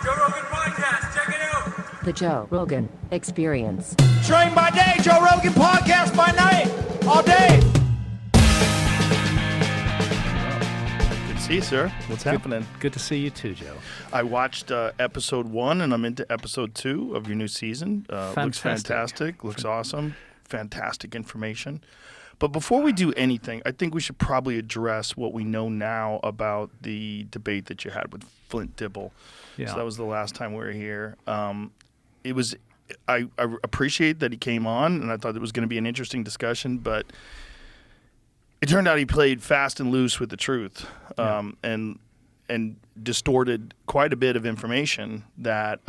Joe Rogan Podcast. Check it out. The Joe Rogan Experience. Train by day, Joe Rogan Podcast by night, all day. Good to see you, sir. What's happening? Good to see you too, Joe. I watched episode 1, and I'm into episode 2 of your new season. Looks fantastic. Looks awesome. Fantastic information. But before we do anything, I think we should probably address what we know now about the debate that you had with Flint Dibble. Yeah. So that was the last time we were here. I appreciate that he came on, and I thought it was going to be an interesting discussion, but it turned out he played fast and loose with the truth, and distorted quite a bit of information that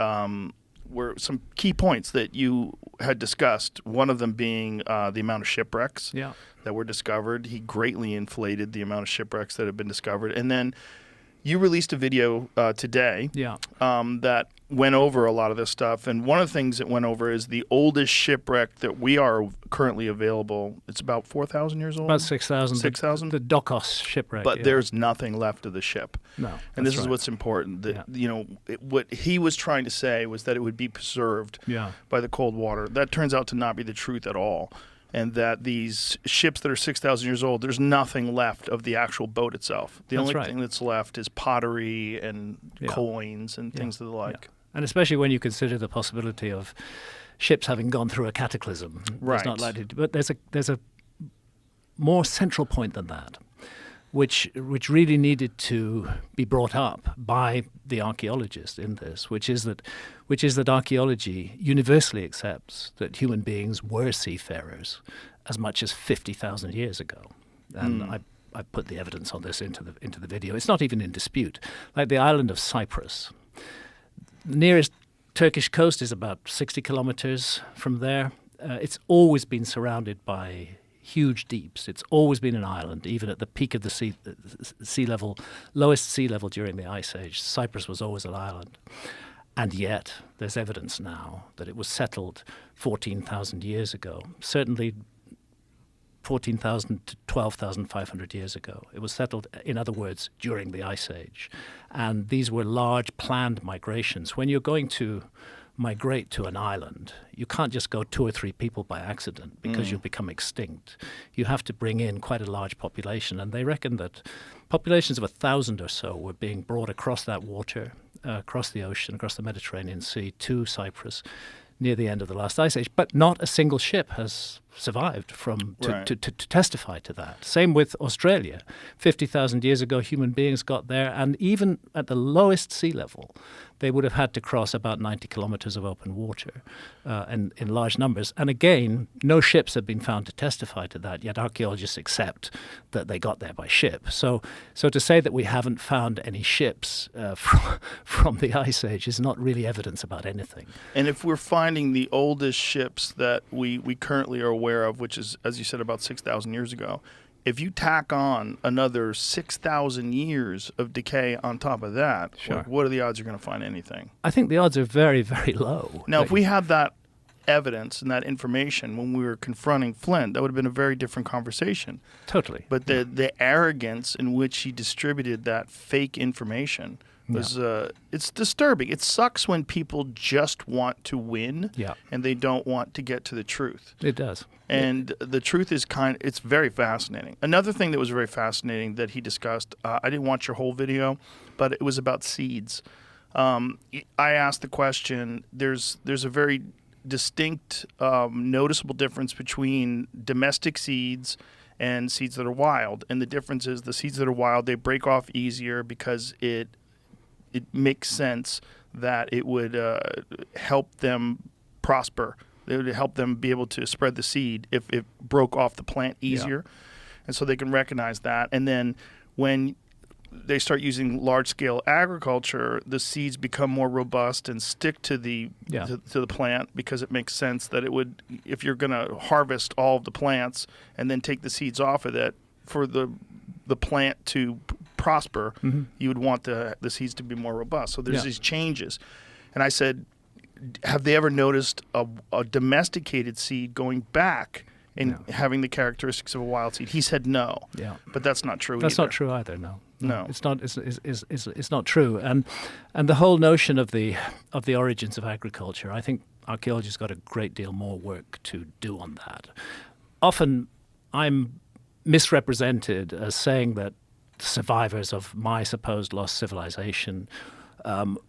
were some key points that you had discussed, one of them being the amount of shipwrecks that were discovered. He greatly inflated the amount of shipwrecks that have been discovered. And then you released a video today that went over a lot of this stuff. And one of the things that went over is the oldest shipwreck that we are currently available. It's about 4,000 years old? About 6,000. 6,000? The Dokos shipwreck. But there's nothing left of the ship. No. And this is what's important. That, what he was trying to say was that it would be preserved by the cold water. That turns out to not be the truth at all. And that these ships that are 6,000 years old, there's nothing left of the actual boat itself. The only thing that's left is pottery and coins and things of the like. Yeah. And especially when you consider the possibility of ships having gone through a cataclysm. Right. It's not likely to, but there's a more central point than that, which really needed to be brought up by the archaeologists in this, which is that archaeology universally accepts that human beings were seafarers as much as 50,000 years ago. And I put the evidence on this into the video. It's not even in dispute. Like the island of Cyprus, the nearest Turkish coast is about 60 kilometers from there. It's always been surrounded by huge deeps. It's always been an island, even at the peak of the sea level, lowest sea level during the Ice Age. Cyprus was always an island. And yet, there's evidence now that it was settled 14,000 years ago, certainly 14,000 to 12,500 years ago. It was settled, in other words, during the Ice Age. And these were large planned migrations. When you're going to migrate to an island, you can't just go 2 or 3 people by accident because you'll become extinct. You have to bring in quite a large population. And they reckon that populations of 1,000 or so were being brought across that water, across the ocean, across the Mediterranean Sea to Cyprus near the end of the last Ice Age. But not a single ship has survived to testify to that. Same with Australia. 50,000 years ago, human beings got there, and even at the lowest sea level, they would have had to cross about 90 kilometers of open water in large numbers. And again, no ships have been found to testify to that, yet archaeologists accept that they got there by ship. So to say that we haven't found any ships from the Ice Age is not really evidence about anything. And if we're finding the oldest ships that we currently are aware of, which is, as you said, about 6,000 years ago, if you tack on another 6,000 years of decay on top of that, what are the odds you're going to find anything? I think the odds are very, very low. Now, if we had that evidence and that information when we were confronting Flint, that would have been a very different conversation. Totally. But the arrogance in which he distributed that fake information was it's disturbing. It sucks when people just want to win and they don't want to get to the truth. It does. And the truth is it's very fascinating. Another thing that was very fascinating that he discussed, I didn't watch your whole video, but it was about seeds. I asked the question, there's a very distinct, noticeable difference between domestic seeds and seeds that are wild. And the difference is the seeds that are wild, they break off easier because it makes sense that it would help them prosper. It would help them be able to spread the seed if it broke off the plant easier. And so they can recognize that. And then when they start using large-scale agriculture, the seeds become more robust and stick to the to the plant because it makes sense that it would, if you're going to harvest all of the plants and then take the seeds off of it, for the plant to prosper, you would want the seeds to be more robust. So there's these changes. And I said, have they ever noticed a domesticated seed going back and having the characteristics of a wild seed? He said no. Yeah. But that's not true That's either. not true either, no. No. It's not. It's not true. And the whole notion of the origins of agriculture, I think archaeology's got a great deal more work to do on that. Often, I'm misrepresented as saying that survivors of my supposed lost civilization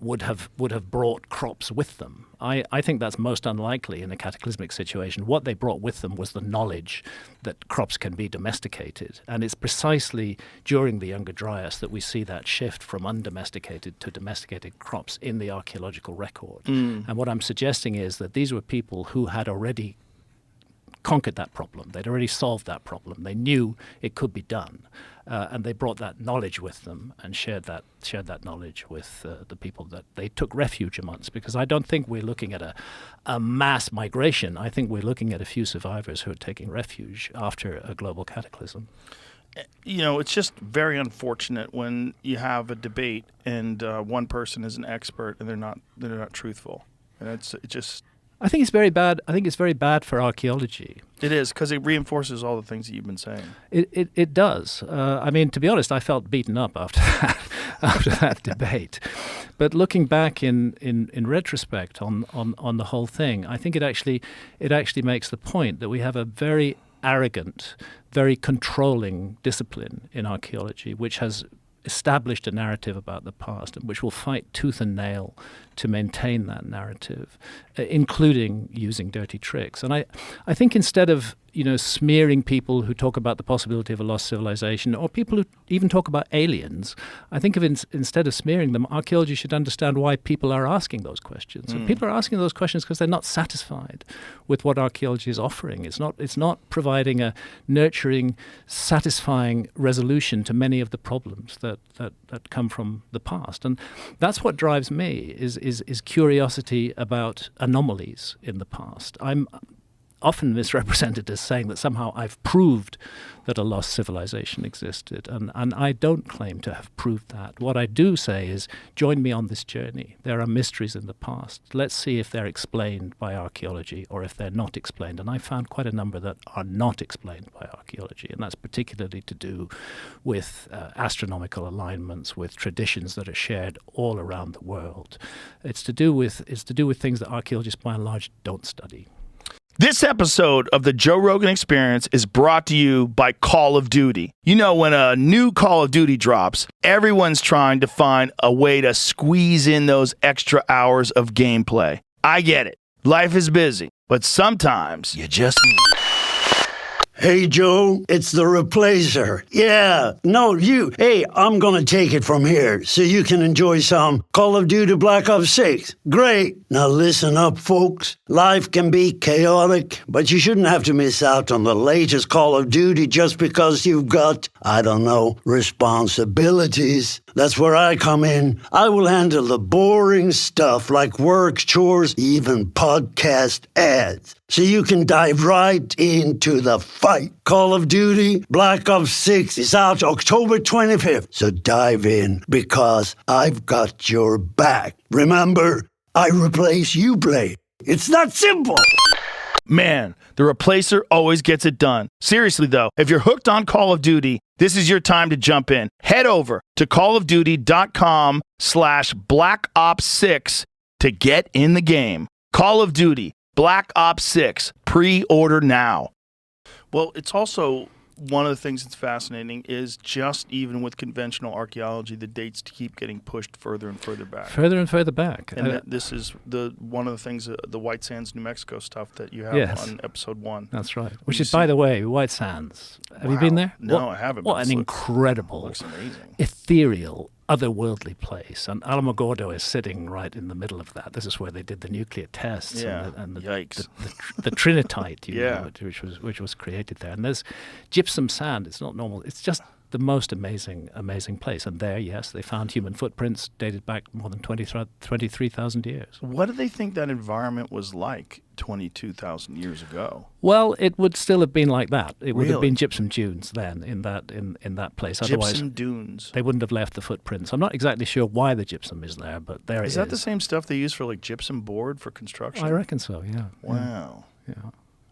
would have brought crops with them. I think that's most unlikely in a cataclysmic situation. What they brought with them was the knowledge that crops can be domesticated. And it's precisely during the Younger Dryas that we see that shift from undomesticated to domesticated crops in the archaeological record. And what I'm suggesting is that these were people who had already conquered that problem. They'd already solved that problem. They knew it could be done. And they brought that knowledge with them and shared that knowledge with the people that they took refuge amongst. Because I don't think we're looking at a mass migration. I think we're looking at a few survivors who are taking refuge after a global cataclysm. You know, it's just very unfortunate when you have a debate and one person is an expert and they're not truthful, and it just. I think it's very bad. I think it's very bad for archaeology. It is, because it reinforces all the things that you've been saying. It does. I mean, to be honest, I felt beaten up after that debate. But looking back in retrospect on the whole thing, I think it actually makes the point that we have a very arrogant, very controlling discipline in archaeology, which has established a narrative about the past and which will fight tooth and nail to maintain that narrative, including using dirty tricks. And I think instead of smearing people who talk about the possibility of a lost civilization, or people who even talk about aliens, I think instead of smearing them, archaeology should understand why people are asking those questions. And people are asking those questions because they're not satisfied with what archaeology is offering. It's not providing a nurturing, satisfying resolution to many of the problems that come from the past. And that's what drives me is curiosity about anomalies in the past. I'm often misrepresented as saying that somehow I've proved that a lost civilization existed, and I don't claim to have proved that. What I do say is, join me on this journey. There are mysteries in the past. Let's see if they're explained by archaeology or if they're not explained. And I found quite a number that are not explained by archaeology, and that's particularly to do with astronomical alignments, with traditions that are shared all around the world. It's to do with things that archaeologists by and large don't study. This episode of the Joe Rogan Experience is brought to you by Call of Duty. You know, when a new Call of Duty drops, everyone's trying to find a way to squeeze in those extra hours of gameplay. I get it. Life is busy, but sometimes you just need. Hey, Joe, it's the replacer. Yeah, no, you. Hey, I'm gonna take it from here so you can enjoy some Call of Duty Black Ops 6. Great. Now listen up, folks. Life can be chaotic, but you shouldn't have to miss out on the latest Call of Duty just because you've got, responsibilities. That's where I come in. I will handle the boring stuff like work, chores, even podcast ads, so you can dive right into the fight. Call of Duty Black Ops 6 is out October 25th, so dive in because I've got your back. Remember, I replace, you play. It's that simple. Man, the replacer always gets it done. Seriously though, if you're hooked on Call of Duty, this is your time to jump in. Head over to callofduty.com/BlackOps6 to get in the game. Call of Duty Black Ops 6. Pre-order now. Well, it's also one of the things that's fascinating is just even with conventional archaeology, the dates keep getting pushed further and further back. Further and further back. And this is one of the things, the White Sands, New Mexico stuff that you have on episode 1. That's right. Which is, by the way, White Sands. Have you been there? No, I haven't. What an incredible, looks amazing, ethereal, otherworldly place. And Alamogordo is sitting right in the middle of that. This is where they did the nuclear tests and the trinitite, which was created there. And there's gypsum sand. It's not normal. It's just the most amazing place. And there, yes, they found human footprints dated back more than 23,000 years. What do they think that environment was like 22,000 years ago? Well, it would still have been like that. It would have been gypsum dunes then in that place. Otherwise, gypsum dunes. They wouldn't have left the footprints. I'm not exactly sure why the gypsum is there, but there it is. Is that the same stuff they use for like gypsum board for construction? I reckon so, yeah. Wow. Yeah.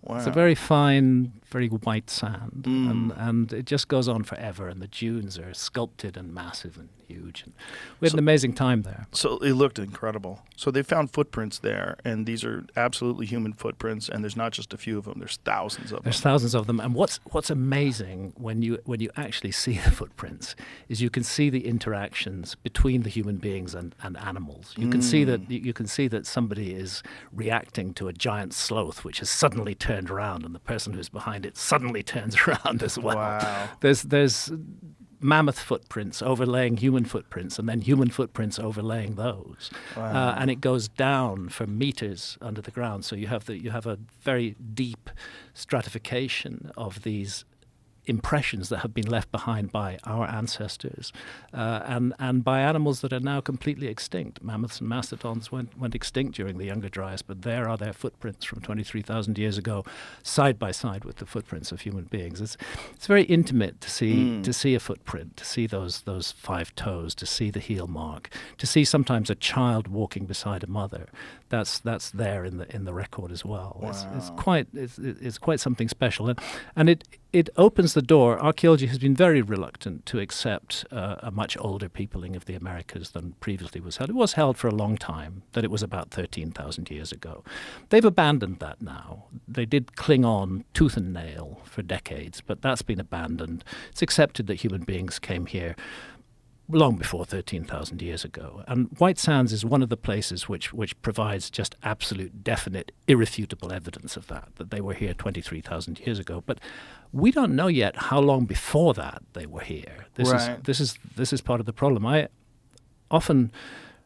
It's a very fine, very white sand, and it just goes on forever. And the dunes are sculpted and massive and huge. And we had an amazing time there. So it looked incredible. So they found footprints there, and these are absolutely human footprints. And there's not just a few of them; there's thousands of them. There's thousands of them. And what's amazing when you actually see the footprints is you can see the interactions between the human beings and animals. You can see that somebody is reacting to a giant sloth which has suddenly turned around, and the person who's behind it suddenly turns around as well. Wow. There's mammoth footprints overlaying human footprints, and then human footprints overlaying those. Wow. And it goes down for meters under the ground. So you have a very deep stratification of these impressions that have been left behind by our ancestors and by animals that are now completely extinct. Mammoths and mastodons went extinct during the Younger Dryas, but there are their footprints from 23,000 years ago, side by side with the footprints of human beings. It's very intimate to see a footprint, to see those 5 toes, to see the heel mark, to see sometimes a child walking beside a mother. That's there in the record as well. Wow. It's quite something special, and it opens the door. Archaeology has been very reluctant to accept a much older peopling of the Americas than previously was held. It was held for a long time, that it was about 13,000 years ago. They've abandoned that now. They did cling on tooth and nail for decades, but that's been abandoned. It's accepted that human beings came here long before 13,000 years ago. And White Sands is one of the places which provides just absolute, definite, irrefutable evidence of that they were here 23,000 years ago. But we don't know yet how long before that they were here. This is part of the problem. I often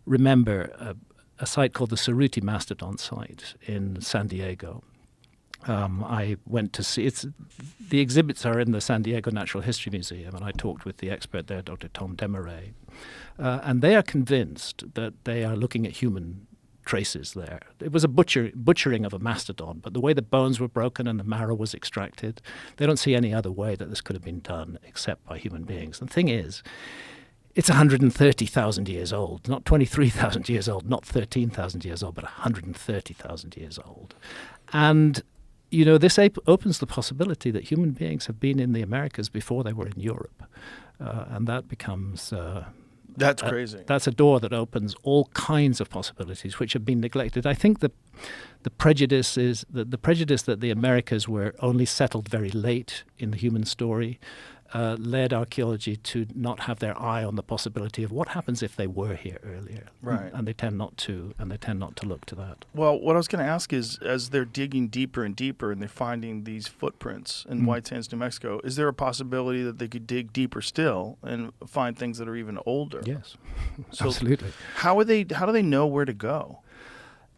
remember a site called the Cerruti Mastodon site in San Diego. I went to see the exhibits are in the San Diego Natural History Museum, and I talked with the expert there, Dr. Tom Desmarais, and they are convinced that they are looking at human traces there. It was a butchering of a mastodon, but the way the bones were broken and the marrow was extracted, they don't see any other way that this could have been done except by human beings. And the thing is, it's 130,000 years old, not 23,000 years old, not 13,000 years old, but 130,000 years old. And this opens the possibility that human beings have been in the Americas before they were in Europe. And that becomes... That's crazy. That's a door that opens all kinds of possibilities which have been neglected. I think the prejudice is the prejudice that the Americas were only settled very late in the human story led archaeology to not have their eye on the possibility of what happens if they were here earlier. Right. And they tend not to look to that. Well, what I was going to ask is, as they're digging deeper and deeper and they're finding these footprints in White Sands, New Mexico, is there a possibility that they could dig deeper still and find things that are even older? Yes, So absolutely. How do they know where to go?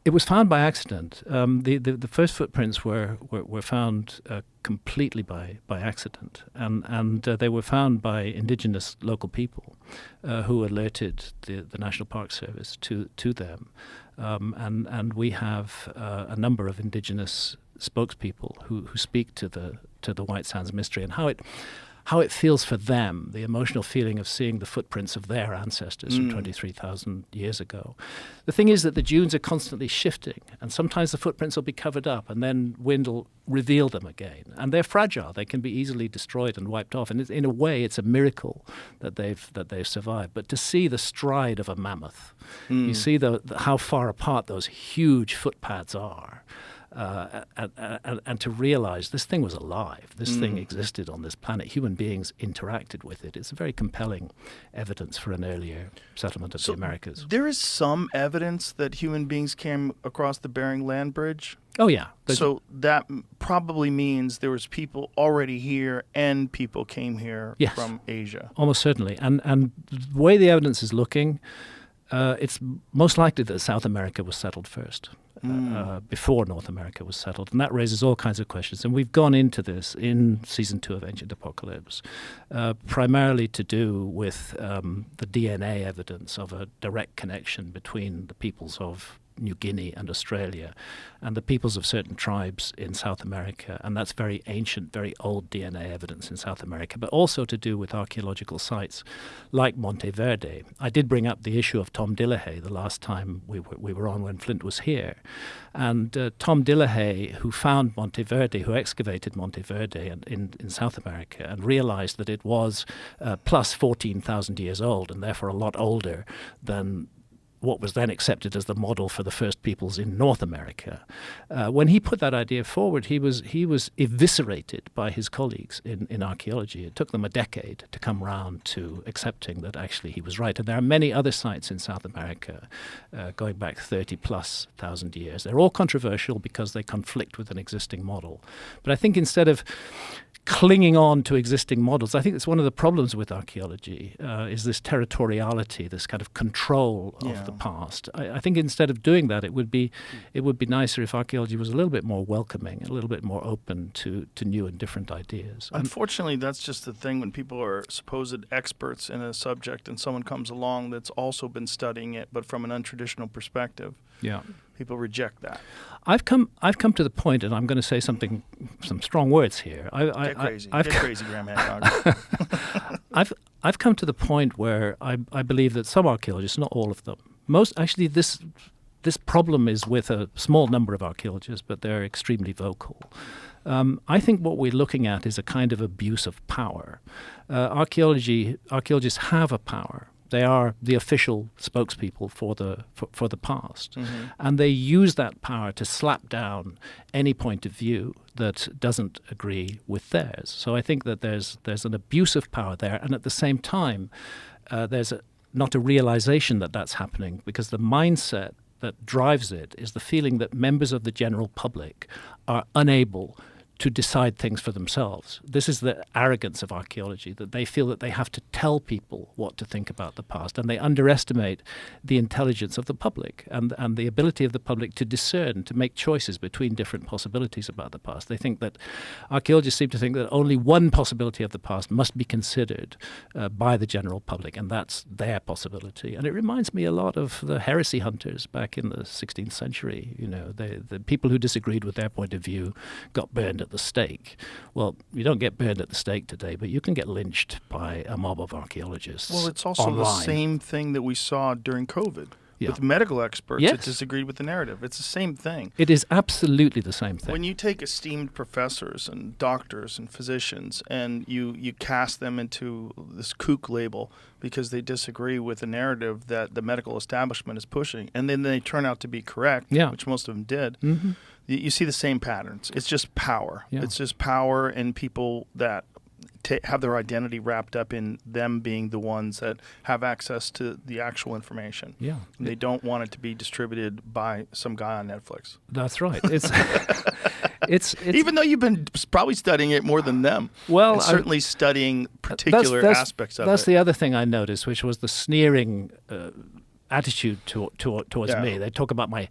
It was found by accident. The first footprints were found completely by accident, and they were found by indigenous local people who alerted the National Park Service to them, and we have a number of indigenous spokespeople who speak to the White Sands mystery and how it feels for them, the emotional feeling of seeing the footprints of their ancestors from 23,000 years ago. The thing is that the dunes are constantly shifting, and sometimes the footprints will be covered up, and then wind will reveal them again. And they're fragile; they can be easily destroyed and wiped off. And in a way, it's a miracle that they've survived. But to see the stride of a mammoth, you see how far apart those huge footpads are. And to realize this thing was alive, this thing existed on this planet, human beings interacted with it. It's a very compelling evidence for an earlier settlement of the Americas. There is some evidence that human beings came across the Bering Land Bridge. Oh, yeah. So that probably means there was people already here and people came here from Asia. Almost certainly. And the way the evidence is looking, it's most likely that South America was settled first. Before North America was settled. And that raises all kinds of questions. And we've gone into this in Season 2 of Ancient Apocalypse, primarily to do with the DNA evidence of a direct connection between the peoples of New Guinea and Australia, and the peoples of certain tribes in South America, and that's very ancient, very old DNA evidence in South America, but also to do with archaeological sites like Monteverde. I did bring up the issue of Tom Dillahay the last time we were on when Flint was here, and Tom Dillahay, who found Monteverde, who excavated Monteverde in South America, and realized that it was plus 14,000 years old, and therefore a lot older than what was then accepted as the model for the first peoples in North America. When he put that idea forward, he was eviscerated by his colleagues in archaeology. It took them a decade to come round to accepting that actually he was right. And there are many other sites in South America going back 30+ thousand years. They're all controversial because they conflict with an existing model. But I think instead of clinging on to existing models, I think it's one of the problems with archaeology, is this territoriality, this kind of control of the past. I think instead of doing that, it would be nicer if archaeology was a little bit more welcoming, a little bit more open to new and different ideas. Unfortunately, that's just the thing when people are supposed experts in a subject and someone comes along that's also been studying it, but from an untraditional perspective. Yeah. People reject that. I've come to the point, and I'm going to say some strong words here. Get crazy, Graham Hancock. I've come to the point where I believe that some archaeologists, not all of them, this problem is with a small number of archaeologists, but they're extremely vocal. I think what we're looking at is a kind of abuse of power. Archaeologists have a power. They are the official spokespeople for the past, and they use that power to slap down any point of view that doesn't agree with theirs. So I think that there's an abuse of power there, and at the same time, there's not a realization that that's happening, because the mindset that drives it is the feeling that members of the general public are unable to decide things for themselves. This is the arrogance of archaeology, that they feel that they have to tell people what to think about the past, and they underestimate the intelligence of the public and the ability of the public to discern, to make choices between different possibilities about the past. They think that archaeologists seem to think that only one possibility of the past must be considered by the general public, and that's their possibility. And it reminds me a lot of the heresy hunters back in the 16th century. You know, the people who disagreed with their point of view got burned at the stake. Well, you don't get burned at the stake today, but you can get lynched by a mob of archaeologists. Well, it's also online. The same thing that we saw during COVID with medical experts that disagreed with the narrative. It's the same thing. It is absolutely the same thing. When you take esteemed professors and doctors and physicians and you cast them into this kook label because they disagree with the narrative that the medical establishment is pushing, and then they turn out to be correct, which most of them did, you see the same patterns. It's just power. Yeah. It's just power and people that have their identity wrapped up in them being the ones that have access to the actual information. Yeah. And they don't want it to be distributed by some guy on Netflix. That's right. It's even though you've been probably studying it more than them. Well, certainly studying particular aspects of it. That's the other thing I noticed, which was the sneering attitude towards me. They talk about my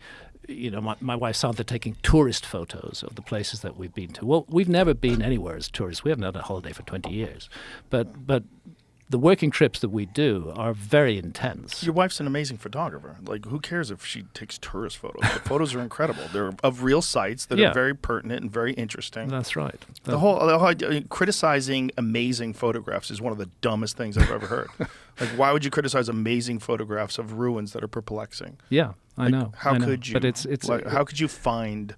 wife Sandra taking tourist photos of the places that we've been to. Well, we've never been anywhere as tourists. We haven't had a holiday for 20 years. But the working trips that we do are very intense. Your wife's an amazing photographer. Like, who cares if she takes tourist photos? The photos are incredible. They're of real sites that are very pertinent and very interesting. That's right. The whole idea, criticizing amazing photographs is one of the dumbest things I've ever heard. Like, why would you criticize amazing photographs of ruins that are perplexing? Yeah. I know. How could you? But it's how could you find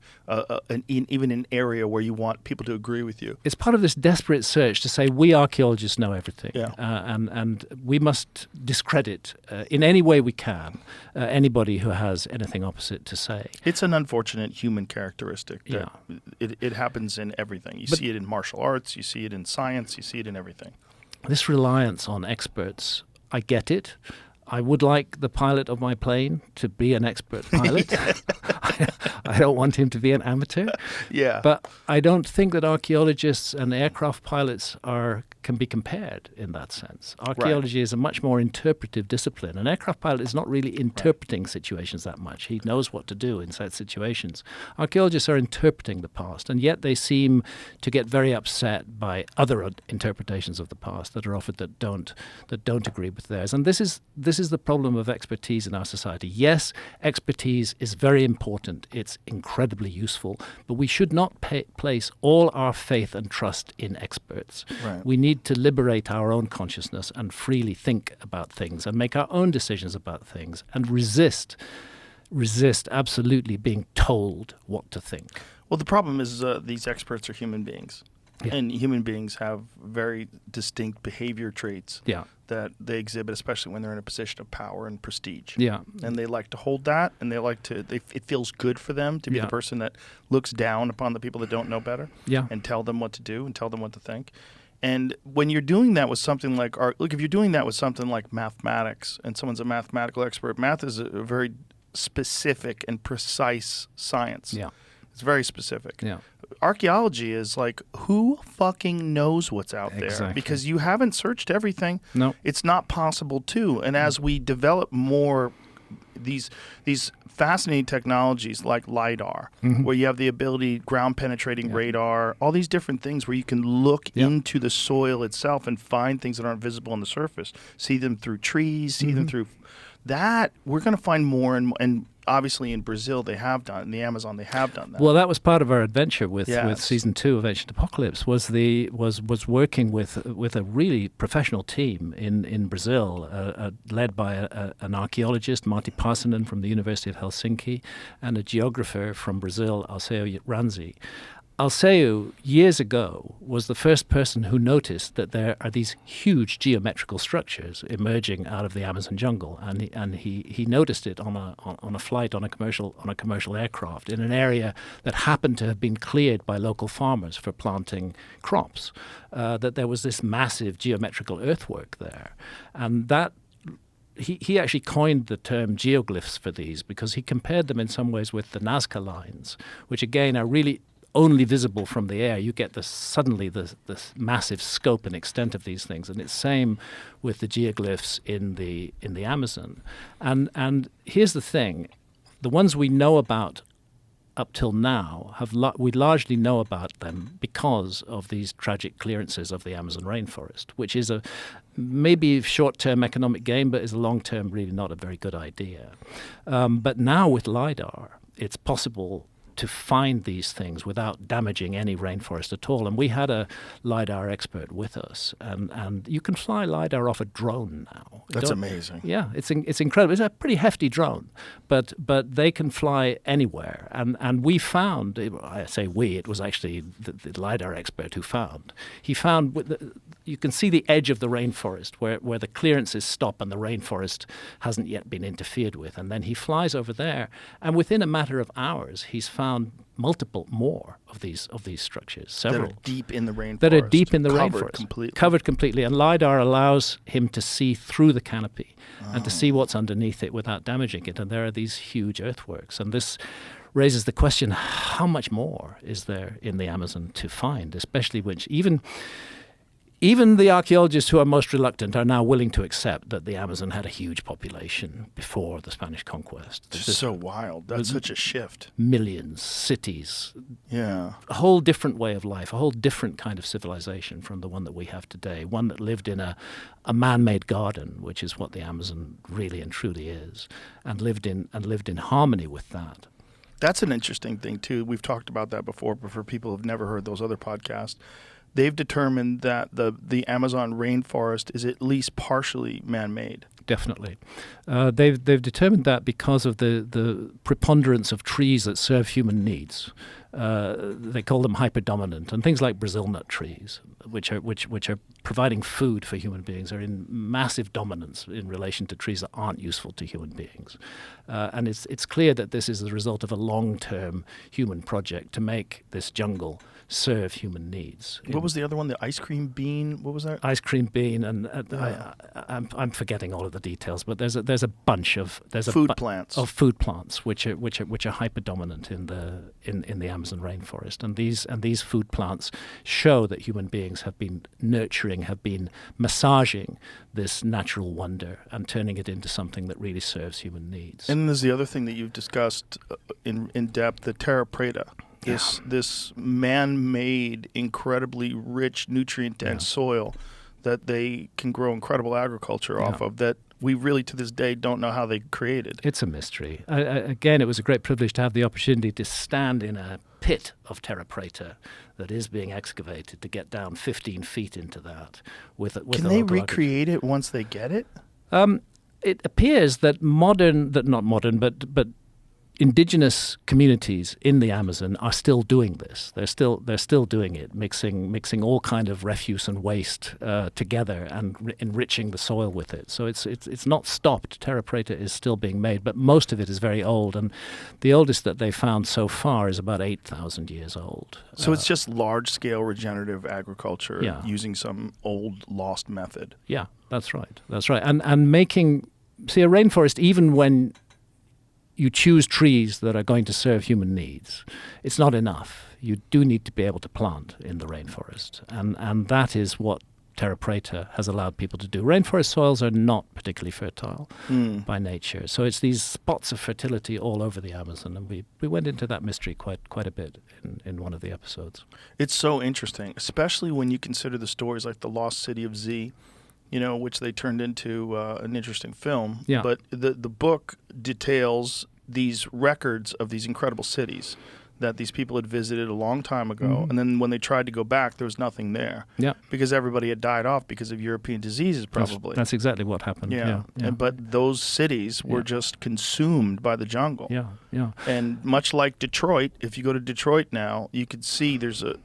even an area where you want people to agree with you? It's part of this desperate search to say we archaeologists know everything, and we must discredit in any way we can anybody who has anything opposite to say. It's an unfortunate human characteristic. It happens in everything. You see it in martial arts. You see it in science. You see it in everything. This reliance on experts, I get it. I would like the pilot of my plane to be an expert pilot. I don't want him to be an amateur. Yeah. But I don't think that archaeologists and aircraft pilots can be compared in that sense. Archaeology is a much more interpretive discipline. An aircraft pilot is not really interpreting situations that much. He knows what to do in such situations. Archaeologists are interpreting the past, and yet they seem to get very upset by other interpretations of the past that are offered that don't agree with theirs. And this this is the problem of expertise in our society. Yes, expertise is very important. It's incredibly useful, but we should not place all our faith and trust in experts. Right. We need to liberate our own consciousness and freely think about things and make our own decisions about things and resist absolutely being told what to think. Well, the problem is these experts are human beings. Yeah. And human beings have very distinct behavior traits that they exhibit, especially when they're in a position of power and prestige. Yeah. And they like to hold that, and they like to. It feels good for them to be the person that looks down upon the people that don't know better. Yeah. And tell them what to do and tell them what to think. And when you're doing that with something like art, look, if you're doing that with something like mathematics, and someone's a mathematical expert, math is a very specific and precise science. Yeah. It's very specific. Yeah. Archaeology is like, who fucking knows what's out there? Exactly. Because you haven't searched everything. No. It's not possible to. And as we develop more these fascinating technologies like LiDAR, where you have the ability, ground penetrating radar, all these different things where you can look into the soil itself and find things that aren't visible on the surface, see them through trees, see them through that, we're going to find more and obviously in Brazil they have done, in the Amazon they have done that. Well, that was part of our adventure with season 2 of Ancient Apocalypse. Was working with a really professional team in Brazil, led by an archaeologist, Marty Parsonen from the University of Helsinki, and a geographer from Brazil, Alceu Ranzi. Alceu, years ago, was the first person who noticed that there are these huge geometrical structures emerging out of the Amazon jungle, and he noticed it on a flight on a commercial aircraft in an area that happened to have been cleared by local farmers for planting crops. That there was this massive geometrical earthwork there, and that. He actually coined the term geoglyphs for these because he compared them in some ways with the Nazca lines, which again are really only visible from the air. You get suddenly the massive scope and extent of these things, and it's same with the geoglyphs in the Amazon. And here's the thing: the ones we know about up till now we largely know about them because of these tragic clearances of the Amazon rainforest, which is a maybe short-term economic gain, but is a long-term really not a very good idea. But now with LiDAR, it's possible to find these things without damaging any rainforest at all. And we had a LiDAR expert with us, and you can fly LiDAR off a drone now. That's amazing. Yeah, it's incredible. It's a pretty hefty drone, but they can fly anywhere. And we found, I say we, it was actually the LiDAR expert who found. He found you can see the edge of the rainforest where the clearances stop and the rainforest hasn't yet been interfered with. And then he flies over there, and within a matter of hours, he's found multiple more of these structures, several. That are deep in the rainforest. Covered completely. And LiDAR allows him to see through the canopy and to see what's underneath it without damaging it. And there are these huge earthworks. And this raises the question, how much more is there in the Amazon to find, especially which even the archaeologists who are most reluctant are now willing to accept that the Amazon had a huge population before the Spanish conquest. It's so wild. That's such a shift. Millions, cities. Yeah. A whole different way of life, a whole different kind of civilization from the one that we have today, one that lived in a man-made garden, which is what the Amazon really and truly is, and lived in harmony with that. That's an interesting thing, too. We've talked about that before, but for people who've never heard those other podcasts, they've determined that the Amazon rainforest is at least partially man-made. Definitely. They've determined that because of the preponderance of trees that serve human needs. They call them hyperdominant, and things like Brazil nut trees, which are providing food for human beings, are in massive dominance in relation to trees that aren't useful to human beings. And it's clear that this is the result of a long-term human project to make this jungle serve human needs. What was the other one? The ice cream bean? What was that? Ice cream bean, and I'm forgetting all of the details, but there's a bunch of food plants which are hyperdominant in the Amazon rainforest, and these food plants show that human beings have been nurturing, have been massaging this natural wonder and turning it into something that really serves human needs. And there's the other thing that you've discussed in depth, the terra preta. This man-made, incredibly rich, nutrient-dense soil that they can grow incredible agriculture off of, that we really to this day don't know how they created. It's a mystery. Again, it was a great privilege to have the opportunity to stand in a pit of terra preta that is being excavated, to get down 15 feet into that. Can they recreate it once they get it? It appears that but indigenous communities in the Amazon are still doing this. They're still doing it, mixing all kind of refuse and waste together and enriching the soil with it. So it's not stopped. Terra preta is still being made, but most of it is very old, and the oldest that they found so far is about 8,000 years old. So it's just large-scale regenerative agriculture using some old lost method. Yeah, that's right. And making, see, a rainforest, even when you choose trees that are going to serve human needs, it's not enough. You do need to be able to plant in the rainforest. And that is what terra preta has allowed people to do. Rainforest soils are not particularly fertile by nature. So it's these spots of fertility all over the Amazon. And we went into that mystery quite a bit in one of the episodes. It's so interesting, especially when you consider the stories like the Lost City of Z, which they turned into an interesting film. Yeah. But the book details these records of these incredible cities that these people had visited a long time ago. And then when they tried to go back, there was nothing there. Yeah. Because everybody had died off because of European diseases, probably. That's exactly what happened. Yeah. But those cities were just consumed by the jungle. Yeah. And much like Detroit, if you go to Detroit now, you could see there's a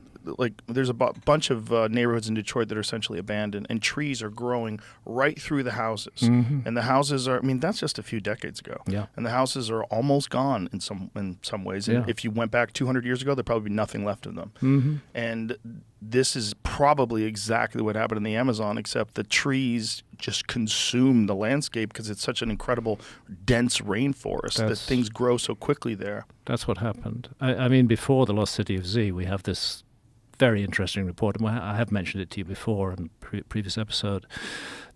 bunch of neighborhoods in Detroit that are essentially abandoned, and trees are growing right through the houses. And the houses are, that's just a few decades ago. Yeah. And the houses are almost gone in some ways. And if you went back 200 years ago, there'd probably be nothing left of them. And this is probably exactly what happened in the Amazon, except the trees just consume the landscape because it's such an incredible, dense rainforest that things grow so quickly there. That's what happened. Before the Lost City of Z, we have this very interesting report, and I have mentioned it to you before in previous episode.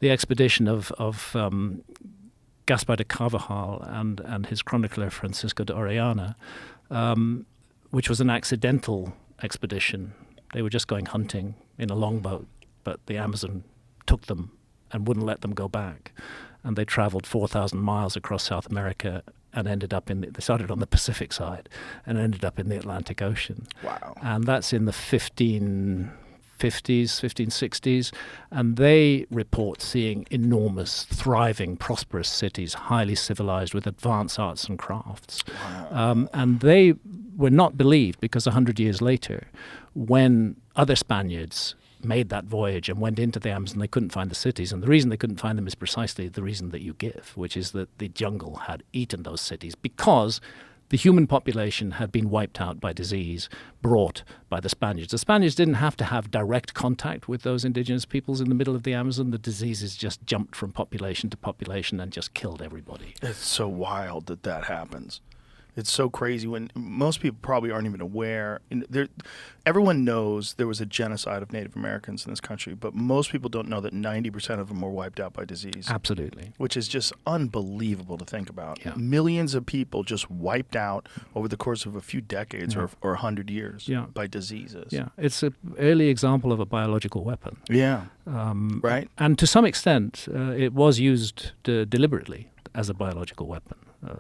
The expedition of Gaspar de Carvajal and his chronicler Francisco de Orellana, which was an accidental expedition. They were just going hunting in a longboat, but the Amazon took them and wouldn't let them go back. And they traveled 4,000 miles across South America and ended up they started on the Pacific side and ended up in the Atlantic Ocean. Wow. And that's in the 1550s, 1560s. And they report seeing enormous, thriving, prosperous cities, highly civilized with advanced arts and crafts. Wow. And they were not believed because 100 years later, when other Spaniards made that voyage and went into the Amazon, they couldn't find the cities. And the reason they couldn't find them is precisely the reason that you give, which is that the jungle had eaten those cities because the human population had been wiped out by disease brought by the Spaniards. The Spaniards didn't have to have direct contact with those indigenous peoples in the middle of the Amazon. The diseases just jumped from population to population and just killed everybody. It's so wild that happens. It's so crazy when most people probably aren't even aware. Everyone knows there was a genocide of Native Americans in this country, but most people don't know that 90% of them were wiped out by disease. Absolutely. Which is just unbelievable to think about. Yeah. Millions of people just wiped out over the course of a few decades or 100 years by diseases. Yeah, it's an early example of a biological weapon. Yeah, right. And to some extent, it was used deliberately as a biological weapon.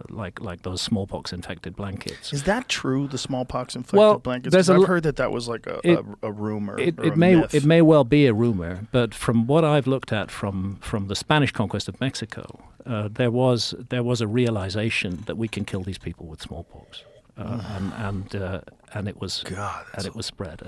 Like those smallpox-infected blankets. Is that true? The smallpox-infected blankets? I've heard that was like a rumor. It may well be a rumor, but from what I've looked at from the Spanish conquest of Mexico, there was a realization that we can kill these people with smallpox, and it was it was spread.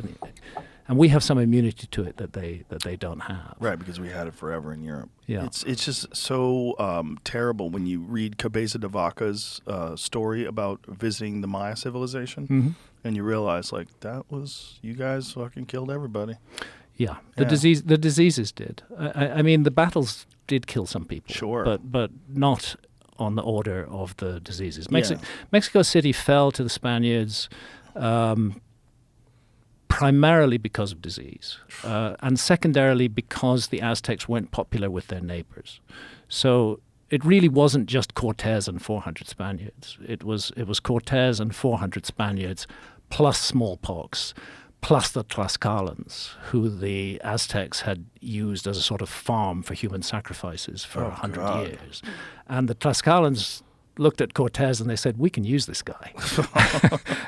And we have some immunity to it that they don't have. Right, because we had it forever in Europe. Yeah. It's just so terrible when you read Cabeza de Vaca's story about visiting the Maya civilization, and you realize that was, you guys fucking killed everybody. Yeah, the diseases did. The battles did kill some people. Sure, but not on the order of the diseases. Mexico City fell to the Spaniards. Primarily because of disease, and secondarily because the Aztecs weren't popular with their neighbors. So it really wasn't just Cortés and 400 Spaniards. It was Cortés and 400 Spaniards plus smallpox, plus the Tlaxcalans, who the Aztecs had used as a sort of farm for human sacrifices for 100 years. And the Tlaxcalans looked at Cortez and they said, we can use this guy.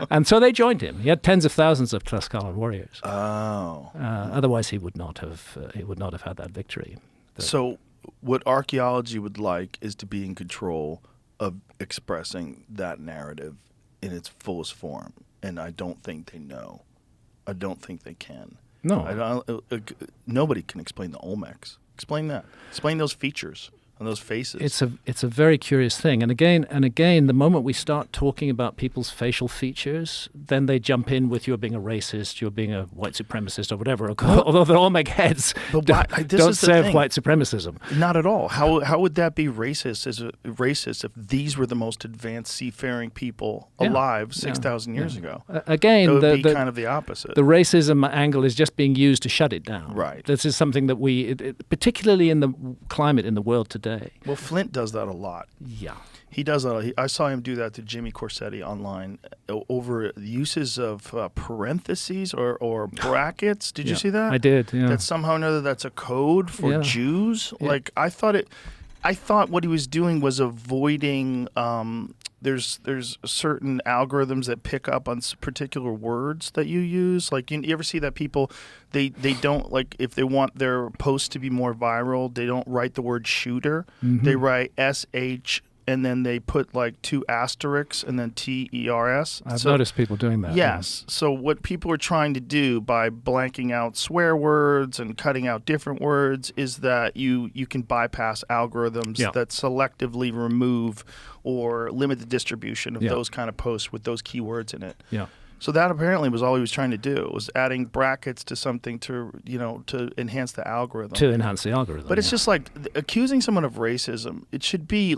And so they joined him. He had tens of thousands of Tlaxcalan warriors. Otherwise, he would not have had that victory. So what archaeology would like is to be in control of expressing that narrative in its fullest form. And I don't think they know. I don't think they can. No. Nobody can explain the Olmecs. Explain that. Explain those features and those faces. It's a very curious thing. And again, the moment we start talking about people's facial features, then they jump in with you're being a racist, you're being a white supremacist or whatever. Although they all make heads, don't serve white supremacism. Not at all. How would that be racist if these were the most advanced seafaring people alive 6,000 years ago? Again, that would be kind of the opposite. The racism angle is just being used to shut it down. Right. This is something that particularly in the climate in the world today. Well, Flint does that a lot. Yeah. He does that. I saw him do that to Jimmy Corsetti online over uses of parentheses or brackets. Did you see that? I did, yeah. That somehow or another that's a code for Jews. Yeah. Like I thought what he was doing was avoiding there's certain algorithms that pick up on particular words that you use. Like you ever see that people they don't, like, if they want their post to be more viral, they don't write the word shooter. Mm-hmm. They write SH and then they put like 2 asterisks and then TERS. I've noticed people doing that. Yes. Yeah. So what people are trying to do by blanking out swear words and cutting out different words is that you can bypass algorithms that selectively remove or limit the distribution of those kind of posts with those keywords in it. Yeah. So that apparently was all he was trying to do, was adding brackets to something to enhance the algorithm. To enhance the algorithm. But it's just like accusing someone of racism. It should be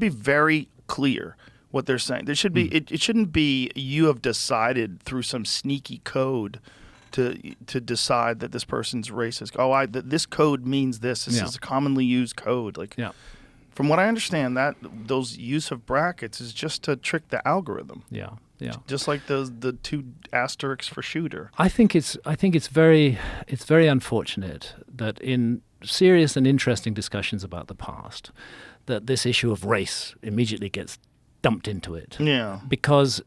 very clear what they're saying. There should be it shouldn't be you have decided through some sneaky code to decide that this person's racist. This code means this. This is a commonly used code. From what I understand, that those use of brackets is just to trick the algorithm. Yeah, yeah. Just like the 2 asterisks for shooter. I think it's very unfortunate that in serious and interesting discussions about the past, that this issue of race immediately gets dumped into it. Yeah. Because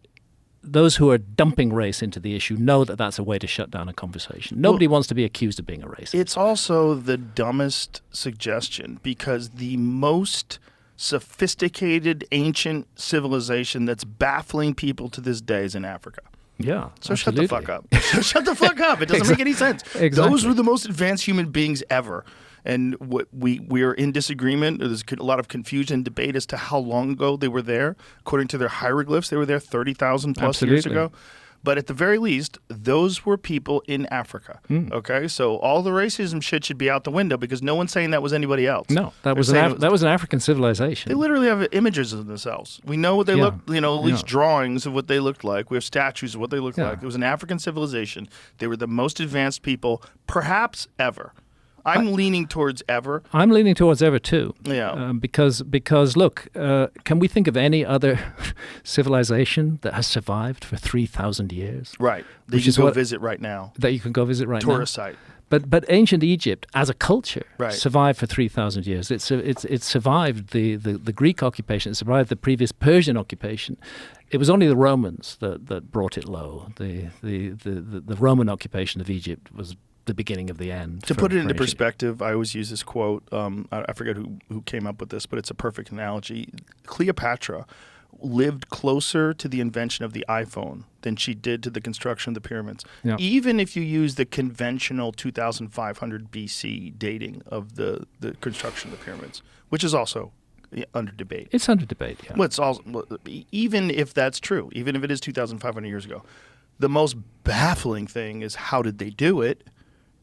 those who are dumping race into the issue know that that's a way to shut down a conversation. Nobody wants to be accused of being a racist. It's also the dumbest suggestion, because the most sophisticated ancient civilization that's baffling people to this day is in Africa. Yeah, so absolutely. Shut the fuck up. Shut the fuck up. It doesn't make any sense. Exactly. Those were the most advanced human beings ever. And we are in disagreement. There's a lot of confusion and debate as to how long ago they were there. According to their hieroglyphs, they were there 30,000 plus years ago. But at the very least, those were people in Africa. Okay, so all the racism shit should be out the window, because no one's saying that was anybody else. No, that was an African civilization. They literally have images of themselves. We know what they look. At least drawings of what they looked like. We have statues of what they looked like. It was an African civilization. They were the most advanced people, perhaps ever. I'm leaning towards ever. I'm leaning towards ever too. Yeah. Because look, can we think of any other civilization that has survived for 3,000 years? Right. That you can go visit right now. That you can go visit right now. Tourist site. But ancient Egypt as a culture right. survived for 3,000 years. It survived the Greek occupation. It survived the previous Persian occupation. It was only the Romans that brought it low. The Roman occupation of Egypt was the beginning of the end. To put it into perspective, I always use this quote. I forget who came up with this, but it's a perfect analogy. Cleopatra lived closer to the invention of the iPhone than she did to the construction of the pyramids. Yeah. Even if you use the conventional 2,500 BC dating of the construction of the pyramids, which is also under debate. It's under debate, yeah. Well, it's also, even if that's true, even if it is 2,500 years ago, the most baffling thing is, how did they do it?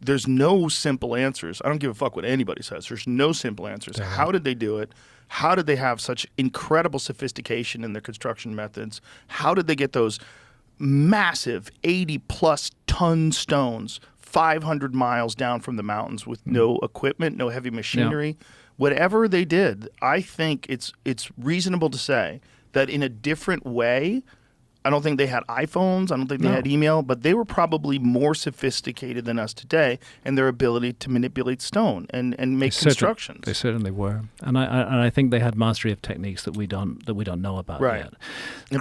There's no simple answers. I don't give a fuck what anybody says. There's no simple answers. Yeah. How did they do it? How did they have such incredible sophistication in their construction methods? How did they get those massive 80-plus ton stones 500 miles down from the mountains with no equipment, no heavy machinery? Yeah. Whatever they did, I think it's reasonable to say that in a different way, I don't think they had iPhones. I don't think they had email, but they were probably more sophisticated than us today in their ability to manipulate stone and make constructions. They certainly were, and I think they had mastery of techniques that we don't know about yet. And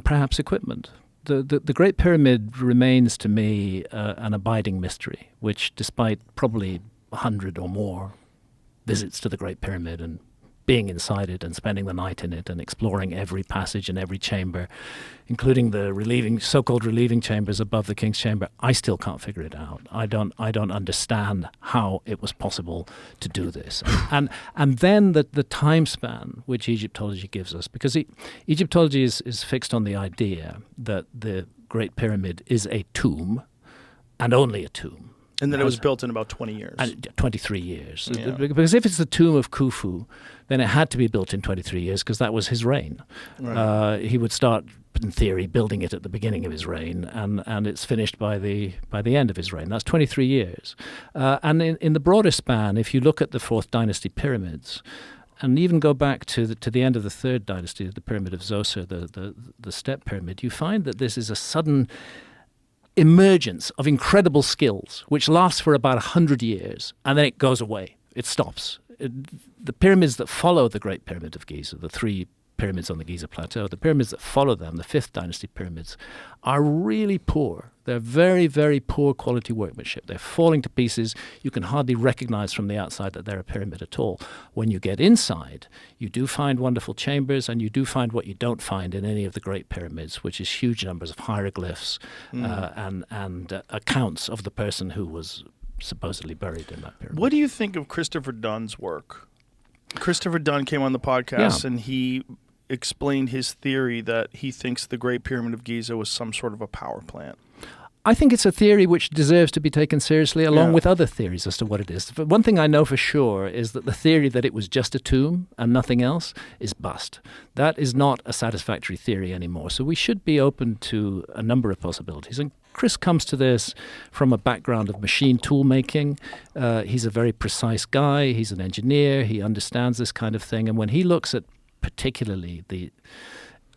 perhaps equipment. The Great Pyramid remains to me an abiding mystery, which, despite probably 100 or more visits to the Great Pyramid and being inside it and spending the night in it and exploring every passage and every chamber, including the so-called relieving chambers above the King's Chamber, I still can't figure it out. I don't understand how it was possible to do this. And then the time span which Egyptology gives us, because Egyptology is fixed on the idea that the Great Pyramid is a tomb and only a tomb. And then it was built in about 20 years. 23 years. Yeah. Because if it's the tomb of Khufu, then it had to be built in 23 years because that was his reign. Right. He would start, in theory, building it at the beginning of his reign, and it's finished by the end of his reign. That's 23 years. And in the broader span, if you look at the 4th Dynasty pyramids, and even go back to the end of the 3rd Dynasty, the Pyramid of Zoser, the Step Pyramid, you find that this is a sudden emergence of incredible skills, which lasts for about 100 years, and then it goes away. It stops. The pyramids that follow the Great Pyramid of Giza, the 3 pyramids on the Giza Plateau, the pyramids that follow them, the 5th Dynasty pyramids, are really poor. They're very, very poor quality workmanship. They're falling to pieces. You can hardly recognize from the outside that they're a pyramid at all. When you get inside, you do find wonderful chambers, and you do find what you don't find in any of the great pyramids, which is huge numbers of hieroglyphs and accounts of the person who was supposedly buried in that pyramid. What do you think of Christopher Dunn's work? Christopher Dunn came on the podcast and he explained his theory that he thinks the Great Pyramid of Giza was some sort of a power plant. I think it's a theory which deserves to be taken seriously along with other theories as to what it is. One thing I know for sure is that the theory that it was just a tomb and nothing else is bust. That is not a satisfactory theory anymore. So we should be open to a number of possibilities. And Chris comes to this from a background of machine tool making. He's a very precise guy. He's an engineer. He understands this kind of thing. And when he looks at particularly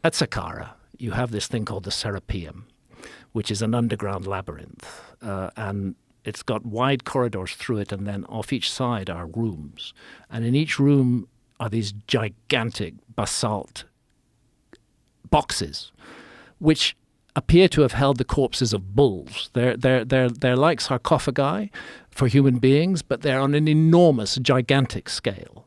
at Saqqara, you have this thing called the Serapeum, which is an underground labyrinth. And it's got wide corridors through it, and then off each side are rooms. And in each room are these gigantic basalt boxes, which appear to have held the corpses of bulls. They're like sarcophagi for human beings, but they're on an enormous, gigantic scale,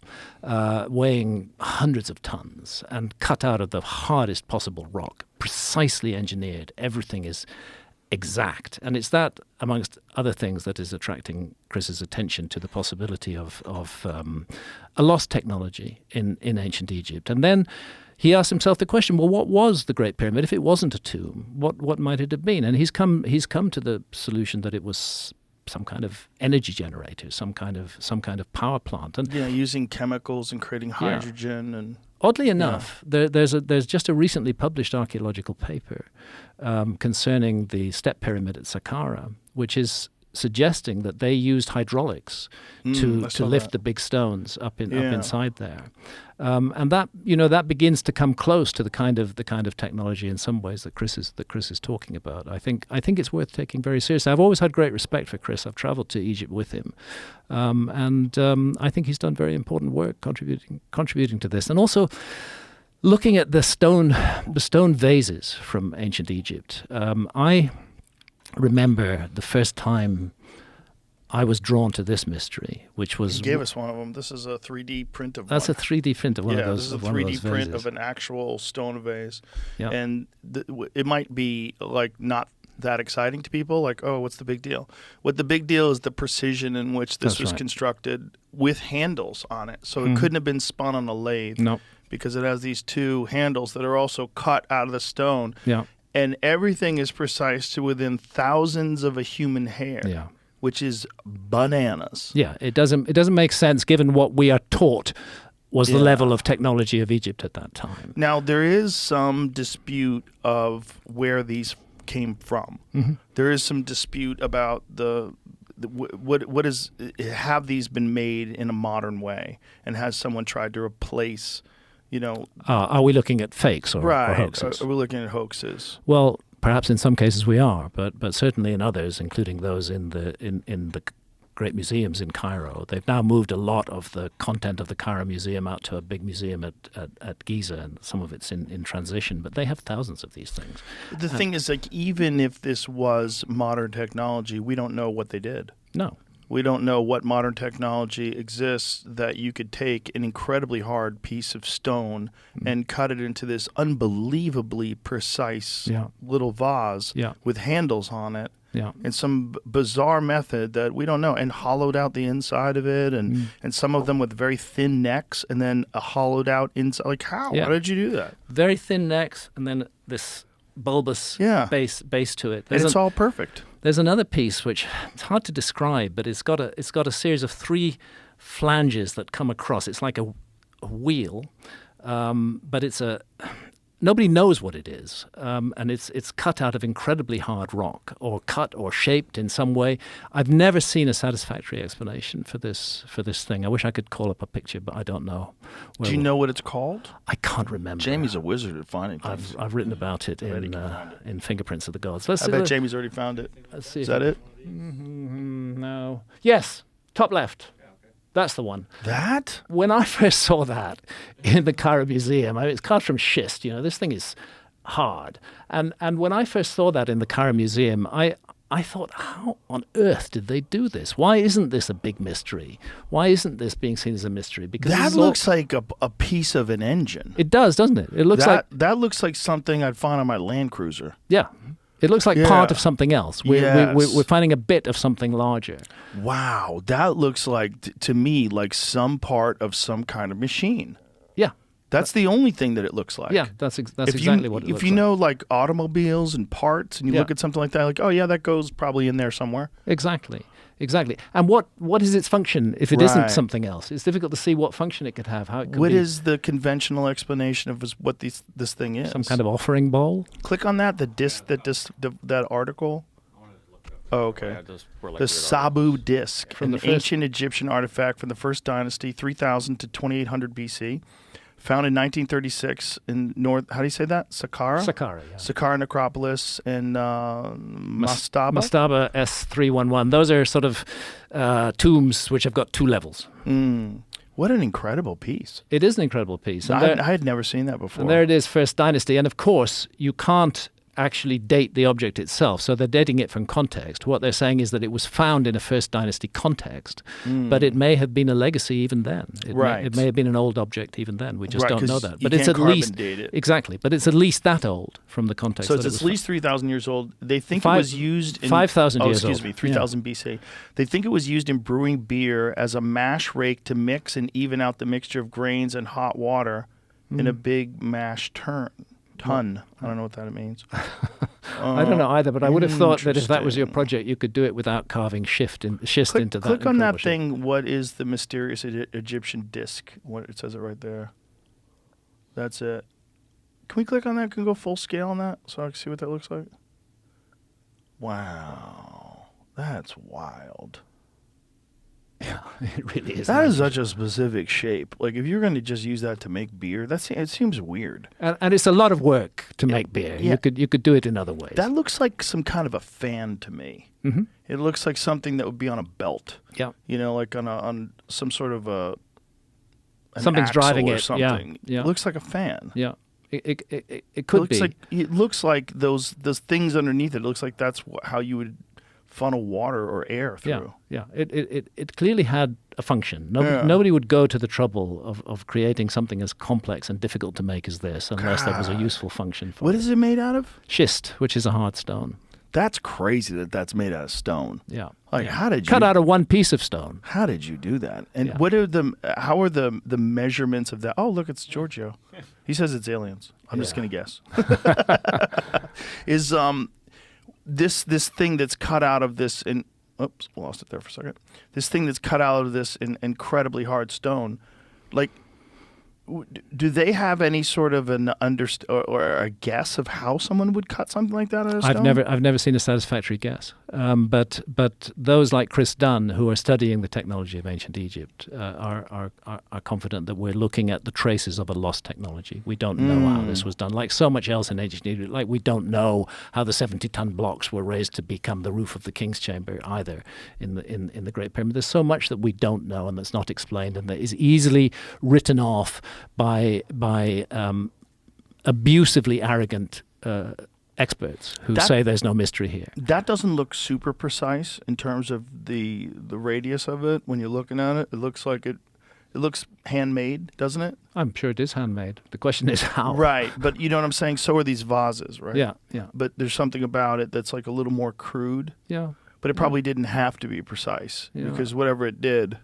weighing hundreds of tons and cut out of the hardest possible rock, precisely engineered. Everything is exact. And it's that, amongst other things, that is attracting Chris's attention to the possibility of a lost technology in ancient Egypt. And then he asked himself the question, well, what was the Great Pyramid? If it wasn't a tomb, what might it have been? And he's come to the solution that it was some kind of energy generator, some kind of power plant. And using chemicals and creating hydrogen. And oddly enough, there's just a recently published archaeological paper concerning the Step Pyramid at Saqqara, which is suggesting that they used hydraulics to lift the big stones up inside there, and that begins to come close to the kind of technology in some ways that Chris is talking about. I think it's worth taking very seriously. I've always had great respect for Chris. I've traveled to Egypt with him, and I think he's done very important work contributing to this, and also looking at the stone vases from ancient Egypt. I remember the first time I was drawn to this mystery, which was... You gave us one of them. This is a 3D print of That's one. a 3D print of one of those. This is a 3D print of an actual stone vase. Yep. And it might be not that exciting to people, like, oh, what's the big deal? What the big deal is the precision in which this was constructed with handles on it. So it couldn't have been spun on a lathe. Nope. Because it has these 2 handles that are also cut out of the stone. Yeah. And everything is precise to within thousands of a human hair. Yeah. Which is bananas. Yeah, it doesn't make sense given what we are taught was the level of technology of Egypt at that time. Now, there is some dispute of where these came from. Mm-hmm. There is some dispute about have these been made in a modern way, and has someone tried to replace Are we looking at fakes or hoaxes? Are we looking at hoaxes? Well, perhaps in some cases we are, but certainly in others, including those in the great museums in Cairo, they've now moved a lot of the content of the Cairo Museum out to a big museum at Giza, and some of it's in transition, but they have thousands of these things. The thing is, like, even if this was modern technology, we don't know what they did. No. We don't know what modern technology exists that you could take an incredibly hard piece of stone and cut it into this unbelievably precise little vase with handles on it. Yeah. In some bizarre method that we don't know, and hollowed out the inside of it, and some of them with very thin necks, and then a hollowed out inside. Like, how? Yeah. How did you do that? Very thin necks, and then this bulbous base to it. And it's all perfect. There's another piece which it's hard to describe, but it's got a series of 3 flanges that come across. It's like a wheel, but it's nobody knows what it is, and it's cut out of incredibly hard rock, or cut or shaped in some way. I've never seen a satisfactory explanation for this thing. I wish I could call up a picture, but I don't know. Do you know what it's called? I can't remember. Jamie's a wizard at finding things. I've written about it in Fingerprints of the Gods. I bet Jamie's already found it. Let's see. Is that it? No. Yes, top left. That's the one. That? When I first saw that in the Cairo Museum, it's carved from schist. This thing is hard. And when I first saw that in the Cairo Museum, I thought, how on earth did they do this? Why isn't this a big mystery? Why isn't this being seen as a mystery? Because that looks like a piece of an engine. It does, doesn't it? It looks that looks like something I'd find on my Land Cruiser. Yeah. It looks like part of something else. We're finding a bit of something larger. Wow, that looks like, to me, like some part of some kind of machine. Yeah. That's the only thing that it looks like. Yeah, that's exactly what it looks like. If you know, like, automobiles and parts, and you look at something like that, like, oh, yeah, that goes probably in there somewhere. Exactly. And what is its function if it isn't something else? It's difficult to see what function it could have, how it could be. What is the conventional explanation of what this thing is? Some kind of offering bowl? Click on that, that article. Oh, okay. The Sabu disc, an ancient Egyptian artifact from the First Dynasty, 3000 to 2800 BC. Found in 1936 in how do you say that? Saqqara? Saqqara, yeah. Saqqara necropolis in Mastaba? Mastaba S311. Those are sort of tombs which have got 2 levels. What an incredible piece. It is an incredible piece. I had never seen that before. And there it is, First Dynasty. And of course, you can't actually date the object itself. So they're dating it from context. What they're saying is that it was found in a First Dynasty context, but it may have been a legacy even then. It may have been an old object even then. We just don't know that. But it's at least date it. Exactly. But it's at least that old from the context. So it's at least 3,000 years old. They think it was used in 5,000 years old. Excuse me, 3,000 BC. They think it was used in brewing beer as a mash rake to mix and even out the mixture of grains and hot water in a big mash ton. I don't know what that means. I don't know either, but I would have thought that if that was your project, you could do it without carving schist into that. Click on that thing. What is the mysterious Egyptian disc? What it says it right there. That's it. Can we click on that? Can we go full scale on that so I can see what that looks like? Wow, that's wild. Yeah, it really is. That is such a specific shape. Like, if you're going to just use that to make beer, it seems weird. And it's a lot of work to make beer. Yeah. You could do it in other ways. That looks like some kind of a fan to me. Mm-hmm. It looks like something that would be on a belt. Yeah. Like on some sort of something's driving or it. Something. Yeah. It looks like a fan. Yeah. It could be. It looks like those things underneath it. It looks like that's how you would funnel water or air through. Yeah. It clearly had a function. Nobody would go to the trouble of creating something as complex and difficult to make as this unless there was a useful function for it. What is it made out of? Schist, which is a hard stone. That's crazy that's made out of stone. Yeah. Like, how did you cut out of one piece of stone? How did you do that? And how are the measurements of that? Oh, look, it's Giorgio. He says it's aliens. I'm just going to guess. Is this thing that's cut out of this oops, lost it there for a second. This thing that's cut out of this incredibly hard stone, like, Do they have any sort of an or a guess of how someone would cut something like that out of stone? I've never seen a satisfactory guess. But those like Chris Dunn, who are studying the technology of ancient Egypt, are confident that we're looking at the traces of a lost technology. We don't know how this was done. Like so much else in ancient Egypt, like we don't know how the 70-ton blocks were raised to become the roof of the king's chamber either in the Great Pyramid. There's so much that we don't know and that's not explained and that is easily written off by abusively arrogant experts who say there's no mystery here. That doesn't look super precise in terms of the radius of it. When you're looking at it, it looks like it looks handmade, doesn't it? I'm sure it is handmade. The question is how. Right, but you know what I'm saying? So are these vases, right? Yeah. But there's something about it that's like a little more crude. Yeah. But it probably didn't have to be precise Yeah. because whatever it did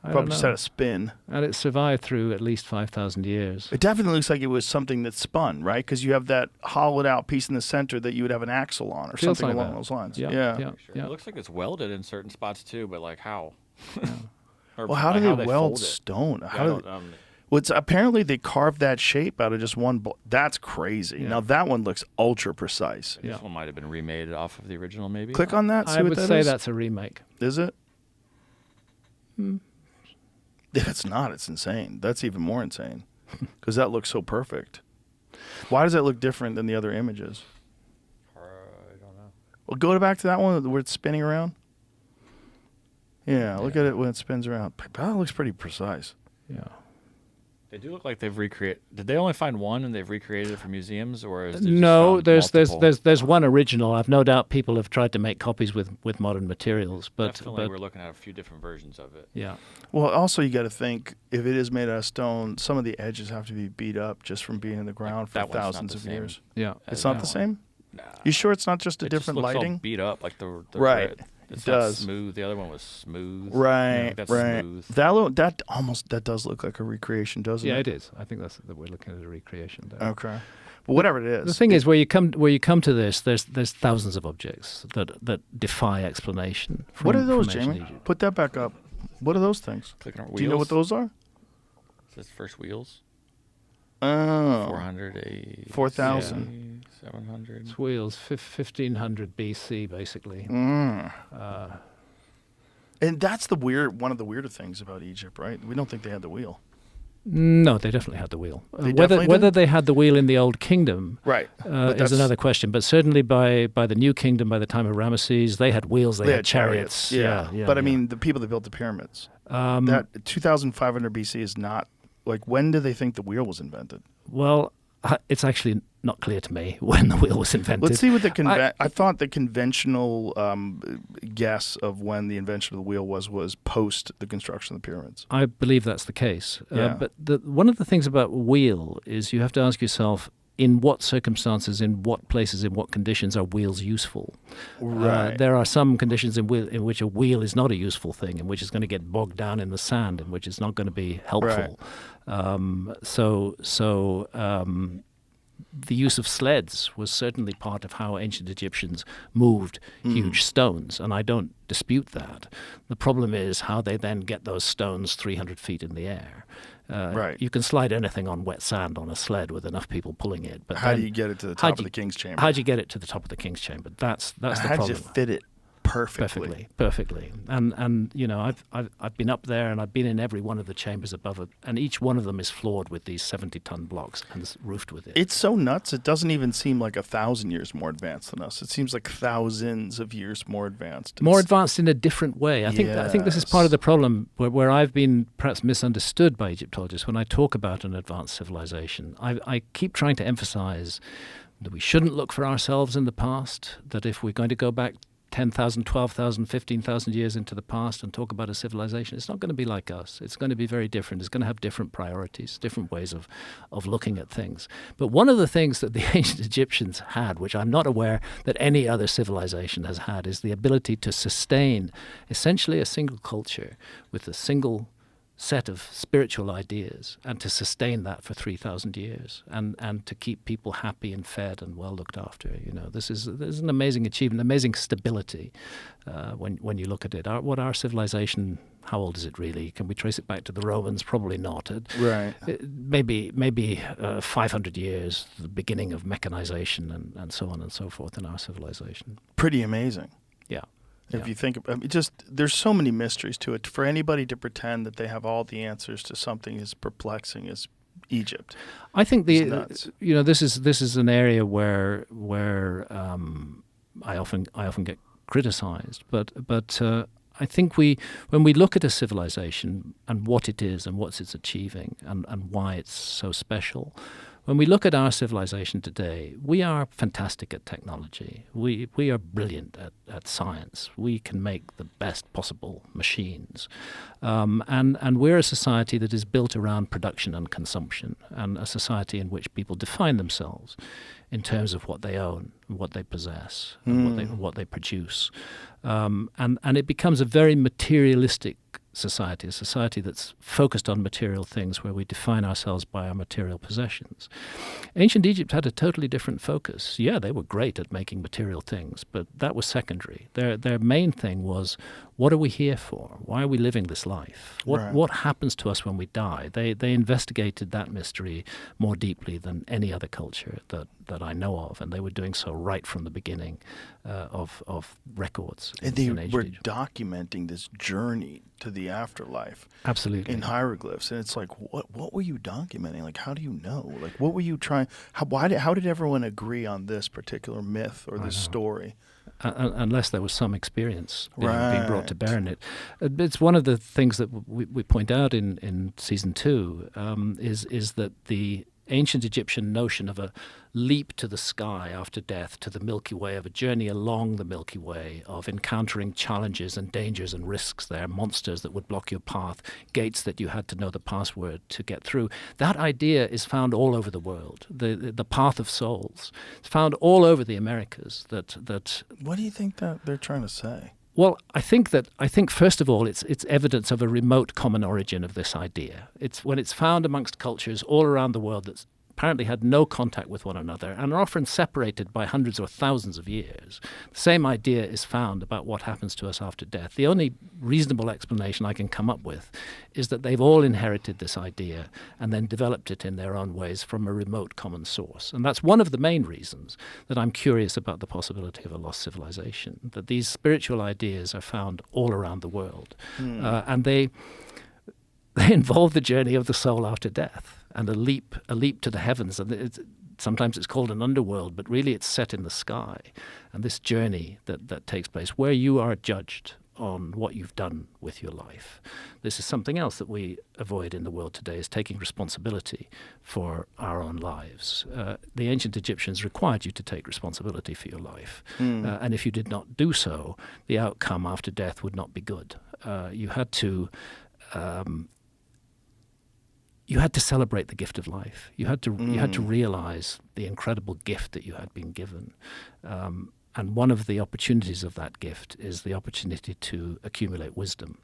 probably just had a spin. And it survived through at least 5,000 years. It definitely looks like it was something that spun, right? Because you have that hollowed out piece in the center that you would have an axle on or Feels something like along that. those lines. Yeah. It looks like it's welded in certain spots too, but like how? Or Well, how do they weld stone? Yeah, How do well, it's apparently they carved that shape out of just one block. That's crazy. Yeah. Now that one looks ultra precise. This one might have been remade off of the original, maybe. Click on that. See I what would that say is? that's a remake. Is it? If it's not, it's insane. That's even more insane because that looks so perfect. Why does that look different than the other images? I don't know. Well, go back to that one where it's spinning around. Yeah, look at it when it spins around. That looks pretty precise. Yeah. They do look like they've recreated. Did they only find one and they've recreated it for museums, or is there just No, found there's multiple? one original. I've no doubt people have tried to make copies with modern materials, but Definitely, we're looking at a few different versions of it. yeah. Well, also you got to think if it is made out of stone, some of the edges have to be beat up just from being in the ground for that one's not thousands the of same. years. Yeah. It's that not the one. same. Nah. You sure it's not just a It just different looks all lighting? beat up, like the Right. red. It's It not does. smooth. The other one was smooth. Right, that's right. smooth. That does look like a recreation, doesn't Yeah, it? it is. I think that we're looking at a recreation there. Okay, but whatever it is, The thing is, where you come to this, there's thousands of objects that defy explanation. what are from those, ancient Jamie? Egypt. Put that back up. What are those things? Clicking on Do you know what those are? It says first wheels. Oh, 400 4,000. 700. It's wheels, 1500 BC, basically. Mm. And that's one of the weirder things about Egypt, right? We don't think they had the wheel. No, they definitely had the wheel. They definitely Whether did? they had the wheel in the Old Kingdom Right. But is that's- another question. But certainly by the New Kingdom, by the time of Ramesses, they had wheels, they had chariots. Yeah. But I yeah. mean, the people that built the pyramids, that 2,500 BC is not, like, when do they think the wheel was invented? Well, it's actually not clear to me when the wheel was invented. Let's see what I thought the conventional guess of when the invention of the wheel was post the construction of the pyramids. I believe that's the case. Yeah. But one of the things about wheel is you have to ask yourself, in what circumstances, in what places, in what conditions are wheels useful? Right. There are some conditions in which a wheel is not a useful thing, in which it's going to get bogged down in the sand, in which it's not going to be helpful. The use of sleds was certainly part of how ancient Egyptians moved huge stones, and I don't dispute that. The problem is how they then get those stones 300 feet in the air. Right. You can slide anything on wet sand on a sled with enough people pulling it, but How do then you get it to the how'd top of you- the king's chamber? How do you get it to the top of the king's chamber? That's the How problem. did you fit it perfectly? Perfectly. And you know, I've been up there and I've been in every one of the chambers above it, and each one of them is floored with these 70-ton blocks and is roofed with it. It's so nuts. It doesn't even seem like 1,000 years more advanced than us. It seems like thousands of years more advanced. More It's- advanced in a different way. I think this is part of the problem where I've been perhaps misunderstood by Egyptologists when I talk about an advanced civilization. I keep trying to emphasize that we shouldn't look for ourselves in the past, that if we're going to go back 10,000, 12,000, 15,000 years into the past and talk about a civilization, it's not going to be like us. It's going to be very different. It's going to have different priorities, different ways of looking at things. But one of the things that the ancient Egyptians had, which I'm not aware that any other civilization has had, is the ability to sustain essentially a single culture with a single set of spiritual ideas and to sustain that for 3,000 years and to keep people happy and fed and well looked after. You know, this is an amazing achievement, amazing stability when you look at it. What our civilization How old is it really? Can we trace it back to the Romans? Probably not. Right. Maybe 500 years, the beginning of mechanization and so on and so forth in our civilization. Pretty amazing. Yeah. If you think about it, just there's so many mysteries to it. For anybody to pretend that they have all the answers to something as perplexing as Egypt, I think nuts. this is an area where I often get criticized, but I think when we look at a civilization and what it is and what it's achieving and why it's so special, when we look at our civilization today, we are fantastic at technology. We are brilliant at science. We can make the best possible machines. And we're a society that is built around production and consumption, and a society in which people define themselves in terms of what they own, what they possess, and what they produce. And it becomes a very materialistic society, a society that's focused on material things, where we define ourselves by our material possessions. Ancient Egypt had a totally different focus. Yeah, they were great at making material things, but that was secondary. Their main thing was, what are we here for? Why are we living this life? What happens to us when we die? They investigated that mystery more deeply than any other culture that I know of, and they were doing so right from the beginning of records. And they in were Egypt. documenting this journey to the afterlife. Absolutely. In hieroglyphs, and it's like, what were you documenting? Like, how do you know? Like, what were you trying? How did everyone agree on this particular myth or this story? Unless there was some experience being brought to bear in it. It's one of the things that we point out in season 2 is that the ancient Egyptian notion of a leap to the sky after death, to the Milky Way, of a journey along the Milky Way, of encountering challenges and dangers and risks there, monsters that would block your path, gates that you had to know the password to get through. That idea is found all over the world. The path of souls. It's found all over the Americas. That What do you think that they're trying to say? Well, I think first of all, it's evidence of a remote common origin of this idea. It's when it's found amongst cultures all around the world that apparently had no contact with one another and are often separated by hundreds or thousands of years. The same idea is found about what happens to us after death. The only reasonable explanation I can come up with is that they've all inherited this idea and then developed it in their own ways from a remote common source. And that's one of the main reasons that I'm curious about the possibility of a lost civilization, that these spiritual ideas are found all around the world. And they involve the journey of the soul after death. And a leap to the heavens. And sometimes it's called an underworld, but really it's set in the sky. And this journey that takes place, where you are judged on what you've done with your life. This is something else that we avoid in the world today, is taking responsibility for our own lives. The ancient Egyptians required you to take responsibility for your life. And if you did not do so, the outcome after death would not be good. You had to celebrate the gift of life. You had to realize the incredible gift that you had been given. And one of the opportunities of that gift is the opportunity to accumulate wisdom.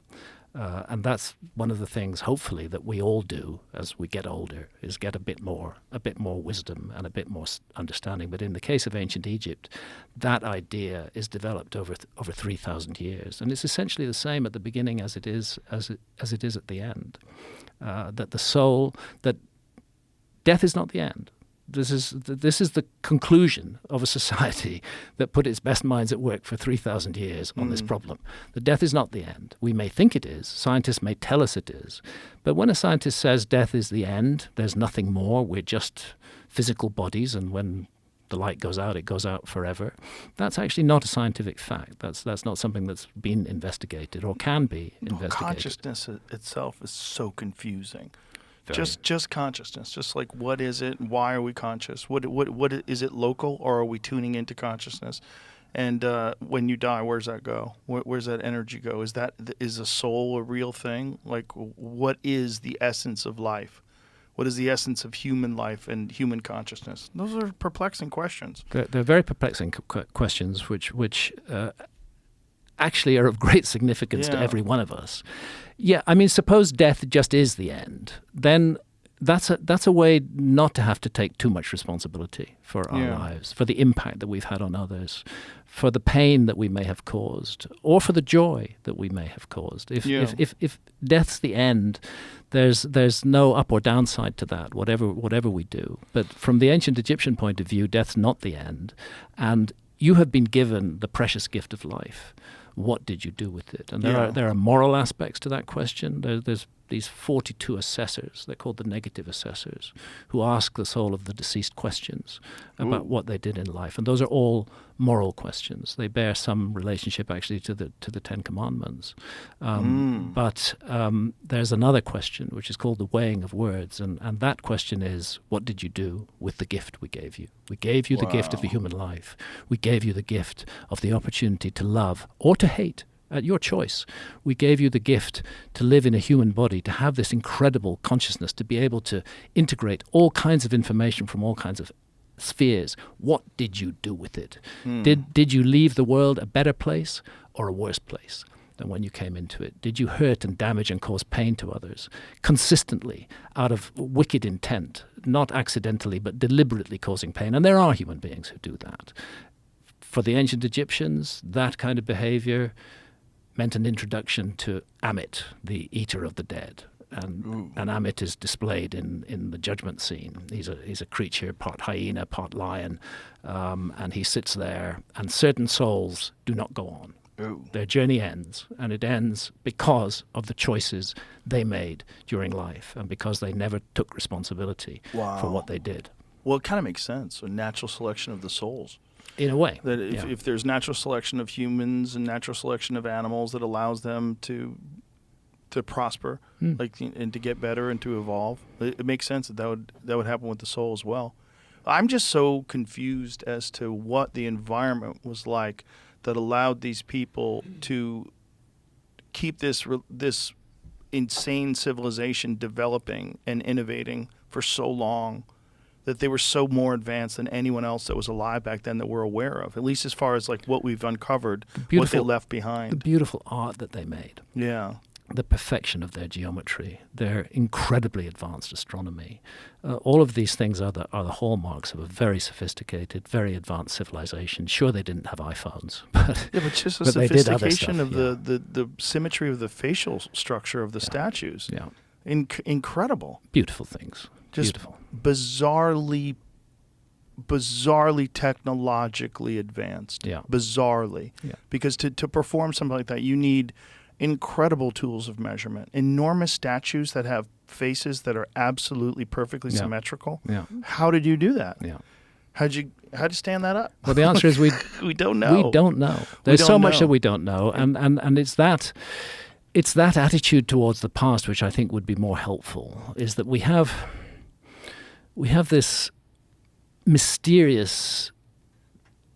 And that's one of the things, hopefully, that we all do as we get older, is get a bit more wisdom and a bit more understanding. But in the case of ancient Egypt, that idea is developed over 3,000 years, and it's essentially the same at the beginning as it is at the end. That the soul, that death is not the end. This is the conclusion of a society that put its best minds at work for 3,000 years on this problem. The death is not the end. We may think it is. Scientists may tell us it is. But when a scientist says death is the end, there's nothing more, we're just physical bodies, and when the light goes out, it goes out forever, that's actually not a scientific fact. That's not something that's been investigated or can be investigated. Consciousness itself is so confusing. Just consciousness, just like, what is it? Why are we conscious? What is it local, or are we tuning into consciousness? And when you die, where's that go? Where's that energy go? Is a soul a real thing? Like, what is the essence of life? What is the essence of human life and human consciousness? Those are perplexing questions. They're very perplexing questions, which actually are of great significance to every one of us. Yeah, I mean, suppose death just is the end. Then that's a way not to have to take too much responsibility for our lives, for the impact that we've had on others, for the pain that we may have caused, or for the joy that we may have caused. If death's the end, there's no up or downside to that, whatever we do. But from the ancient Egyptian point of view, death's not the end, and you have been given the precious gift of life. What did you do with it? And there are moral aspects to that question. There's these 42 assessors, they're called the negative assessors, who ask the soul of the deceased questions about what they did in life. And those are all moral questions. They bear some relationship actually to the Ten Commandments. But there's another question, which is called the weighing of words. And that question is, what did you do with the gift we gave you? We gave you the gift of the human life. We gave you the gift of the opportunity to love or to hate. At your choice. We gave you the gift to live in a human body, to have this incredible consciousness, to be able to integrate all kinds of information from all kinds of spheres. What did you do with it? Did you leave the world a better place or a worse place than when you came into it? Did you hurt and damage and cause pain to others consistently out of wicked intent, not accidentally but deliberately causing pain? And there are human beings who do that. For the ancient Egyptians, that kind of behavior meant an introduction to Amit, the eater of the dead. And Amit is displayed in the judgment scene. He's a creature, part hyena, part lion, and he sits there, and certain souls do not go on. Their journey ends, and it ends because of the choices they made during life, and because they never took responsibility for what they did. Well, it kind of makes sense. A natural selection of the souls. In a way. That if there's natural selection of humans and natural selection of animals that allows them to prosper, and to get better and to evolve, it makes sense that would happen with the soul as well. I'm just so confused as to what the environment was like that allowed these people to keep this insane civilization developing and innovating for so long, that they were so more advanced than anyone else that was alive back then that we're aware of, at least as far as like what we've uncovered, what they left behind. The beautiful art that they made. Yeah. The perfection of their geometry, their incredibly advanced astronomy. All of these things are the hallmarks of a very sophisticated, very advanced civilization. Sure, they didn't have iPhones, but just the but sophistication of the symmetry of the facial structure of the statues. Yeah. Incredible. Beautiful things. Just Beautiful. bizarrely technologically advanced. Yeah. Bizarrely. Yeah. Because to perform something like that, you need incredible tools of measurement. Enormous statues that have faces that are absolutely perfectly symmetrical. Yeah. How did you do that? Yeah. How'd you stand that up? Well, the answer is we don't know. We don't know. There's so much that we don't know, and it's that attitude towards the past which I think would be more helpful. Is that we have this mysterious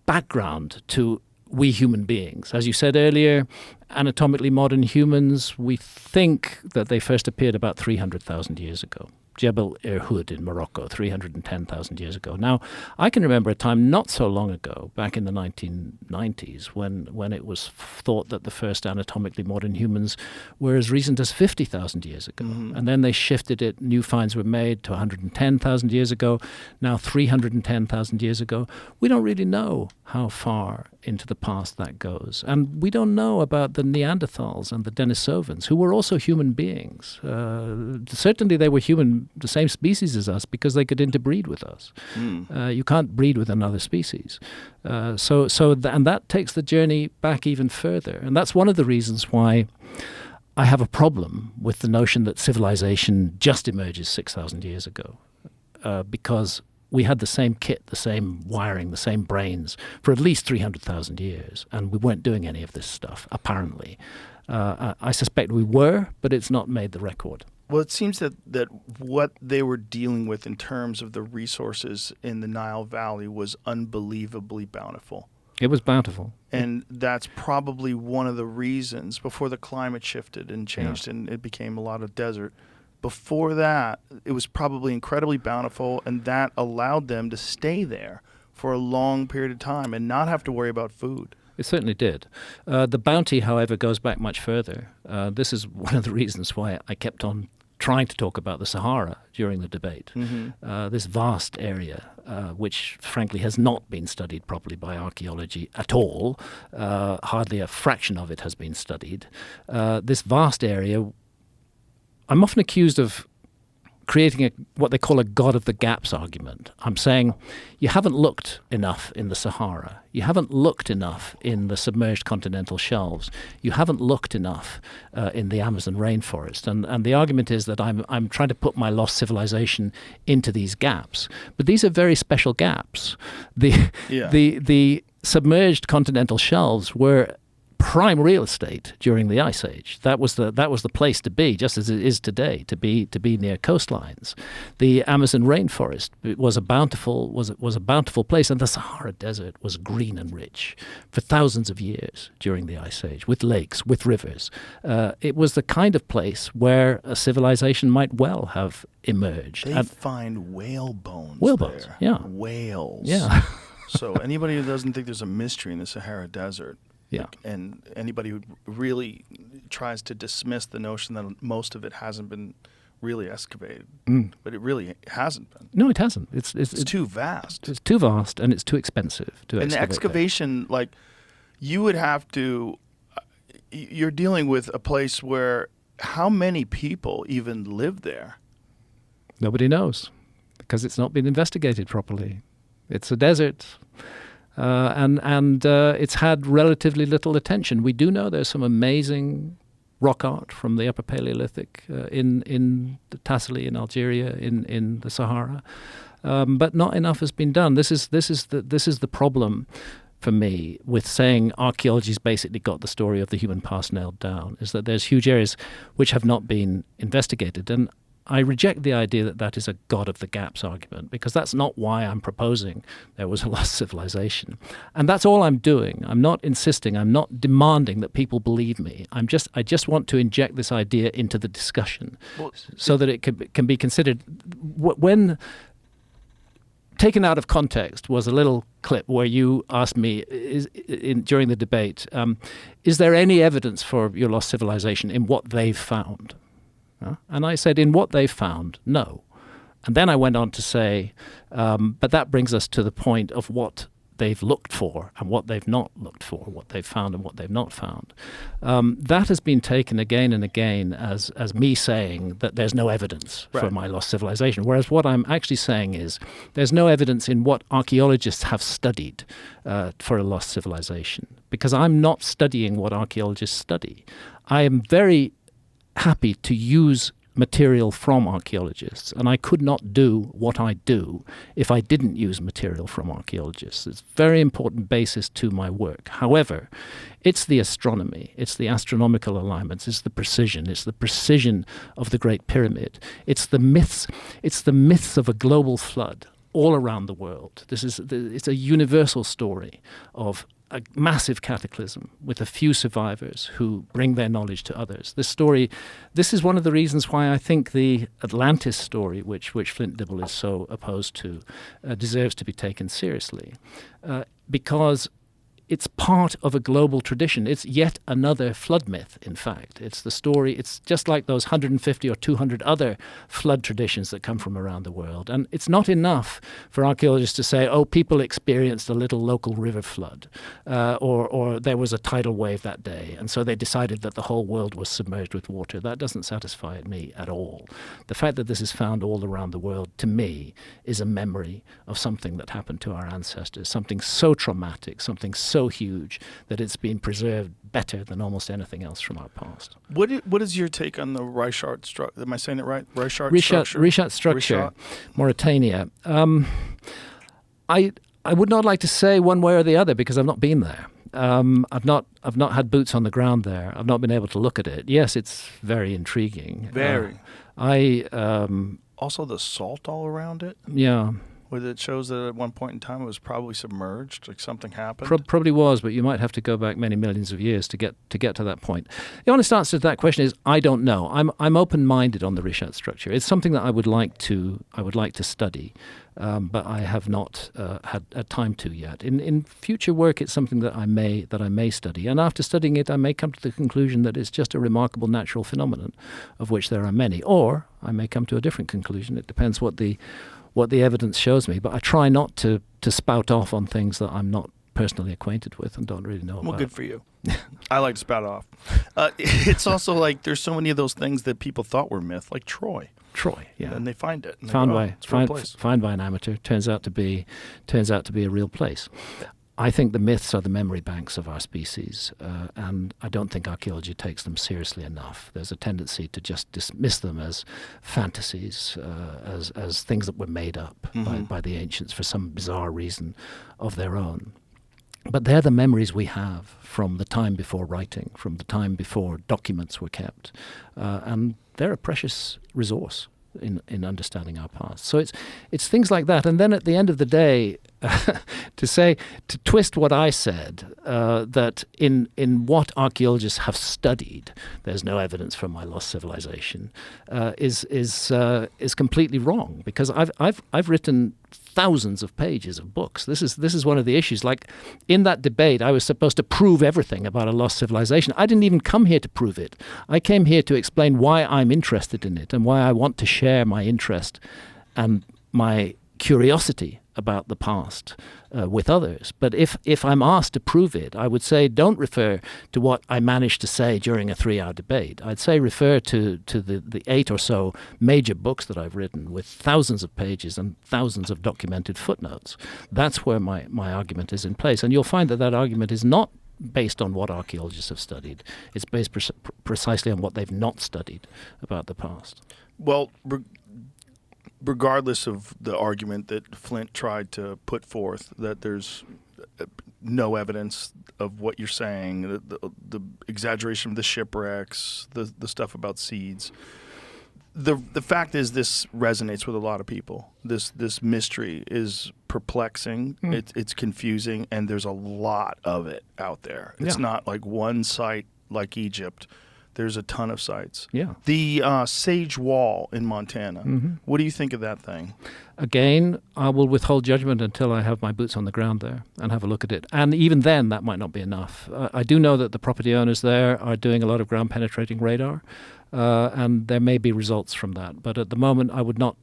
background to we human beings. As you said earlier, anatomically modern humans, we think that they first appeared about 300,000 years ago. Jebel Irhoud in Morocco, 310,000 years ago. Now, I can remember a time not so long ago, back in the 1990s, when it was thought that the first anatomically modern humans were as recent as 50,000 years ago. Mm-hmm. And then they shifted it, new finds were made to 110,000 years ago, now 310,000 years ago. We don't really know how far into the past that goes. And we don't know about the Neanderthals and the Denisovans, who were also human beings. Certainly they were the same species as us because they could interbreed with us. You can't breed with another species. And that takes the journey back even further. And that's one of the reasons why I have a problem with the notion that civilization just emerges 6,000 years ago. Because we had the same kit, the same wiring, the same brains for at least 300,000 years, and we weren't doing any of this stuff, apparently. I suspect we were, but it's not made the record. Well, it seems that what they were dealing with in terms of the resources in the Nile Valley was unbelievably bountiful. It was bountiful. And that's probably one of the reasons, before the climate shifted and changed and it became a lot of desert. Before that, it was probably incredibly bountiful, and that allowed them to stay there for a long period of time and not have to worry about food. It certainly did. The bounty, however, goes back much further. This is one of the reasons why I kept on trying to talk about the Sahara during the debate. This vast area, which frankly has not been studied properly by archaeology at all. Hardly a fraction of it has been studied. This vast area, I'm often accused of creating what they call a God of the gaps argument. I'm saying you haven't looked enough in the Sahara. You haven't looked enough in the submerged continental shelves. You haven't looked enough in the Amazon rainforest. And the argument is that I'm trying to put my lost civilization into these gaps. But these are very special gaps. The submerged continental shelves were prime real estate during the Ice Age. That was the place to be, just as it is today, to be near coastlines. The Amazon rainforest was a bountiful place, and the Sahara Desert was green and rich for thousands of years during the Ice Age, with lakes, with rivers. It was the kind of place where a civilization might well have emerged. They find whale bones. Whale bones, there. yeah. Whales. Yeah. So anybody who doesn't think there's a mystery in the Sahara Desert, yeah, and anybody who really tries to dismiss the notion that most of it hasn't been really excavated, but it really hasn't been. No, it hasn't. It's too vast. It's too vast, and it's too expensive to excavate. And the excavation, like, you would have to. You're dealing with a place where how many people even live there? Nobody knows, because it's not been investigated properly. It's a desert. And it's had relatively little attention. We do know there's some amazing rock art from the Upper Paleolithic in Tassili in Algeria, in the Sahara, but not enough has been done. This is the problem for me with saying archaeology's basically got the story of the human past nailed down. Is that there's huge areas which have not been investigated, and I reject the idea that that is a God of the gaps argument, because that's not why I'm proposing there was a lost civilization. And that's all I'm doing. I'm not insisting, I'm not demanding that people believe me. I just want to inject this idea into the discussion so that it can be considered. When taken out of context was a little clip where you asked me during the debate, is there any evidence for your lost civilization in what they've found? And I said, in what they found, no. And then I went on to say, but that brings us to the point of what they've looked for and what they've not looked for, what they've found and what they've not found. That has been taken again and again as me saying that there's no evidence for my lost civilization, whereas what I'm actually saying is there's no evidence in what archaeologists have studied for a lost civilization, because I'm not studying what archaeologists study. I am very happy to use material from archaeologists, and I could not do what I do if I didn't use material from archaeologists. It's a very important basis to my work. However, it's the astronomy, it's the astronomical alignments, it's the precision of the Great Pyramid, it's the myths of a global flood all around the world. It's a universal story of a massive cataclysm with a few survivors who bring their knowledge to others. This is one of the reasons why I think the Atlantis story, which Flint Dibble is so opposed to, deserves to be taken seriously, because it's part of a global tradition. It's yet another flood myth, in fact. It's the story, it's just like those 150 or 200 other flood traditions that come from around the world. And it's not enough for archaeologists to say, oh, people experienced a little local river flood, or there was a tidal wave that day, and so they decided that the whole world was submerged with water. That doesn't satisfy me at all. The fact that this is found all around the world, to me, is a memory of something that happened to our ancestors, something so traumatic, something so huge that it's been preserved better than almost anything else from our past. What is your take on the Reichart structure? Am I saying it right? Reichart structure, Mauritania. I would not like to say one way or the other because I've not been there. I've not had boots on the ground there. I've not been able to look at it. Yes, it's very intriguing. Very. Also the salt all around it. Yeah. Where it shows that at one point in time it was probably submerged, like something happened. Probably was, but you might have to go back many millions of years to get to that point. The honest answer to that question is I don't know. I'm open-minded on the Rishat structure. It's something that I would like to study, but I have not had time to yet. In future work, it's something that I may study, and after studying it, I may come to the conclusion that it's just a remarkable natural phenomenon, of which there are many, or I may come to a different conclusion. It depends what the evidence shows me, but I try not to spout off on things that I'm not personally acquainted with and don't really know about. Well, good for you. I like to spout off. It's also like there's so many of those things that people thought were myth, like Troy. Yeah. And they find it. And found by an amateur. Turns out to be a real place. I think the myths are the memory banks of our species, and I don't think archaeology takes them seriously enough. There's a tendency to just dismiss them as fantasies, as things that were made up by the ancients for some bizarre reason of their own. But they're the memories we have from the time before writing, from the time before documents were kept, and they're a precious resource in understanding our past. So it's things like that. And then at the end of the day, to twist what I said, that in what archaeologists have studied, there's no evidence for my lost civilization, is completely wrong. Because I've written thousands of pages of books. This is one of the issues. Like in that debate, I was supposed to prove everything about a lost civilization. I didn't even come here to prove it. I came here to explain why I'm interested in it and why I want to share my interest and my curiosity about the past with others. But if I'm asked to prove it, I would say don't refer to what I managed to say during a 3-hour debate. I'd say refer to the 8 or so major books that I've written with thousands of pages and thousands of documented footnotes. That's where my argument is in place. And you'll find that argument is not based on what archaeologists have studied. It's based precisely on what they've not studied about the past. Well, regardless of the argument that Flint tried to put forth, that there's no evidence of what you're saying, the exaggeration of the shipwrecks, the stuff about seeds. The fact is this resonates with a lot of people. This mystery is perplexing, it's confusing, and there's a lot of it out there. It's not like one site like Egypt. There's a ton of sites. Yeah. The Sage Wall in Montana. What do you think of that thing? Again, I will withhold judgment until I have my boots on the ground there and have a look at it. And even then, that might not be enough. I do know that the property owners there are doing a lot of ground-penetrating radar, and there may be results from that. But at the moment, I would not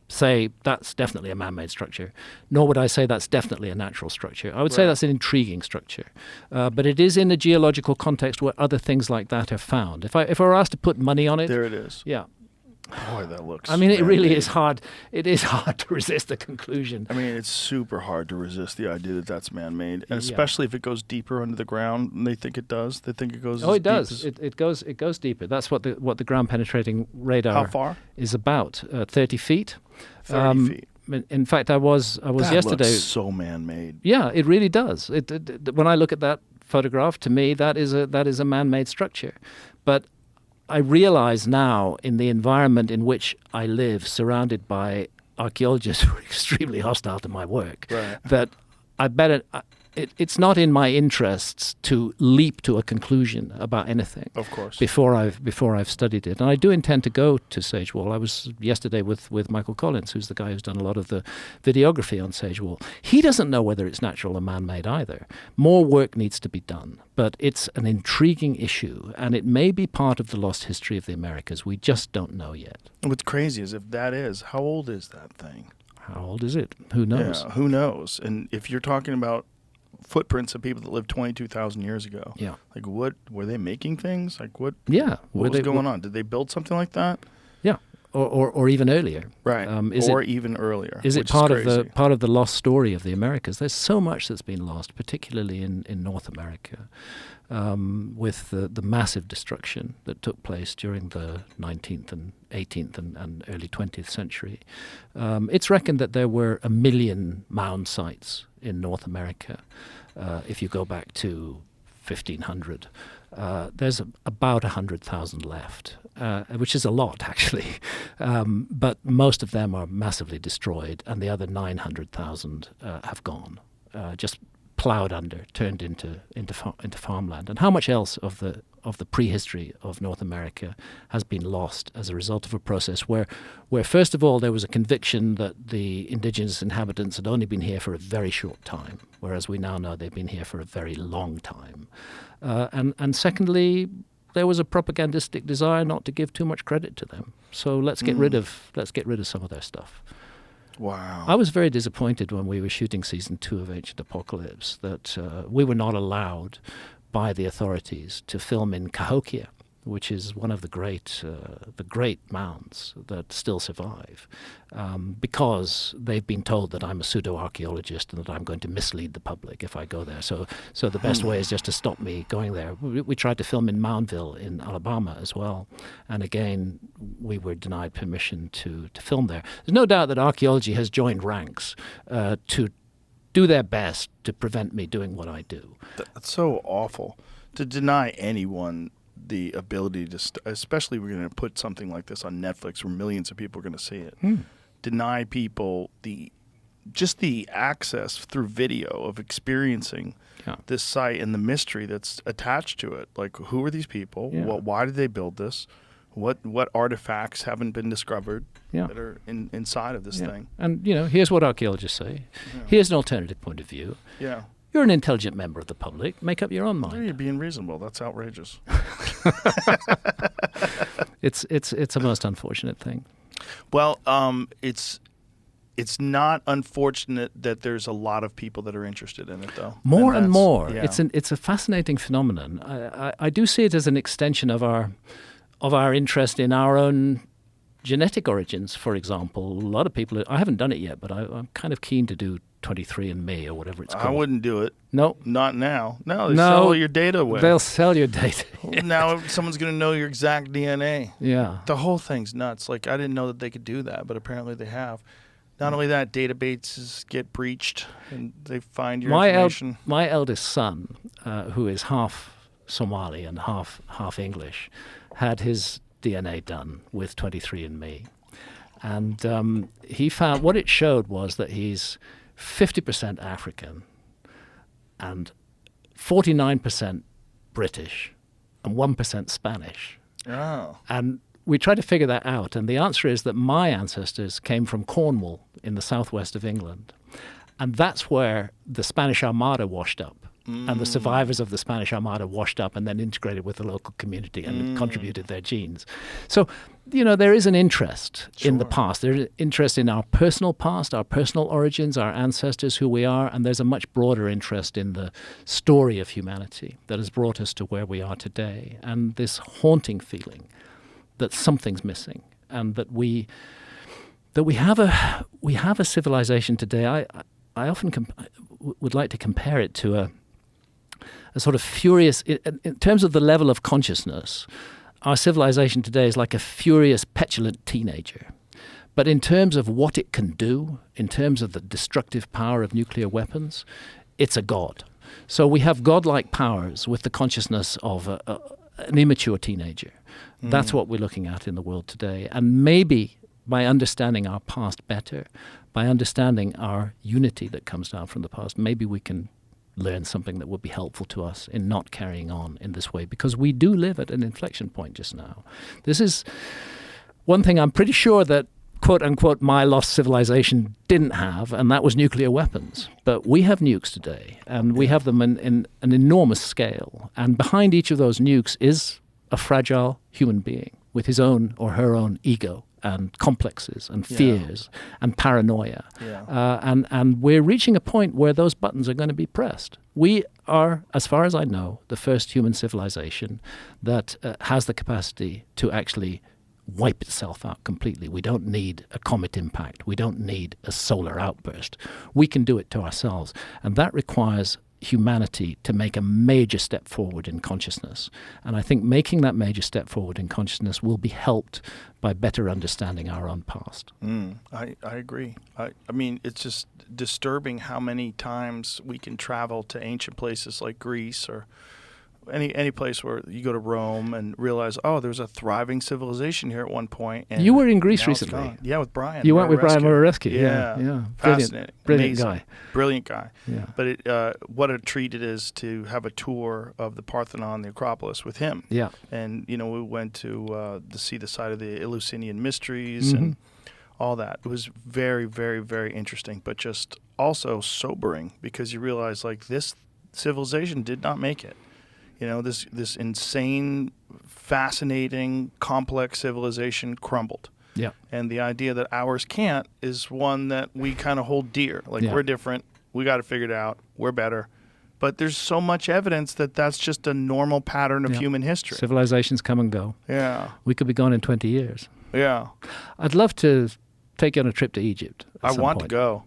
say that's definitely a man-made structure, nor would I say that's definitely a natural structure. I would say that's an intriguing structure, but it is in a geological context where other things like that are found. If I were asked to put money on it, there it is. Yeah. Boy, that looks. I mean, it really is hard. It is hard to resist the conclusion. I mean, it's super hard to resist the idea that that's man-made, and especially if it goes deeper under the ground. And they think it does. They think it goes. Oh, it does. It goes deeper. That's what the ground-penetrating radar. How far? Is about 30 feet. 30 feet. In fact, I was that yesterday. Looks so man-made. Yeah, it really does. When I look at that photograph, to me, that is a man-made structure, but I realize now, in the environment in which I live, surrounded by archaeologists who are extremely hostile to my work, that I better. It's not in my interests to leap to a conclusion about anything. Of course. Before I've studied it, and I do intend to go to Sage Wall. I was yesterday with Michael Collins, who's the guy who's done a lot of the videography on Sage Wall. He doesn't know whether it's natural or man-made either. More work needs to be done, but it's an intriguing issue, and it may be part of the lost history of the Americas. We just don't know yet. What's crazy is if that is, how old is that thing? How old is it? Who knows? Yeah, who knows? And if you're talking about footprints of people that lived 22,000 years ago. Yeah. Like, what were they making things? Like, what? Yeah. What was going on? Did they build something like that? Yeah. Or even earlier. Right. Even earlier. Is it part of the lost story of the Americas? There's so much that's been lost, particularly in North America, with the massive destruction that took place during the 19th and 18th and early 20th century. It's reckoned that there were 1 million mound sites in North America, if you go back to 1500. There's about 100,000 left, which is a lot, actually. But most of them are massively destroyed, and the other 900,000 have gone, just plowed under, turned into farmland. And how much else of the prehistory of North America has been lost as a result of a process where first of all there was a conviction that the indigenous inhabitants had only been here for a very short time, whereas we now know they've been here for a very long time. And secondly, there was a propagandistic desire not to give too much credit to them. So let's get rid of some of their stuff. Wow. I was very disappointed when we were shooting season 2 of Ancient Apocalypse that we were not allowed by the authorities to film in Cahokia, which is one of the great mounds that still survive, because they've been told that I'm a pseudo-archaeologist and that I'm going to mislead the public if I go there. So the best way is just to stop me going there. We tried to film in Moundville in Alabama as well, and again we were denied permission to film there. There's no doubt that archaeology has joined ranks to do their best to prevent me doing what I do. That's so awful, to deny anyone the ability to, especially we're going to put something like this on Netflix where millions of people are going to see it. Deny people the access through video of experiencing this site and the mystery that's attached to it. Like, who are these people? Why did they build this? What artifacts haven't been discovered that are inside of this thing? And here's what archaeologists say. Here's an alternative point of view. Yeah. You're an intelligent member of the public. Make up your own mind. You're being reasonable. That's outrageous. It's a most unfortunate thing. Well, it's not unfortunate that there's a lot of people that are interested in it, though. More and more. Yeah. It's a fascinating phenomenon. I do see it as an extension of our interest in our own genetic origins, for example. A lot of people, I haven't done it yet, but I'm kind of keen to do 23andMe or whatever it's called. I wouldn't do it. No. Not now. No, they sell your data away. They'll sell your data. Now someone's going to know your exact DNA. Yeah. The whole thing's nuts. Like, I didn't know that they could do that, but apparently they have. Not only that, databases get breached and they find your information. My eldest son, who is half Somali and half English, had his DNA done with 23andMe. And he found what it showed was that he's 50% African and 49% British and 1% Spanish. Oh. And we tried to figure that out. And the answer is that my ancestors came from Cornwall in the southwest of England. And that's where the Spanish Armada washed up. And the survivors of the Spanish Armada washed up and then integrated with the local community and contributed their genes. So, there is an interest in the past. There's an interest in our personal past, our personal origins, our ancestors, who we are, and there's a much broader interest in the story of humanity that has brought us to where we are today. And this haunting feeling that something's missing and that we have a civilization today. I often would like to compare it to a sort of furious, in terms of the level of consciousness, our civilization today is like a furious, petulant teenager. But in terms of what it can do, in terms of the destructive power of nuclear weapons, it's a god. So we have godlike powers with the consciousness of an immature teenager. That's what we're looking at in the world today. And maybe by understanding our past better, by understanding our unity that comes down from the past, maybe we can learn something that would be helpful to us in not carrying on in this way, because we do live at an inflection point just now. This is one thing I'm pretty sure that, quote unquote, my lost civilization didn't have, and that was nuclear weapons. But we have nukes today, and we have them in an enormous scale. And behind each of those nukes is a fragile human being with his own or her own ego and complexes and fears and paranoia. And we're reaching a point where those buttons are going to be pressed. We are, as far as I know, the first human civilization that has the capacity to actually wipe itself out completely. We don't need a comet impact. We don't need a solar outburst. We can do it to ourselves. And that requires humanity to make a major step forward in consciousness. And I think making that major step forward in consciousness will be helped by better understanding our own past. I agree. I mean, it's just disturbing how many times we can travel to ancient places like Greece or any place where you go to Rome and realize, oh, there's a thriving civilization here at one point. And You were in Greece now it's recently. gone. Yeah, with Brian. You went with Brian Morarescu. Morarescu. Yeah. Fascinating. Brilliant Amazing. guy. Brilliant guy. Yeah. But what a treat it is to have a tour of the Parthenon, the Acropolis with him. Yeah. And, we went to see the site of the Eleusinian Mysteries and all that. It was very, very, very interesting, but just also sobering because you realize, like, this civilization did not make it. This insane, fascinating, complex civilization crumbled. Yeah. And the idea that ours can't is one that we kind of hold dear. Like, we're different. We got to figure it out. We're better. But there's so much evidence that that's just a normal pattern of human history. Civilizations come and go. Yeah. We could be gone in 20 years. Yeah. I'd love to take you on a trip to Egypt. I want to go.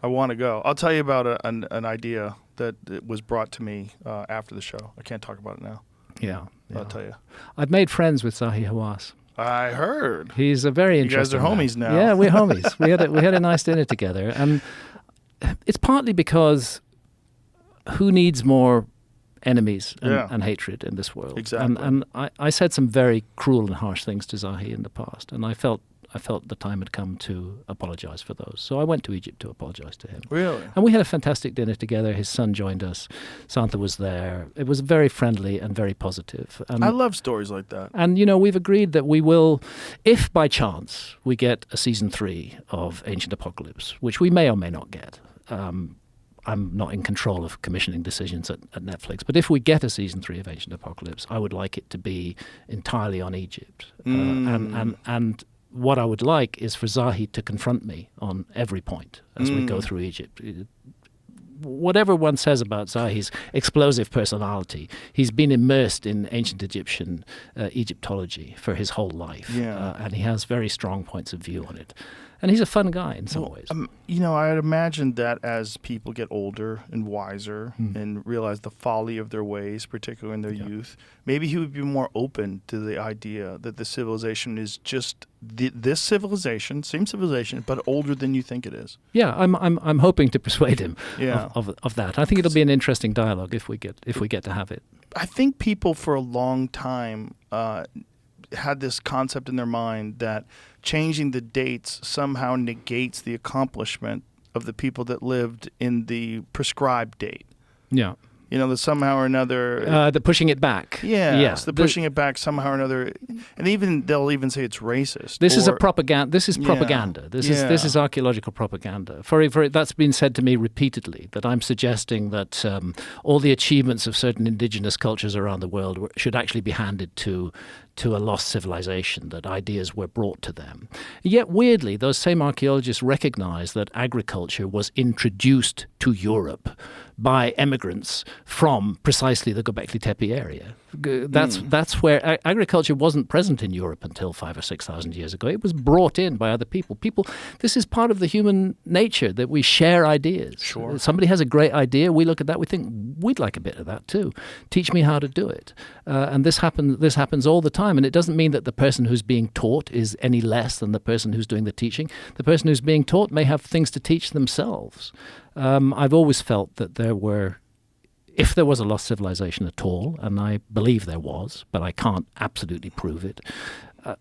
I'll tell you about an idea that was brought to me after the show. I can't talk about it now. Yeah. I'll tell you. I've made friends with Zahi Hawass. I heard. He's a very interesting You guys are man. homies now. Yeah, we're homies. we had a nice dinner together, and it's partly because who needs more enemies and hatred in this world? Exactly. And I said some very cruel and harsh things to Zahi in the past, and I felt the time had come to apologize for those. So I went to Egypt to apologize to him. Really? And we had a fantastic dinner together. His son joined us. Santha was there. It was very friendly and very positive. And I love stories like that. And, we've agreed that we will, if by chance we get a season 3 of Ancient Apocalypse, which we may or may not get. I'm not in control of commissioning decisions at Netflix, but if we get a season 3 of Ancient Apocalypse, I would like it to be entirely on Egypt. And what I would like is for Zahi to confront me on every point as we go through Egypt. Whatever one says about Zahi's explosive personality, he's been immersed in ancient Egyptian Egyptology for his whole life. Yeah. And he has very strong points of view on it. And he's a fun guy in some ways. I'd imagine that as people get older and wiser and realize the folly of their ways, particularly in their youth, maybe he would be more open to the idea that the civilization is just this civilization, same civilization, but older than you think it is. Yeah, I'm hoping to persuade him Yeah. of that. I think it'll be an interesting dialogue if we get to have it. I think people for a long time had this concept in their mind that changing the dates somehow negates the accomplishment of the people that lived in the prescribed date. Yeah. That somehow or another... the pushing it back. Yes, the pushing it back somehow or another. And they'll even say it's racist. This is propaganda. This is propaganda. This is archaeological propaganda. For that's been said to me repeatedly, that I'm suggesting that all the achievements of certain indigenous cultures around the world should actually be handed to a lost civilization, that ideas were brought to them. Yet, weirdly, those same archaeologists recognize that agriculture was introduced to Europe by emigrants from precisely the Gobekli Tepe area. That's where agriculture wasn't present in Europe until 5,000 or 6,000 years ago. It was brought in by other people. This is part of the human nature, that we share ideas. Sure. Somebody has a great idea, we look at that, we think, we'd like a bit of that too. Teach me how to do it. And this happens all the time. And it doesn't mean that the person who's being taught is any less than the person who's doing the teaching. The person who's being taught may have things to teach themselves. I've always felt that if there was a lost civilization at all, and I believe there was, but I can't absolutely prove it,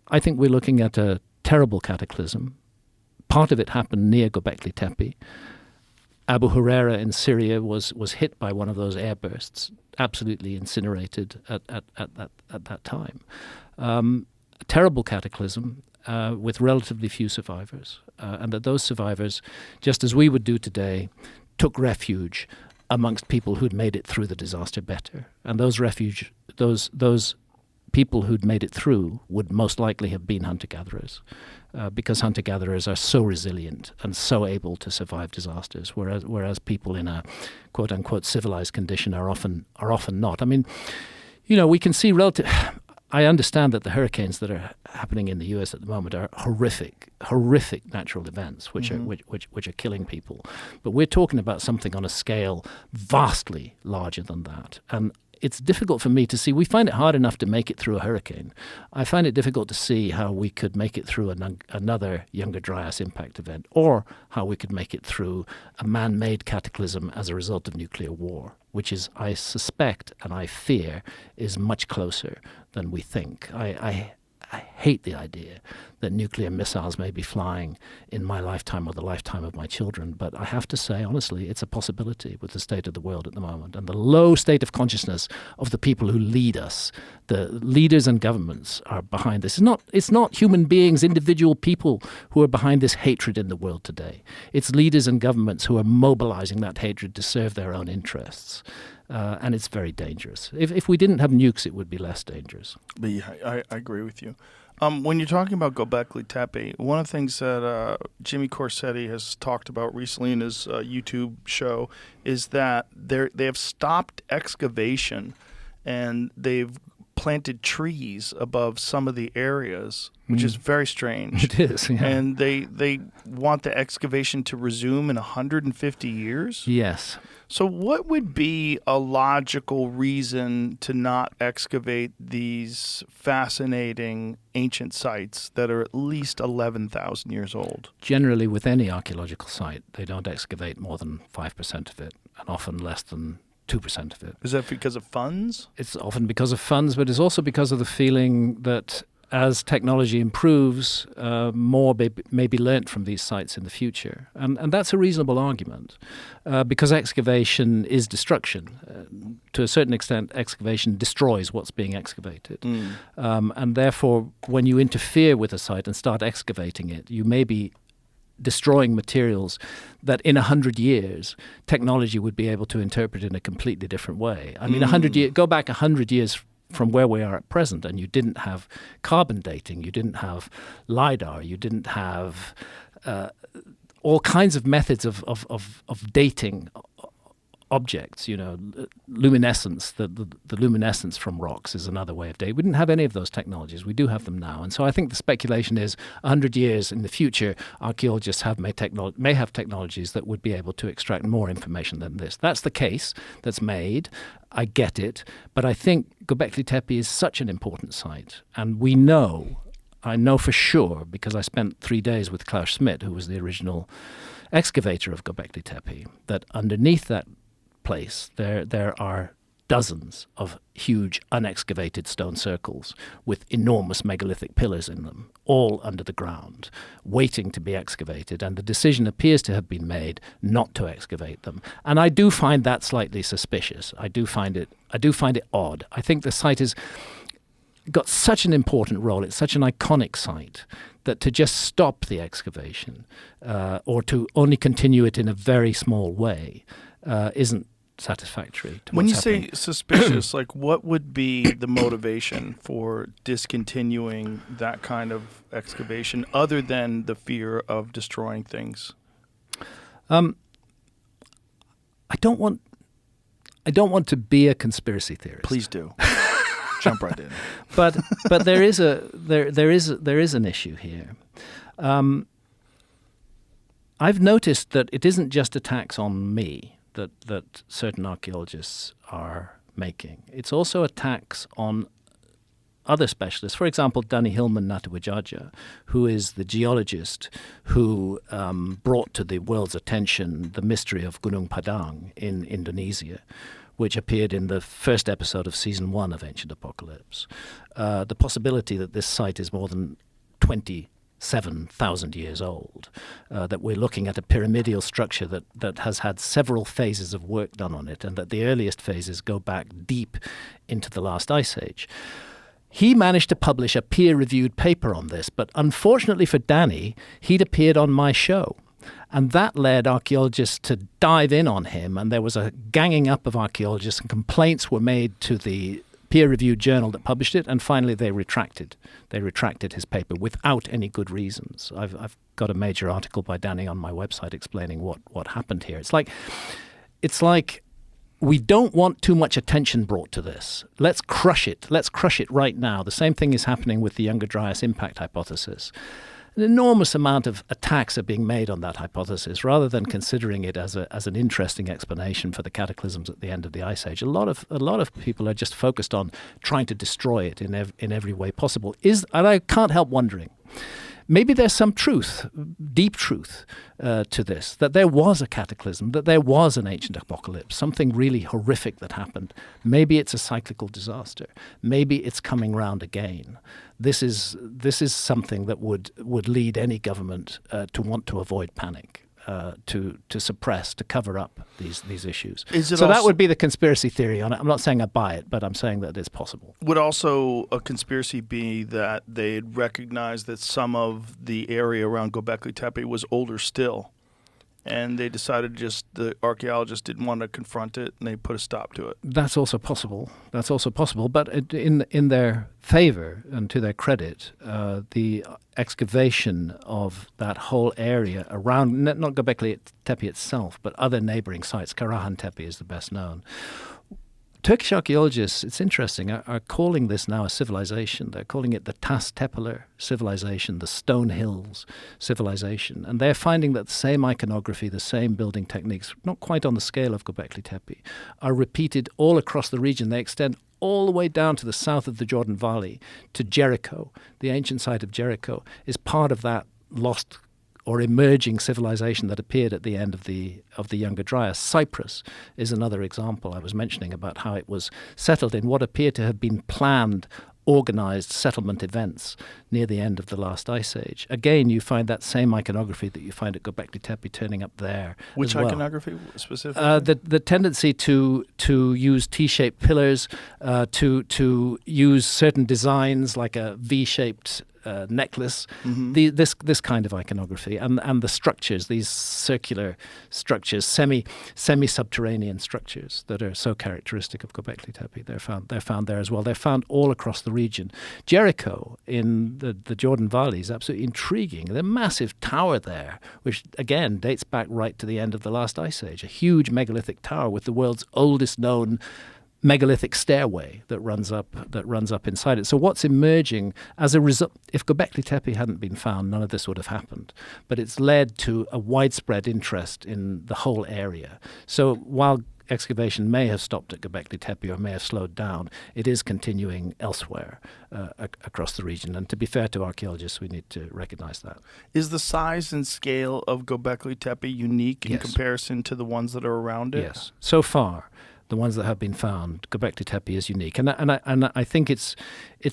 I think we're looking at a terrible cataclysm. Part of it happened near Gobekli Tepe. Abu Huraira in Syria was hit by one of those airbursts, absolutely incinerated at that time. A terrible cataclysm with relatively few survivors, and that those survivors, just as we would do today, took refuge amongst people who'd made it through the disaster better. And those people who'd made it through would most likely have been hunter-gatherers, because hunter-gatherers are so resilient and so able to survive disasters, whereas people in a quote-unquote civilized condition are often not. I mean, we can see I understand that the hurricanes that are happening in the U.S. at the moment are horrific natural events which are killing people. But we're talking about something on a scale vastly larger than that. And it's difficult for me to see. We find it hard enough to make it through a hurricane. I find it difficult to see how we could make it through another Younger Dryas impact event, or how we could make it through a man-made cataclysm as a result of nuclear war, which is, I suspect and I fear, is much closer than we think. I hate the idea that nuclear missiles may be flying in my lifetime or the lifetime of my children, but I have to say, honestly, it's a possibility with the state of the world at the moment and the low state of consciousness of the people who lead us. The leaders and governments are behind this. It's not human beings, individual people who are behind this hatred in the world today. It's leaders and governments who are mobilizing that hatred to serve their own interests. And it's very dangerous. If we didn't have nukes, it would be less dangerous. But yeah, I agree with you. When you're talking about Gobekli Tepe, one of the things that Jimmy Corsetti has talked about recently in his YouTube show is that they have stopped excavation and they've planted trees above some of the areas, which is very strange. It is, yeah. And they want the excavation to resume in 150 years? Yes. So what would be a logical reason to not excavate these fascinating ancient sites that are at least 11,000 years old? Generally, with any archaeological site, they don't excavate more than 5% of it, and often less than 2% of it. Is that because of funds? It's often because of funds, but it's also because of the feeling that as technology improves, more may be learnt from these sites in the future. And that's a reasonable argument, because excavation is destruction. To a certain extent, excavation destroys what's being excavated. And therefore, when you interfere with a site and start excavating it, you may be destroying materials that in 100 years, technology would be able to interpret in a completely different way. I mean, go back 100 years from where we are at present, and you didn't have carbon dating, you didn't have LiDAR, you didn't have all kinds of methods of dating objects, luminescence, the luminescence from rocks is another way of dating. We didn't have any of those technologies. We do have them now. And so I think the speculation is 100 years in the future, archaeologists may have technologies that would be able to extract more information than this. That's the case that's made. I get it. But I think Gobekli Tepe is such an important site. And I know for sure, because I spent 3 days with Klaus Schmidt, who was the original excavator of Gobekli Tepe, that underneath that place there are dozens of huge unexcavated stone circles with enormous megalithic pillars in them, all under the ground, waiting to be excavated. And the decision appears to have been made not to excavate them. And I do find that slightly suspicious. I do find it odd. I think the site has got such an important role. It's such an iconic site that to just stop the excavation or to only continue it in a very small way isn't satisfactory to when what's you happening. say suspicious, like what would be the motivation for discontinuing that kind of excavation other than the fear of destroying things? I don't want to be a conspiracy theorist. Please do. Jump right in. But there is an issue here. I've noticed that it isn't just attacks on me that certain archaeologists are making. It's also attacks on other specialists. For example, Dani Hilman-Nataraja, who is the geologist who brought to the world's attention the mystery of Gunung Padang in Indonesia, which appeared in the first episode of season 1 of Ancient Apocalypse. The possibility that this site is more than 27,000 years old, that we're looking at a pyramidal structure that has had several phases of work done on it, and that the earliest phases go back deep into the last ice age. He managed to publish a peer-reviewed paper on this, but unfortunately for Danny, he'd appeared on my show. And that led archaeologists to dive in on him, and there was a ganging up of archaeologists, and complaints were made to the peer-reviewed journal that published it, and finally they retracted his paper without any good reasons. I've got a major article by Danny on my website explaining what happened here. It's like we don't want too much attention brought to this. Let's crush it. Let's crush it right now. The same thing is happening with the Younger Dryas impact hypothesis. an enormous amount of attacks are being made on that hypothesis, rather than considering it as an interesting explanation for the cataclysms at the end of the Ice Age. A lot of people are just focused on trying to destroy it in every way possible. And I can't help wondering, maybe there's some truth, deep truth, to this, that there was a cataclysm, that there was an ancient apocalypse, something really horrific that happened. Maybe it's a cyclical disaster. Maybe it's coming round again. This is something that would lead any government to want to avoid panic. To suppress, to cover up these issues. So that would be the conspiracy theory on it. I'm not saying I buy it, but I'm saying that it's possible. Would also a conspiracy be that they'd recognize that some of the area around Gobekli Tepe was older still, and they decided the archaeologists didn't want to confront it, and they put a stop to it? That's also possible. But in their favor and to their credit, the excavation of that whole area around, not Gobekli Tepe itself, but other neighboring sites, Karahan Tepe is the best known. Turkish archaeologists, it's interesting, are calling this now a civilization. They're calling it the Tas Tepeler civilization, the Stone Hills civilization. And they're finding that the same iconography, the same building techniques, not quite on the scale of Gobekli Tepe, are repeated all across the region. They extend all the way down to the south of the Jordan Valley, to Jericho. The ancient site of Jericho is part of that lost or emerging civilization that appeared at the end of the Younger Dryas. Cyprus is another example I was mentioning about how it was settled in what appeared to have been planned, organized settlement events near the end of the last ice age. Again, you find that same iconography that you find at Gobekli Tepe turning up there. Which as well. iconography specifically? The tendency to use T-shaped pillars, to use certain designs like a V-shaped necklace, this kind of iconography, and the structures, these circular structures, semi-subterranean structures that are so characteristic of Gobekli Tepe. They're found there as well. They're found all across the region. Jericho in the Jordan Valley is absolutely intriguing. There's a massive tower there, which again dates back right to the end of the last ice age. A huge megalithic tower with the world's oldest known megalithic stairway that runs up inside it. So what's emerging as a result, if Gobekli Tepe hadn't been found, none of this would have happened. But it's led to a widespread interest in the whole area. So while excavation may have stopped at Gobekli Tepe or may have slowed down, it is continuing elsewhere across the region. And to be fair to archaeologists, we need to recognize that. Is the size and scale of Gobekli Tepe unique in comparison to the ones that are around it? Yes. So far, the ones that have been found, Gobekli Tepe is unique. And I think it's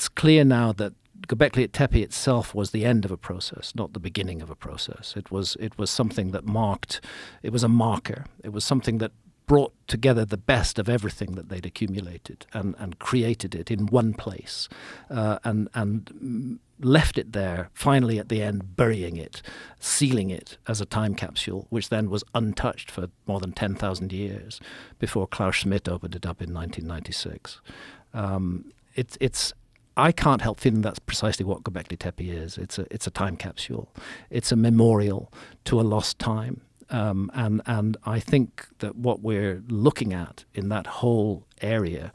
clear now that Gobekli Tepe itself was the end of a process, not the beginning of a process. It was something that it was a marker. It was something that brought together the best of everything that they'd accumulated and created it in one place, and left it there, finally at the end burying it, sealing it as a time capsule, which then was untouched for more than 10,000 years before Klaus Schmidt opened it up in 1996. I can't help feeling that's precisely what Gobekli Tepe is. It's a time capsule. It's a memorial to a lost time. And I think that what we're looking at in that whole area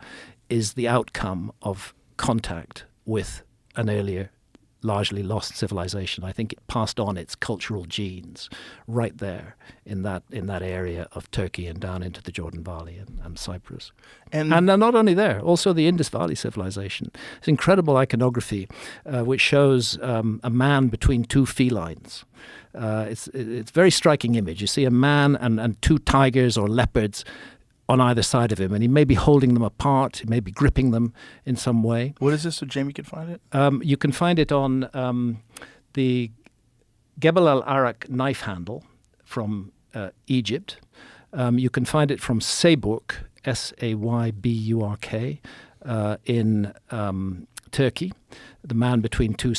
is the outcome of contact with an earlier, largely lost civilization. I think it passed on its cultural genes right there in that area of Turkey and down into the Jordan Valley and Cyprus. And not only there, also the Indus Valley civilization. It's incredible iconography which shows a man between two felines. It's a very striking image. You see a man and two tigers or leopards on either side of him, and he may be holding them apart, he may be gripping them in some way. What is this so Jamie can find it? You can find it on the Gebel al-Arak knife handle from Egypt. You can find it from Sayburk, Sayburk, in Turkey, the man between two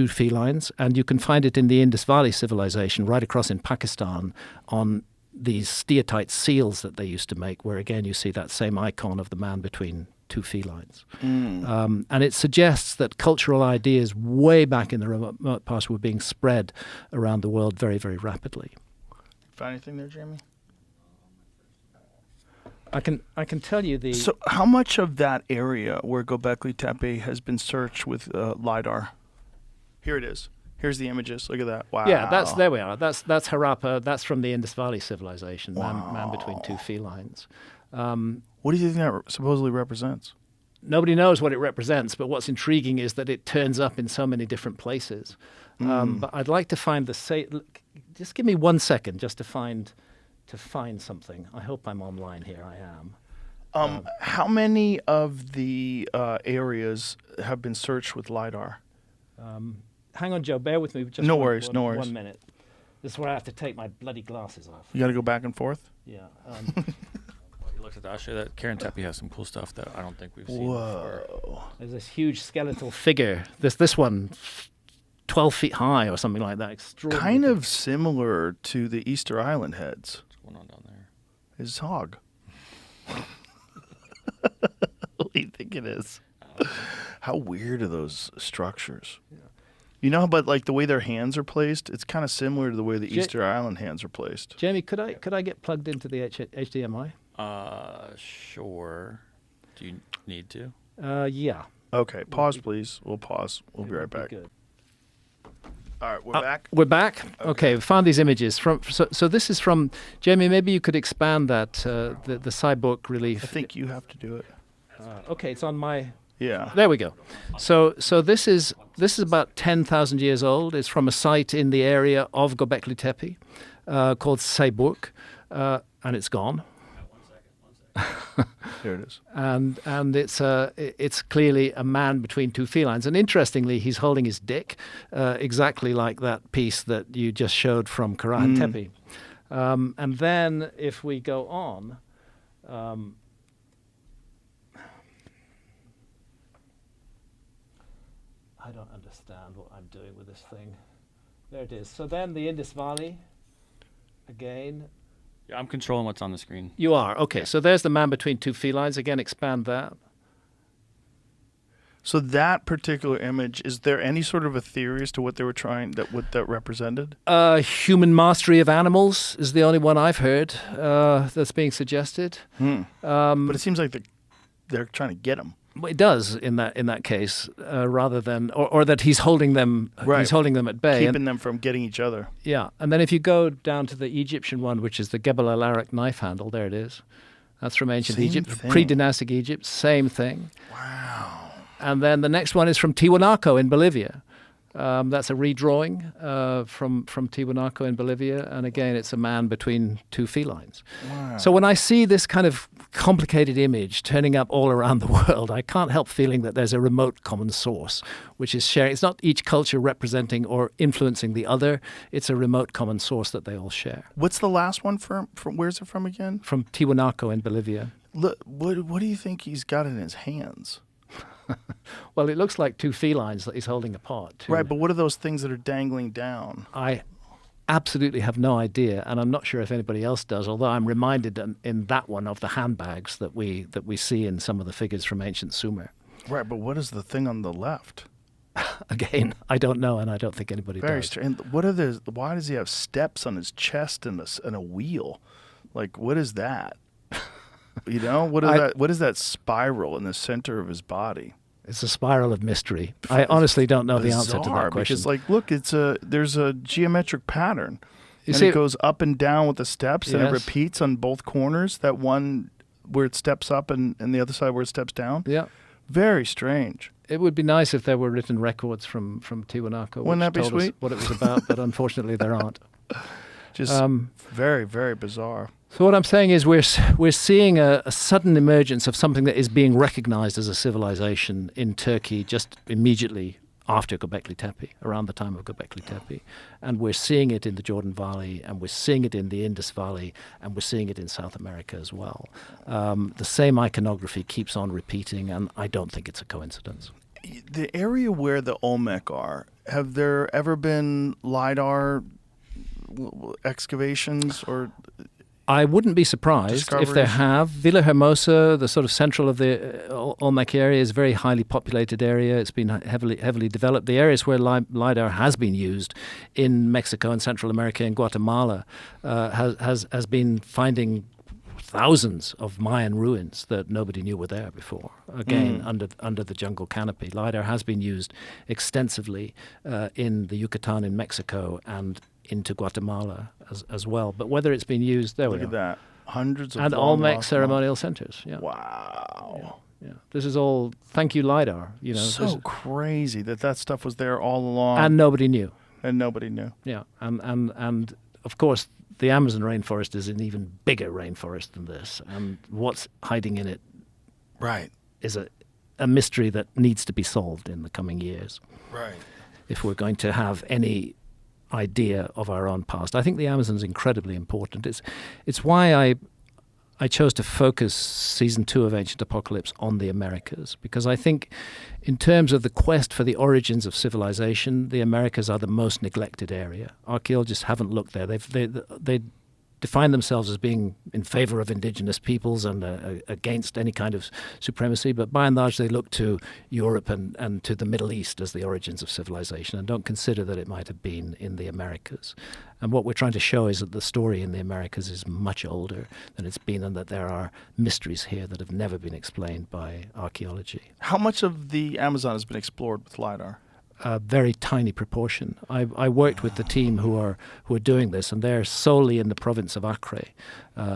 felines, and you can find it in the Indus Valley civilization right across in Pakistan on these steatite seals that they used to make, where again you see that same icon of the man between two felines. And it suggests that cultural ideas way back in the remote past were being spread around the world very, very rapidly. Find anything there, Jamie? I can tell you the... So how much of that area where Gobekli Tepe has been searched with LiDAR? Here it is. Here's the images. Look at that. Wow. Yeah, there we are. That's Harappa. That's from the Indus Valley civilization, man between two felines. What do you think that supposedly represents? Nobody knows what it represents, but what's intriguing is that it turns up in so many different places. But I'd like to find just give me 1 second just to find something. I hope I'm online here. I am. How many of the areas have been searched with LiDAR? Hang on, Joe. Bear with me. Just No one- worries, one- no worries. 1 minute. This is where I have to take my bloody glasses off. You got to go back and forth? Yeah. You looked at that. I'll show you that. Karen Tepe has some cool stuff that I don't think we've seen before. Whoa. There's this huge skeletal figure. This one, 12 feet high or something like that. Extraordinary. Kind of similar to the Easter Island heads. What's going on down there? His hog. What do you think it is? How weird are those structures? Yeah. You know, but like the way their hands are placed, it's kind of similar to the way the Easter Island hands are placed. Jamie, could I get plugged into the HDMI? Sure. Do you need to? Yeah. Okay, pause, please. We'll pause. We'll be right Would be back. good. All right, we're back. We're back. Okay, we found these images from. So this is from Jamie. Maybe you could expand that the Cyborg relief. I think you have to do it. Okay, it's on my. Yeah. There we go. So this is about 10,000 years old. It's from a site in the area of Gobekli Tepe called Cyborg, and it's gone. Here it is. And it's clearly a man between two felines. And interestingly, he's holding his dick, exactly like that piece that you just showed from Karahan Tepe. And then if we go on, I don't understand what I'm doing with this thing. There it is. So then the Indus Valley, again. Yeah, I'm controlling what's on the screen. You are. Okay, so there's the man between two felines. Again, expand that. So that particular image, is there any sort of a theory as to what they were trying, what that represented? Human mastery of animals is the only one I've heard that's being suggested. But it seems like they're trying to get him. It does in that case, rather than or that he's holding them. Right. He's holding them at bay. Keeping them from getting each other. Yeah, and then if you go down to the Egyptian one, which is the Gebel el-Arak knife handle, there it is. That's from ancient Same Egypt, thing. pre-dynastic Egypt. Same thing. Wow. And then the next one is from Tiwanaku in Bolivia. That's a redrawing from Tiwanaku in Bolivia, and again, it's a man between two felines. Wow. So when I see this kind of complicated image turning up all around the world, I can't help feeling that there's a remote common source, which is sharing. It's not each culture representing or influencing the other. It's a remote common source that they all share. What's the last one from where's it from again? From Tiwanaku in Bolivia. Look, what do you think he's got in his hands? Well, it looks like two felines that he's holding apart. Too. Right, but what are those things that are dangling down? I absolutely have no idea, and I'm not sure if anybody else does, although I'm reminded in that one of the handbags that we see in some of the figures from ancient Sumer. Right, but what is the thing on the left? Again, I don't know, and I don't think anybody Very does. strange. And what are the? Why does he have steps on his chest and a wheel? Like, what is that? You know, what is that spiral in the center of his body? It's a spiral of mystery. I honestly don't know the answer to Bizarre, that question. because, like, look, there's a geometric pattern, You and see- it goes up and down with the steps, and it Yes. repeats on both corners. That one where it steps up, and the other side where it steps down. Yeah. Very strange. It would be nice if there were written records from Tiwanaku. Wouldn't that be told us sweet? what it was about, but unfortunately there aren't. Just very, very bizarre. So what I'm saying is we're seeing a sudden emergence of something that is being recognized as a civilization in Turkey just immediately after Gobekli Tepe, around the time of Gobekli Tepe. And we're seeing it in the Jordan Valley, and we're seeing it in the Indus Valley, and we're seeing it in South America as well. The same iconography keeps on repeating, and I don't think it's a coincidence. The area where the Olmec are, have there ever been LiDAR excavations or... I wouldn't be surprised if there Discoveries? have. Villa Hermosa, the sort of central of the Olmec area, is a very highly populated area. It's been heavily developed. The areas where LiDAR has been used in Mexico and Central America and Guatemala has been finding thousands of Mayan ruins that nobody knew were there before. Again, under the jungle canopy. LiDAR has been used extensively in the Yucatan in Mexico and into Guatemala as well. But whether it's been used, there Look we at are. that. Hundreds of And long Olmec lost ceremonial centers. Yeah. Wow. Yeah. This is all thank you LiDAR. You know, So crazy that stuff was there all along. and nobody knew. And nobody knew. Yeah, and of course the Amazon rainforest is an even bigger rainforest than this, and what's hiding in it Right. is a mystery that needs to be solved in the coming years Right. if we're going to have any idea of our own past. I think the Amazon's incredibly important. It's why I chose to focus season 2 of Ancient Apocalypse on the Americas, because I think in terms of the quest for the origins of civilization, the Americas are the most neglected area. Archaeologists haven't looked there. They define themselves as being in favor of indigenous peoples and against any kind of supremacy, but by and large they look to Europe and to the Middle East as the origins of civilization and don't consider that it might have been in the Americas. And what we're trying to show is that the story in the Americas is much older than it's been, and that there are mysteries here that have never been explained by archaeology. How much of the Amazon has been explored with LiDAR? A very tiny proportion. I worked with the team who are doing this, and they're solely in the province of Acre,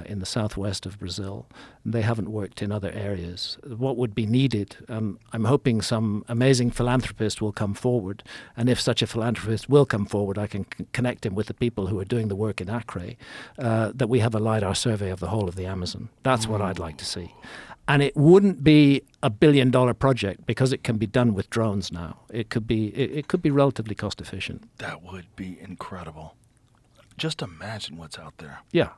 in the southwest of Brazil. They haven't worked in other areas. What would be needed, I'm hoping some amazing philanthropist will come forward, and if such a philanthropist will come forward, I can connect him with the people who are doing the work in Acre, that we have a LiDAR survey of the whole of the Amazon. That's what I'd like to see. And it wouldn't be a $1 billion project because it can be done with drones now. It could be relatively cost efficient. That would be incredible. Just imagine what's out there. Yeah.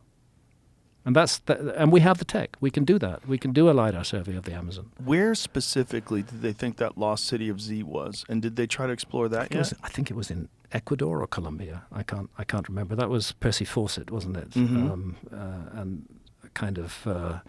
And and we have the tech. We can do that. We can do a LiDAR survey of the Amazon. Where specifically did they think that lost city of Z was? And did they try to explore that yet? I think it was in Ecuador or Colombia. I can't remember. That was Percy Fawcett, wasn't it? And a kind of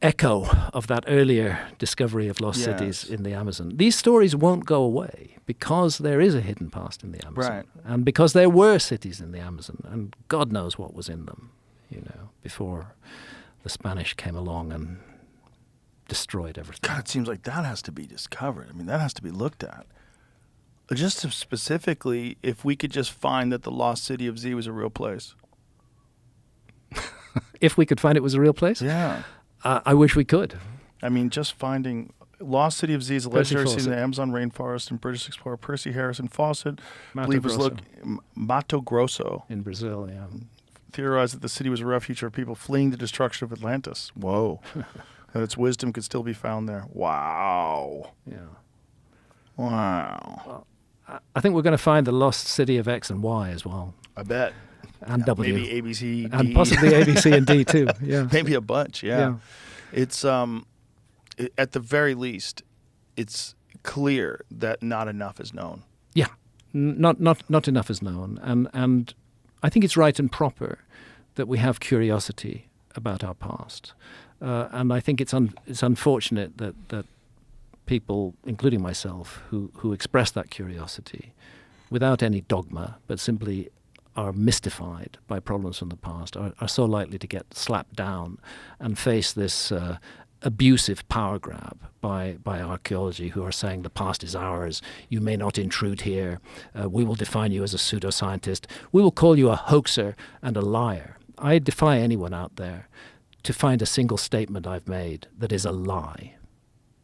echo of that earlier discovery of lost cities in the Amazon. These stories won't go away because there is a hidden past in the Amazon. Right. And because there were cities in the Amazon, and God knows what was in them, before the Spanish came along and destroyed everything. God, it seems like that has to be discovered. I mean, that has to be looked at. Just specifically, if we could just find that the lost city of Z was a real place. If we could find it was a real place? Yeah. I wish we could. I mean, just finding lost city of Z is a legendary city in the Amazon rainforest, and British explorer Percy Harrison Fawcett believed was Mato Grosso in Brazil. Yeah, theorized that the city was a refuge for people fleeing the destruction of Atlantis. Whoa, that its wisdom could still be found there. Wow. Yeah. Wow. Well, I think we're going to find the lost city of X and Y as well. I bet. And W. Maybe A, B, C, D. And possibly A, B, C, and D too. Yeah. Maybe a bunch, yeah. It's at the very least, it's clear that not enough is known. Yeah. Not enough is known. And I think it's right and proper that we have curiosity about our past. And I think it's unfortunate that people, including myself, who express that curiosity without any dogma, but simply are mystified by problems from the past, are so likely to get slapped down and face this abusive power grab by archaeology, who are saying the past is ours, you may not intrude here, we will define you as a pseudoscientist, we will call you a hoaxer and a liar. I defy anyone out there to find a single statement I've made that is a lie.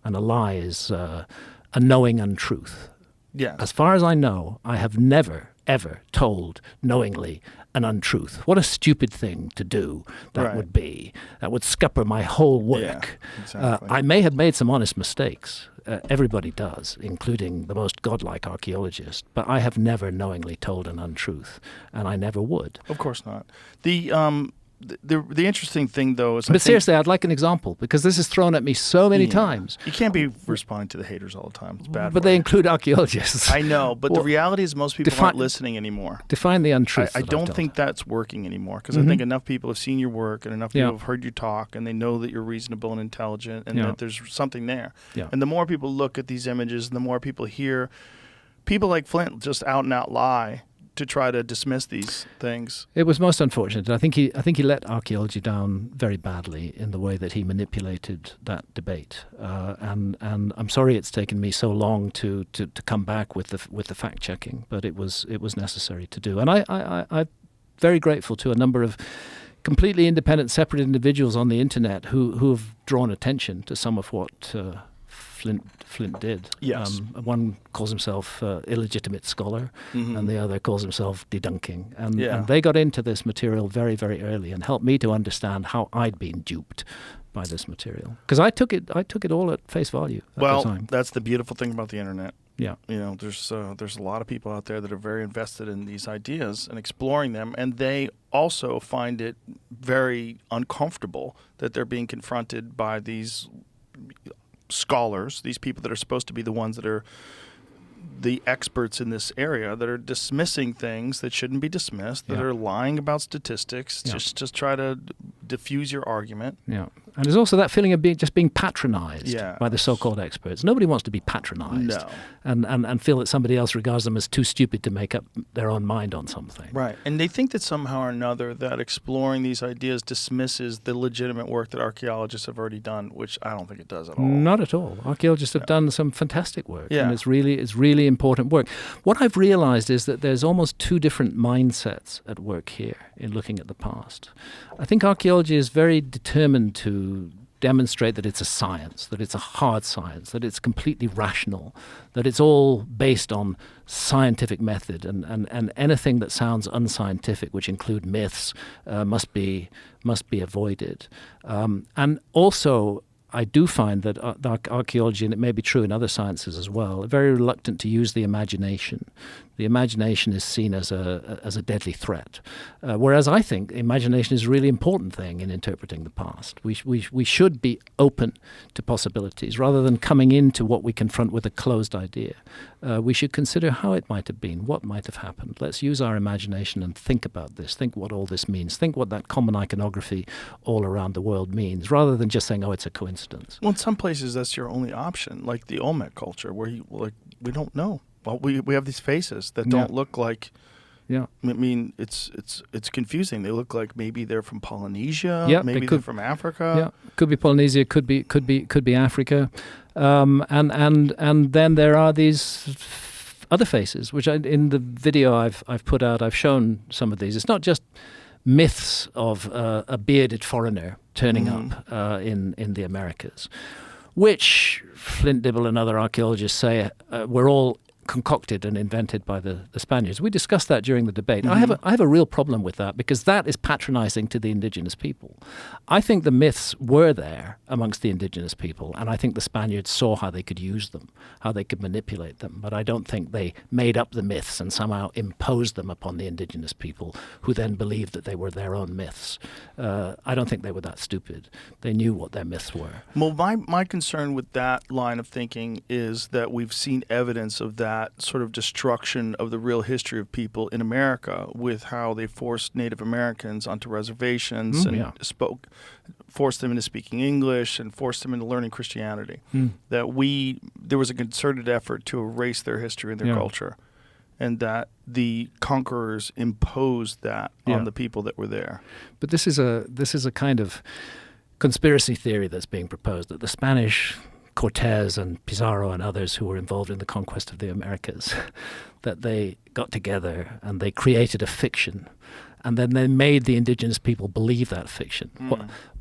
And a lie is a knowing untruth. Yeah. As far as I know, I have never, ever told knowingly an untruth. What a stupid thing to do that would be. That would scupper my whole work. Yeah, exactly. I may have made some honest mistakes. Everybody does, including the most godlike archaeologist. But I have never knowingly told an untruth, and I never would. Of course not. The interesting thing, though, is... But seriously, I'd like an example, because this is thrown at me so many times. You can't be responding to the haters all the time. It's bad. But they include archaeologists. I know, but the reality is most people aren't listening anymore. Define the untruth. I don't think that's working anymore, because I think enough people have seen your work, and enough people have heard you talk, and they know that you're reasonable and intelligent, and that there's something there. Yeah. And the more people look at these images, and the more people hear people like Flint just out and out lie, to try to dismiss these things. It was most unfortunate. I think he let archaeology down very badly in the way that he manipulated that debate. And I'm sorry it's taken me so long to come back with the fact checking, but it was necessary to do. And I'm very grateful to a number of completely independent, separate individuals on the internet who have drawn attention to some of what Flint did. Yes. One calls himself illegitimate scholar, and the other calls himself debunking. And they got into this material very, very early and helped me to understand how I'd been duped by this material. Because I took it all at face value at the time. That's the beautiful thing about the internet. Yeah. There's a lot of people out there that are very invested in these ideas and exploring them, and they also find it very uncomfortable that they're being confronted by these scholars, these people that are supposed to be the ones that are the experts in this area, that are dismissing things that shouldn't be dismissed, that are lying about statistics, just try to diffuse your argument. Yeah. And there's also that feeling of being patronized by the so-called experts. Nobody wants to be patronized and feel that somebody else regards them as too stupid to make up their own mind on something. Right. And they think that somehow or another that exploring these ideas dismisses the legitimate work that archaeologists have already done, which I don't think it does at all. Not at all. Archaeologists have done some fantastic work, Yeah. and it's really important work. What I've realized is that there's almost two different mindsets at work here in looking at the past. I think archaeology is very determined to demonstrate that it's a science, that it's a hard science, that it's completely rational, that it's all based on scientific method, and anything that sounds unscientific, which include myths, must be avoided. And also, I do find that archaeology, and it may be true in other sciences as well, are very reluctant to use the imagination. The imagination is seen as a deadly threat, whereas I think imagination is a really important thing in interpreting the past. We should be open to possibilities rather than coming into what we confront with a closed idea. We should consider how it might have been, what might have happened. Let's use our imagination and think about this, think what all this means, think what that common iconography all around the world means, rather than just saying, oh, it's a coincidence. Well, in some places that's your only option, like the Olmec culture, where we don't know. Well, we have these faces that don't look like. Yeah. I mean, it's confusing. They look like maybe they're from Polynesia. Yeah, maybe they're from Africa. Yeah, could be Polynesia, could be Africa, and then there are these other faces, which in the video I've put out, I've shown some of these. It's not just myths of a bearded foreigner turning up in the Americas, which Flint Dibble and other archaeologists say were all concocted and invented by the Spaniards. We discussed that during the debate. I have a real problem with that, because that is patronizing to the indigenous people. I think the myths were there amongst the indigenous people, and I think the Spaniards saw how they could use them, how they could manipulate them, but I don't think they made up the myths and somehow imposed them upon the indigenous people, who then believed that they were their own myths. I don't think they were that stupid. They knew what their myths were. Well, my concern with that line of thinking is that we've seen evidence of that sort of destruction of the real history of people in America, with how they forced Native Americans onto reservations and forced them into speaking English and forced them into learning Christianity. That there was a concerted effort to erase their history and their culture, and that the conquerors imposed that on the people that were there. But this is a kind of conspiracy theory that's being proposed, that the Spanish, Cortez and Pizarro and others who were involved in the conquest of the Americas, that they got together and they created a fiction, and then they made the indigenous people believe that fiction,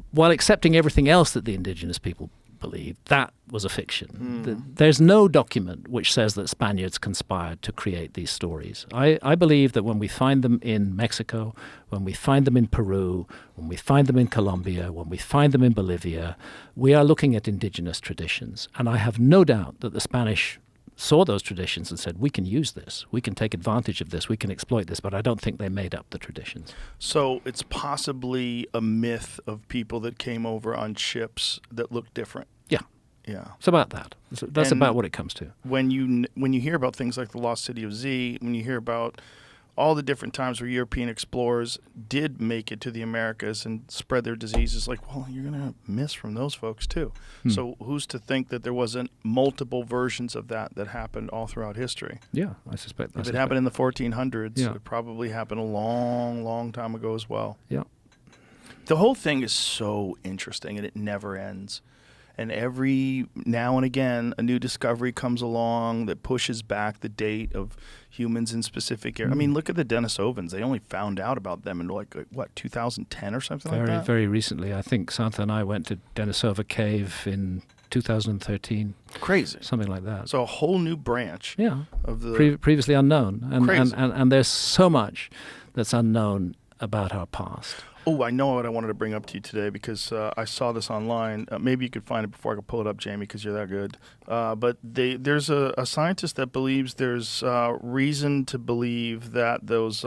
while accepting everything else that the indigenous people believed. That was a fiction. There's no document which says that Spaniards conspired to create these stories. I believe that when we find them in Mexico, when we find them in Peru, when we find them in Colombia, when we find them in Bolivia, we are looking at indigenous traditions. And I have no doubt that the Spanish saw those traditions and said, we can use this, we can take advantage of this, we can exploit this, but I don't think they made up the traditions. So it's possibly a myth of people that came over on ships that look different. Yeah. It's about that. That's about what it comes to. When you hear about things like the lost city of Z, when you hear about all the different times where European explorers did make it to the Americas and spread their diseases, like, well, you're going to miss from those folks too. So who's to think that there wasn't multiple versions of that happened all throughout history? Yeah, I suspect. If it happened in the 1400s, Yeah. it probably happened a long, long time ago as well. Yeah. The whole thing is so interesting, and it never ends. And every now and again, a new discovery comes along that pushes back the date of humans in specific areas. I mean, look at the Denisovans. They only found out about them in, like what, 2010 or something like that? Very recently. I think Santha and I went to Denisova Cave in 2013. Crazy. Something like that. So a whole new branch Yeah. of the... Previously unknown. Crazy. And there's so much that's unknown about our past. Oh, I know what I wanted to bring up to you today because I saw this online. Maybe you could find it before I could pull it up, Jamie, because you're that good. But there's a scientist that believes there's reason to believe that those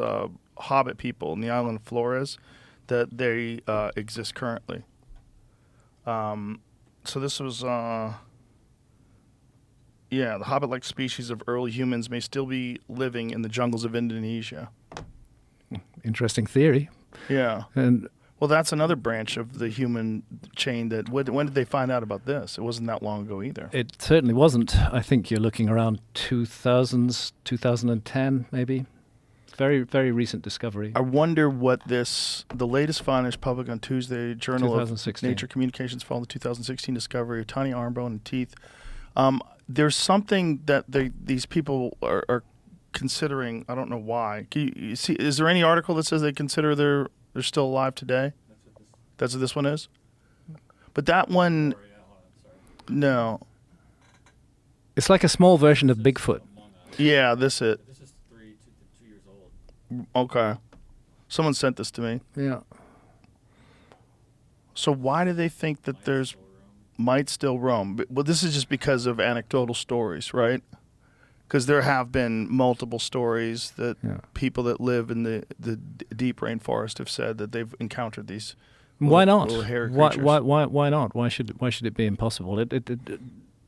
Hobbit people in the island of Flores, that they exist currently. So this was, the Hobbit-like species of early humans may still be living in the jungles of Indonesia. Interesting theory. Yeah. And Well, that's another branch of the human chain. That when did they find out about this? It wasn't that long ago either. it certainly wasn't. I think you're looking around 2000s, 2010 maybe. Very, very recent discovery. I wonder what the latest findings published on Tuesday, Journal of 2016. Nature Communications, following the 2016 discovery of tiny arm bone and teeth. There's something that these people are considering. I don't know why. You see, is there any article that says they consider they're still alive today? That's what this one is? But that one, no. It's like a small version of Bigfoot. Yeah, this it. This is 2 years old. Okay. Someone sent this to me. Yeah. So why do they think that there's might still roam? Well, this is just because of anecdotal stories, right? Because there have been multiple stories that people that live in the deep rainforest have said that they've encountered these. Why not? Little hairy Why creatures. why not? Why should it be impossible? It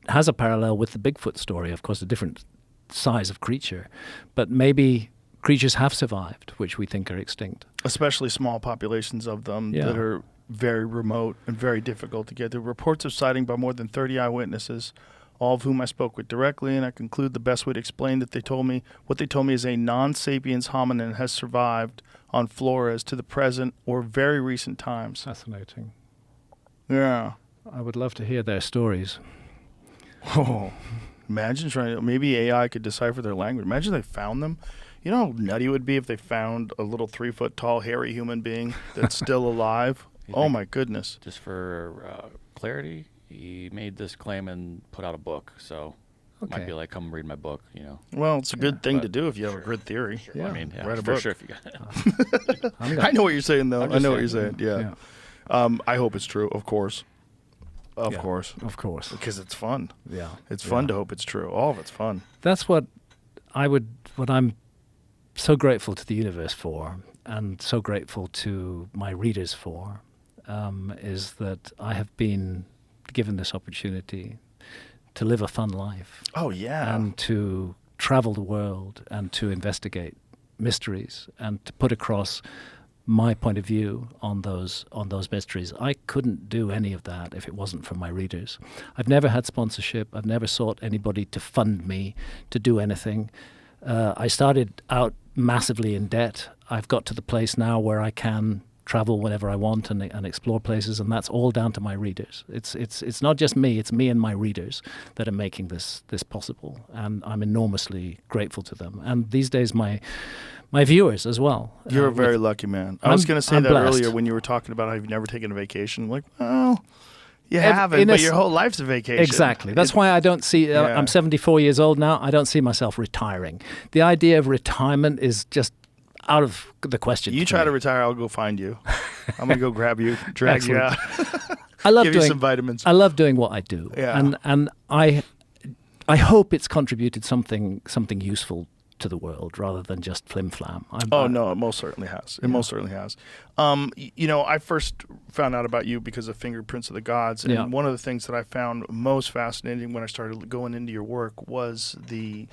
has a parallel with the Bigfoot story, of course, a different size of creature, but maybe creatures have survived, which we think are extinct. Especially small populations of them that are very remote and very difficult to get. There are reports of sighting by more than 30 eyewitnesses, all of whom I spoke with directly, and I conclude the best way to explain that what they told me is a non-sapiens hominin has survived on Flores to the present or very recent times. Fascinating. Yeah. I would love to hear their stories. Oh, imagine maybe AI could decipher their language. Imagine they found them. You know how nutty it would be if they found a little 3-foot tall hairy human being that's still alive? Oh my goodness. Just for clarity, he made this claim and put out a book, so it might Okay. be like, come read my book, you know. Well, it's a good thing to but do if you have a good theory. Yeah. I mean, yeah, Write a for book. sure if you got I know what you're saying, though. I'm I just know what you're saying. saying. Yeah. I hope it's true, of course. Of Yeah. course. Of course. Because it's fun. Yeah. It's fun to hope it's true. All of it's fun. That's what I'm so grateful to the universe for, and so grateful to my readers for, is that I have been given this opportunity to live a fun life Oh, yeah. and to travel the world and to investigate mysteries and to put across my point of view on those mysteries. I couldn't do any of that if it wasn't for my readers. I've never had sponsorship. I've never sought anybody to fund me to do anything. I started out massively in debt. I've got to the place now where I can travel whenever I want and explore places, and that's all down to my readers. It's not just me, it's me and my readers that are making this possible, and I'm enormously grateful to them. And these days my viewers as well. You're a very lucky man. I was going to say I'm that blessed. earlier when you were talking about how you've never taken a vacation. Like, well, you in haven't, a but your s- whole life's a vacation. Exactly. That's why I don't see. Yeah. I'm 74 years old now. I don't see myself retiring. The idea of retirement is just out of the question. You for try me. to retire, I'll go find you. I'm going to go grab you, drag you out, I love give doing you some vitamins. I love doing what I do. Yeah. And I hope it's contributed something useful to the world rather than just flim flam. Oh, no, it most certainly has. It most certainly has. I first found out about you because of Fingerprints of the Gods. And Yeah. one of the things that I found most fascinating when I started going into your work was the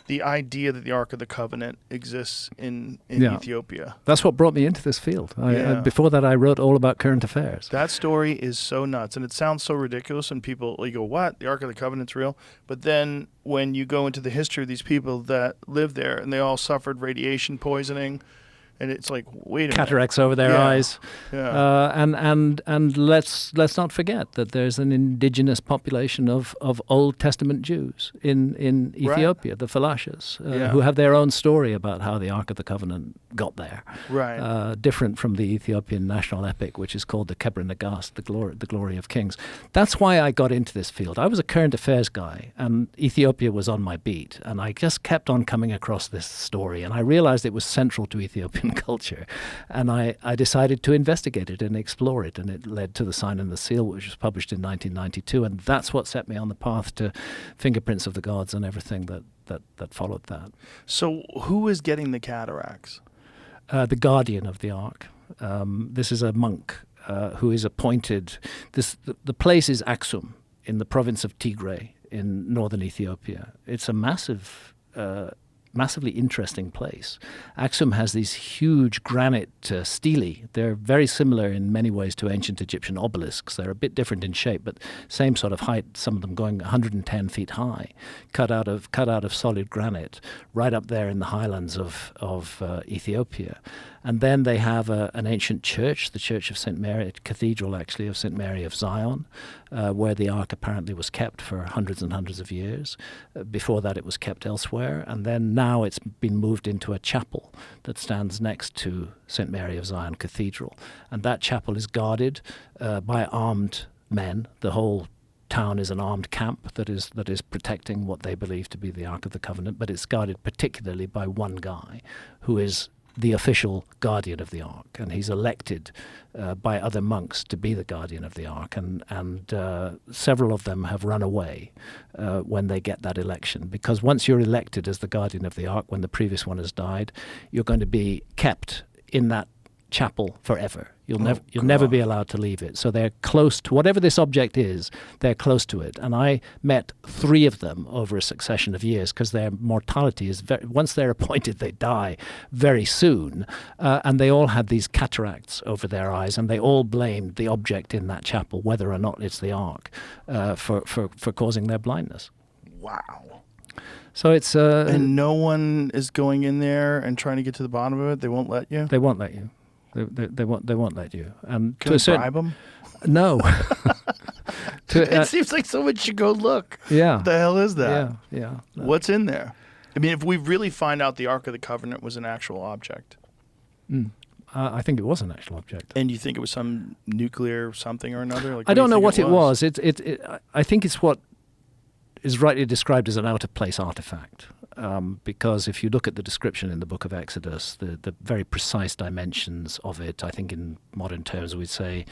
the idea that the Ark of the Covenant exists in Yeah. Ethiopia. That's what brought me into this field. Before that, I wrote all about current affairs. That story is so nuts, and it sounds so ridiculous, and people, you go, what? The Ark of the Covenant's real? But then when you go into the history of these people that lived there, and they all suffered radiation poisoning, and it's like, wait a minute. Cataracts over their Yeah. eyes. Yeah. And let's not forget that there's an indigenous population of Old Testament Jews in Ethiopia, the Falashas, who have their own story about how the Ark of the Covenant got there. Right. Different from the Ethiopian national epic, which is called the Kebra Nagast, the glory of kings. That's why I got into this field. I was a current affairs guy, and Ethiopia was on my beat, and I just kept on coming across this story, and I realized it was central to Ethiopian culture, and I decided to investigate it and explore it, and it led to The Sign and the Seal, which was published in 1992, and that's what set me on the path to Fingerprints of the Gods and everything that followed that. So who is getting the cataracts? The guardian of the Ark. This is a monk who is appointed. The place is Aksum in the province of Tigray in northern Ethiopia. It's a massively interesting place. Aksum has these huge granite stelae. They're very similar in many ways to ancient Egyptian obelisks. They're a bit different in shape, but same sort of height, some of them going 110 feet high, cut out of solid granite, right up there in the highlands of Ethiopia. And then they have an ancient church, the Church of St. Mary, cathedral actually of St. Mary of Zion, where the Ark apparently was kept for hundreds and hundreds of years. Before that it was kept elsewhere. And then now it's been moved into a chapel that stands next to St. Mary of Zion Cathedral. And that chapel is guarded by armed men. The whole town is an armed camp that is protecting what they believe to be the Ark of the Covenant, but it's guarded particularly by one guy who is the official guardian of the Ark, and he's elected by other monks to be the guardian of the Ark, and several of them have run away when they get that election, because once you're elected as the guardian of the Ark, when the previous one has died, you're going to be kept in that chapel forever. You'll never be allowed to leave it. So they're close to whatever this object is. They're close to it. And I met 3 of them over a succession of years, because their mortality is once they're appointed, they die very soon. And they all had these cataracts over their eyes, and they all blamed the object in that chapel, whether or not it's the Ark, for causing their blindness. Wow. So it's and no one is going in there and trying to get to the bottom of it. They won't let you. They won't let you. They won't let you. Can to we a certain, bribe them? No. It seems like someone should go look. Yeah. What the hell is that? Yeah. What's in there? I mean, if we really find out the Ark of the Covenant was an actual object, I think it was an actual object. and you think it was some nuclear something or another? Like, I don't know do you what think it was. I think it's what is rightly described as an out-of-place artifact. Because if you look at the description in the book of Exodus, the very precise dimensions of it, I think in modern terms we'd say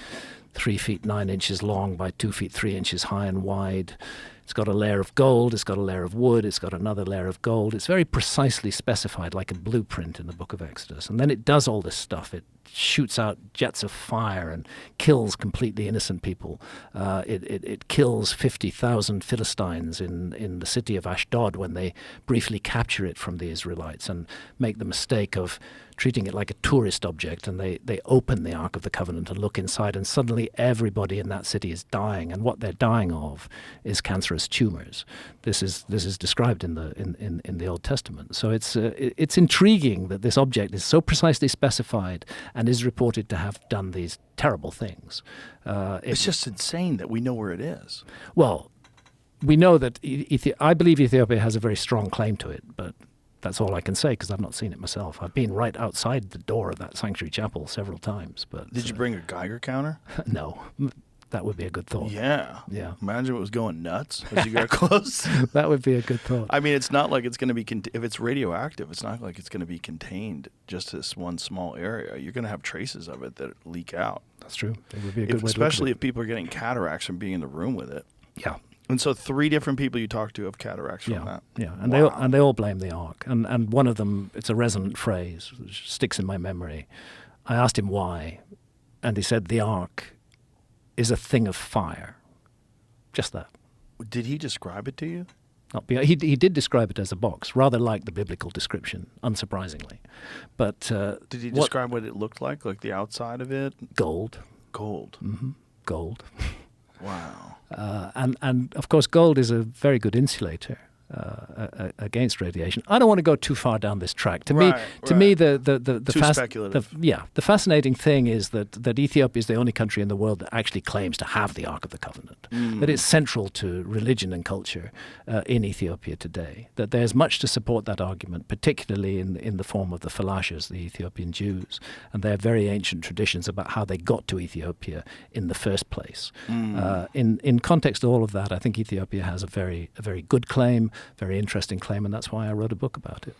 3 feet 9 inches long by 2 feet 3 inches high and wide. It's got a layer of gold, it's got a layer of wood, it's got another layer of gold. It's very precisely specified, like a blueprint in the book of Exodus. And then it does all this stuff. It shoots out jets of fire and kills completely innocent people. It kills 50,000 Philistines in the city of Ashdod when they briefly capture it from the Israelites and make the mistake of treating it like a tourist object, and they open the Ark of the Covenant and look inside, and suddenly everybody in that city is dying, and what they're dying of is cancerous tumors. This is described in the Old Testament. So it's intriguing that this object is so precisely specified and is reported to have done these terrible things. It's just insane that we know where it is. Well, we know that I believe Ethiopia has a very strong claim to it, but that's all I can say, because I've not seen it myself. I've been right outside the door of that sanctuary chapel several times. But Did you bring a Geiger counter? No. That would be a good thought. Yeah. Yeah. Imagine it was going nuts as you got close. That would be a good thought. I mean, it's not like it's going to be, if it's radioactive, it's not like it's going to be contained just this one small area. You're going to have traces of it that leak out. That's true. It would be a good way especially to if people are getting cataracts from being in the room with it. Yeah. And so 3 different people you talk to have cataracts from that. Yeah, and Wow. they all blame the Ark. And one of them, it's a resonant phrase, which sticks in my memory. I asked him why, and he said the Ark is a thing of fire. Just that. Did he describe it to you? Not beyond. He did describe it as a box, rather like the biblical description, unsurprisingly. But Did he describe what it looked like the outside of it? gold, Gold. gold, Wow. and of course gold is a very good insulator against radiation. I don't want to go too far down this track. To me, the Too speculative. The fascinating thing is that Ethiopia is the only country in the world that actually claims to have the Ark of the Covenant. That it's central to religion and culture in Ethiopia today. That there's much to support that argument, particularly in the form of the Falashas, the Ethiopian Jews, and their very ancient traditions about how they got to Ethiopia in the first place. In context of all of that, I think Ethiopia has a very good claim. Very interesting claim, and that's why I wrote a book about it.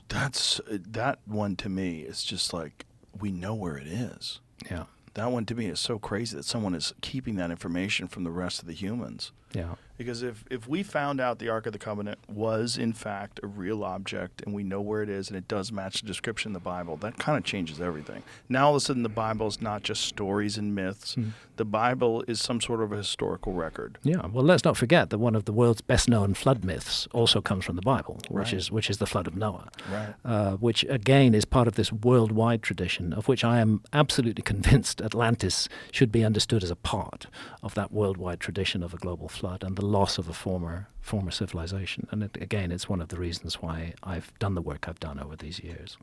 That one to me is just like, we know where it is. Yeah. That one to me is so crazy that someone is keeping that information from the rest of the humans. Yeah. Because if we found out the Ark of the Covenant was in fact a real object and we know where it is and it does match the description in the Bible, that kind of changes everything. Now all of a sudden the Bible is not just stories and myths. The Bible is some sort of a historical record. Yeah. Well, let's not forget that one of the world's best-known flood myths also comes from the Bible, which is the flood of Noah. Right. Which again is part of this worldwide tradition, of which I am absolutely convinced Atlantis should be understood as a part of that worldwide tradition of a global flood and the loss of a former civilization. And it's one of the reasons why I've done the work I've done over these years.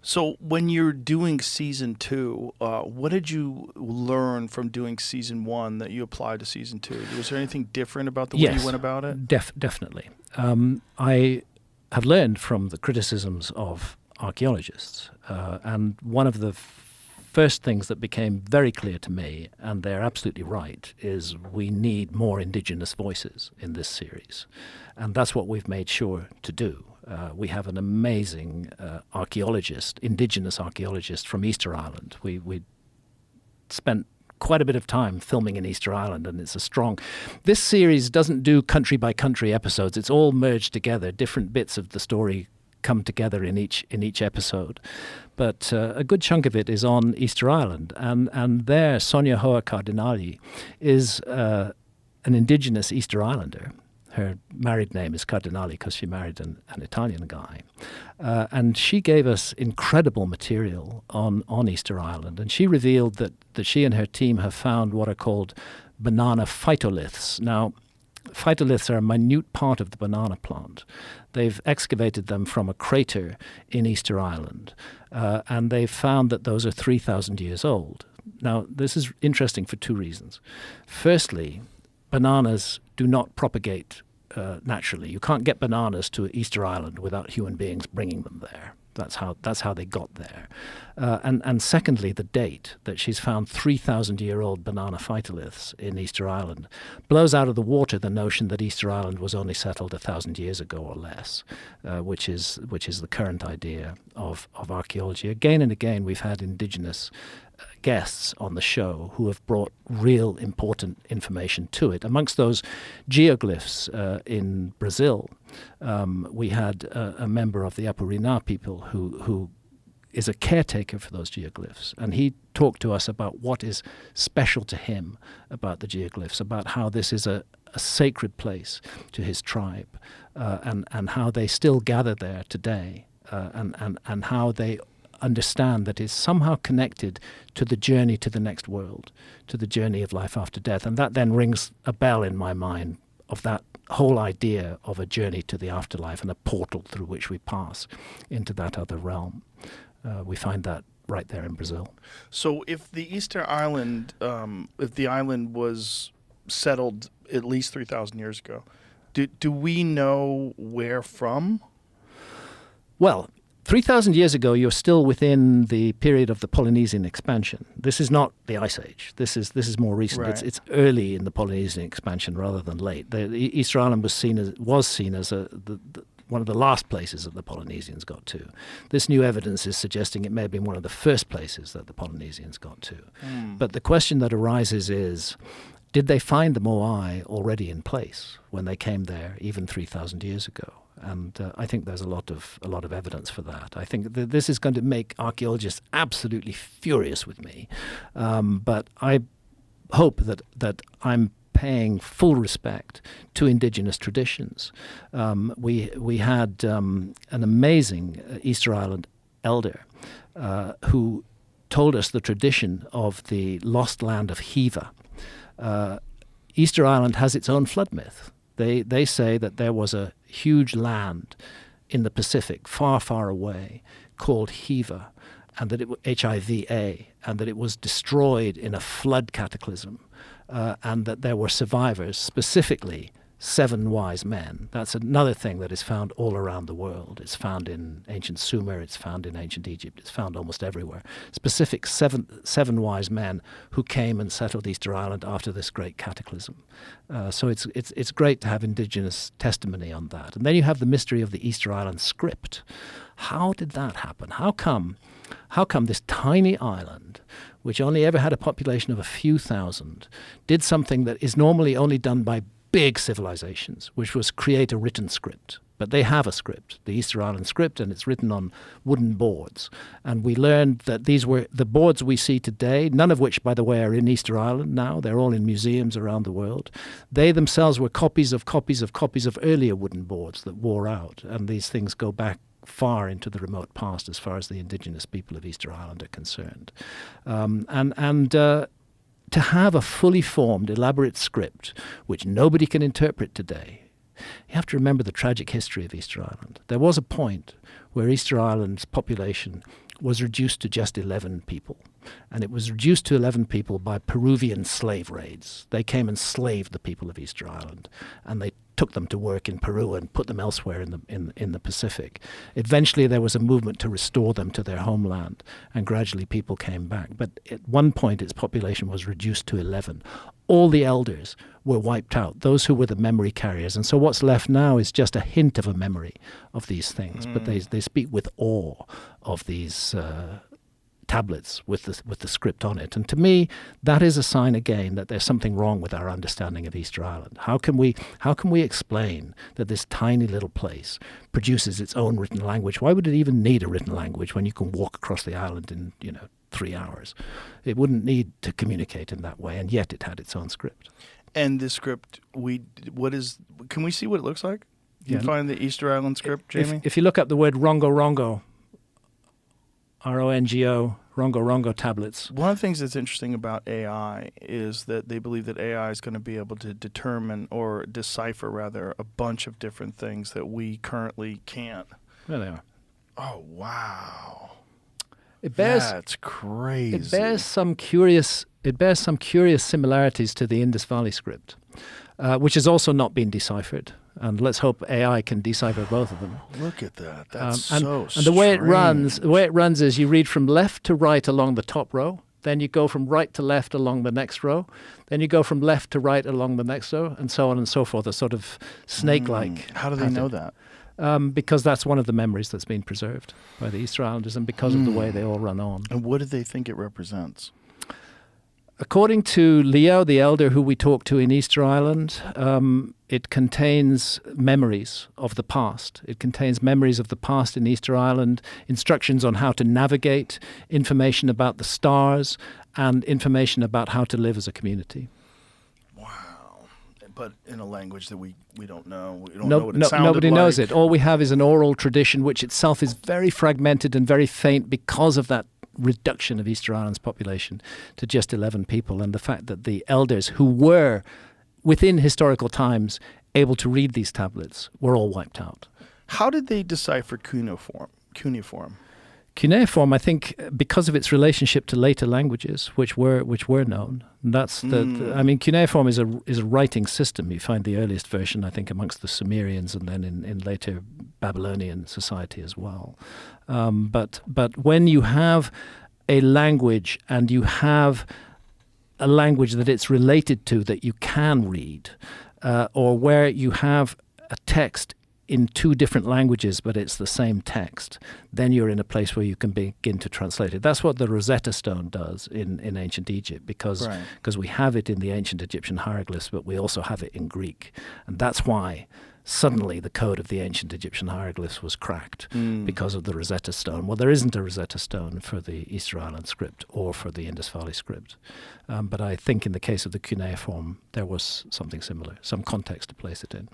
So when you're doing season 2, what did you learn from doing season 1 that you applied to season 2? Was there anything different about the way you went about it? Definitely. I have learned from the criticisms of archaeologists, and one of the first things that became very clear to me, and they're absolutely right, is we need more indigenous voices in this series. And that's what we've made sure to do. We have an amazing indigenous archaeologist from Easter Island. We spent quite a bit of time filming in Easter Island, and it's a strong... This series doesn't do country-by-country episodes. It's all merged together. Different bits of the story come together in each episode. But a good chunk of it is on Easter Island. And there, Sonia Hoa Cardinali is an indigenous Easter Islander. Her married name is Cardinali because she married an Italian guy. And she gave us incredible material on Easter Island. And she revealed that she and her team have found what are called banana phytoliths. Now, phytoliths are a minute part of the banana plant. They've excavated them from a crater in Easter Island, and they've found that those are 3,000 years old. Now, this is interesting for two reasons. Firstly, bananas do not propagate naturally. You can't get bananas to Easter Island without human beings bringing them there. That's how they got there. And secondly, the date that she's found 3,000-year-old banana phytoliths in Easter Island blows out of the water the notion that Easter Island was only settled 1,000 years ago or less, which is the current idea of archaeology. Again and again, we've had indigenous guests on the show who have brought real important information to it. Amongst those geoglyphs in Brazil, we had a member of the Apurina people who is a caretaker for those geoglyphs, and he talked to us about what is special to him about the geoglyphs, about how this is a sacred place to his tribe, and how they still gather there today, and how they understand that it's somehow connected to the journey to the next world, to the journey of life after death. And that then rings a bell in my mind of that whole idea of a journey to the afterlife and a portal through which we pass into that other realm. We find that right there in Brazil. So if the Easter Island, if the island was settled at least 3,000 years ago, do we know where from? Well, 3,000 years ago, you're still within the period of the Polynesian expansion. This is not the Ice Age. This is more recent. Right. It's early in the Polynesian expansion rather than late. The Easter Island was seen as one of the last places that the Polynesians got to. This new evidence is suggesting it may have been one of the first places that the Polynesians got to. But the question that arises is, did they find the Moai already in place when they came there even 3,000 years ago? And I think there's a lot of evidence for that. I think that this is going to make archaeologists absolutely furious with me. But I hope that I'm paying full respect to indigenous traditions. We had an amazing Easter Island elder who told us the tradition of the lost land of Hiva. Easter Island has its own flood myth. They say that there was a huge land in the Pacific, far, far away, called Hiva, and that it Hiva, and that it was destroyed in a flood cataclysm, and that there were survivors, specifically 7 wise men. That's another thing that is found all around the world. It's found in ancient Sumer, it's found in ancient Egypt, it's found almost everywhere. Specific seven wise men who came and settled Easter Island after this great cataclysm. So it's great to have indigenous testimony on that. And then you have the mystery of the Easter Island script. How did that happen? How come this tiny island, which only ever had a population of a few thousand, did something that is normally only done by big civilizations, which was create a written script? But they have a script, the Easter Island script, and it's written on wooden boards. And we learned that these were the boards we see today, none of which, by the way, are in Easter Island now. They're all in museums around the world. They themselves were copies of earlier wooden boards that wore out. And these things go back far into the remote past as far as the indigenous people of Easter Island are concerned. To have a fully formed, elaborate script, which nobody can interpret today, you have to remember the tragic history of Easter Island. There was a point where Easter Island's population was reduced to just 11 people. And it was reduced to 11 people by Peruvian slave raids. They came and slaved the people of Easter Island, and they took them to work in Peru and put them elsewhere in the Pacific. Eventually there was a movement to restore them to their homeland, and gradually people came back. But at one point its population was reduced to 11. All the elders were wiped out, those who were the memory carriers. And so what's left now is just a hint of a memory of these things. But they speak with awe of these tablets with the script on it. And to me, that is a sign again that there's something wrong with our understanding of Easter Island. How can we explain that this tiny little place produces its own written language? Why would it even need a written language when you can walk across the island in 3 hours? It wouldn't need to communicate in that way, and yet it had its own script. And the script, can we see what it looks like? You Yeah. find the Easter Island script, Jamie? If you look up the word Rongo Rongo, Rongo Rongo tablets. One of the things that's interesting about AI is that they believe that AI is going to be able to determine or decipher, rather, a bunch of different things that we currently can't. There they are. Oh, wow. That's crazy. It bears some curious similarities to the Indus Valley script, which has also not been deciphered. And let's hope AI can decipher both of them. Look at that. That's and the way it runs is you read from left to right along the top row, then you go from right to left along the next row, then you go from left to right along the next row, and so on and so forth, a sort of snake-like How do they know that? Because that's one of the memories that's been preserved by the Easter Islanders, and because of the way they all run on. And what do they think it represents? According to Leo, the elder who we talked to in Easter Island, it contains memories of the past. It contains memories of the past in Easter Island, instructions on how to navigate, information about the stars, and information about how to live as a community. Wow. But in a language that we don't know. We don't know what it sounded nobody like. knows it. All we have is an oral tradition, which itself is very fragmented and very faint because of that reduction of Easter Island's population to just 11 people, and the fact that the elders who were within historical times able to read these tablets were all wiped out. How did they decipher cuneiform? Cuneiform, I think, because of its relationship to later languages, which were known. That's cuneiform is a writing system. You find the earliest version, I think, amongst the Sumerians, and then in later Babylonian society as well. But when you have a language, and you have a language that it's related to that you can read, or where you have a text in two different languages, but it's the same text, then you're in a place where you can begin to translate it. That's what the Rosetta Stone does in ancient Egypt, because we have it in the ancient Egyptian hieroglyphs, but we also have it in Greek. And that's why suddenly the code of the ancient Egyptian hieroglyphs was cracked because of the Rosetta Stone. Well, there isn't a Rosetta Stone for the Easter Island script or for the Indus Valley script. But I think in the case of the cuneiform, there was something similar, some context to place it in.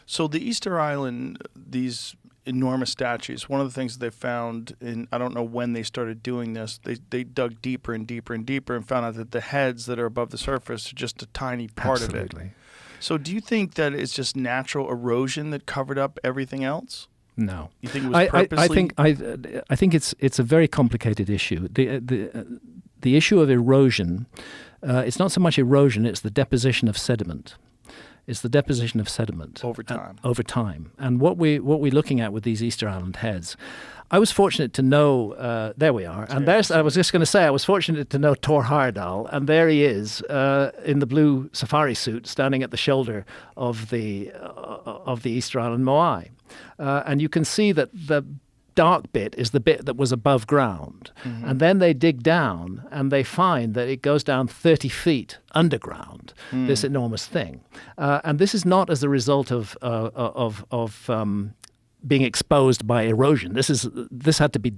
So the Easter Island, these enormous statues, one of the things they found, and I don't know when they started doing this, they dug deeper and deeper and deeper and found out that the heads that are above the surface are just a tiny part of it. Absolutely. So do you think that it's just natural erosion that covered up everything else? No. You think it was purposely? I think it's a very complicated issue. The issue of erosion, it's not so much erosion, it's the deposition of sediment. It's the deposition of sediment Over time. Over time. And what we're looking at with these Easter Island heads, I was fortunate to know, there we are, and I was just going to say, I was fortunate to know Thor Heyerdahl, and there he is in the blue safari suit standing at the shoulder of the Easter Island Moai. And you can see that the dark bit is the bit that was above ground. And then they dig down and they find that it goes down 30 feet underground, this enormous thing. And this is not as a result of being exposed by erosion. This had to be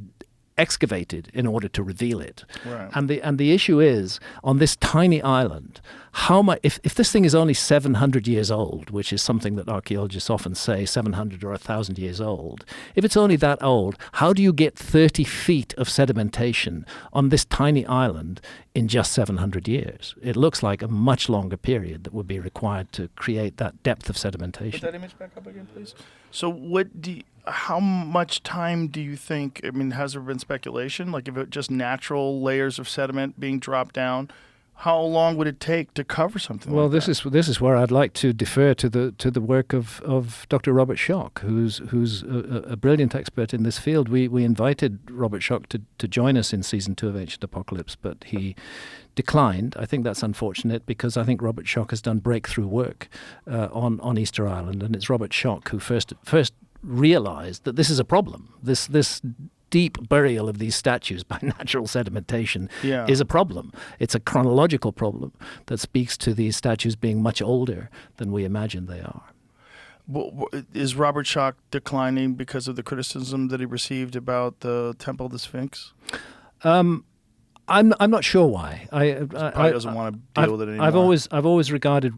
excavated in order to reveal it. Right. And the issue is, on this tiny island, how much, if this thing is only 700 years old, which is something that archaeologists often say, 700 or 1,000 years old, if it's only that old, how do you get 30 feet of sedimentation on this tiny island in just 700 years? It looks like a much longer period that would be required to create that depth of sedimentation. Put that image back up again, please. So how much time do you think, I mean, has there been speculation? Like if it just natural layers of sediment being dropped down, how long would it take to cover something like that? Well, this is where I'd like to defer to the work of Dr. Robert Schoch, who's a brilliant expert in this field. We invited Robert Schoch to join us in season 2 of Ancient Apocalypse, but he declined. I think that's unfortunate because I think Robert Schoch has done breakthrough work on Easter Island, and it's Robert Schoch who first realized that this is a problem. This deep burial of these statues by natural sedimentation is a problem. It's a chronological problem that speaks to these statues being much older than we imagine they are. Well, is Robert Schoch declining because of the criticism that he received about the Temple of the Sphinx? I'm not sure why. He probably doesn't want to deal with it anymore. I've always regarded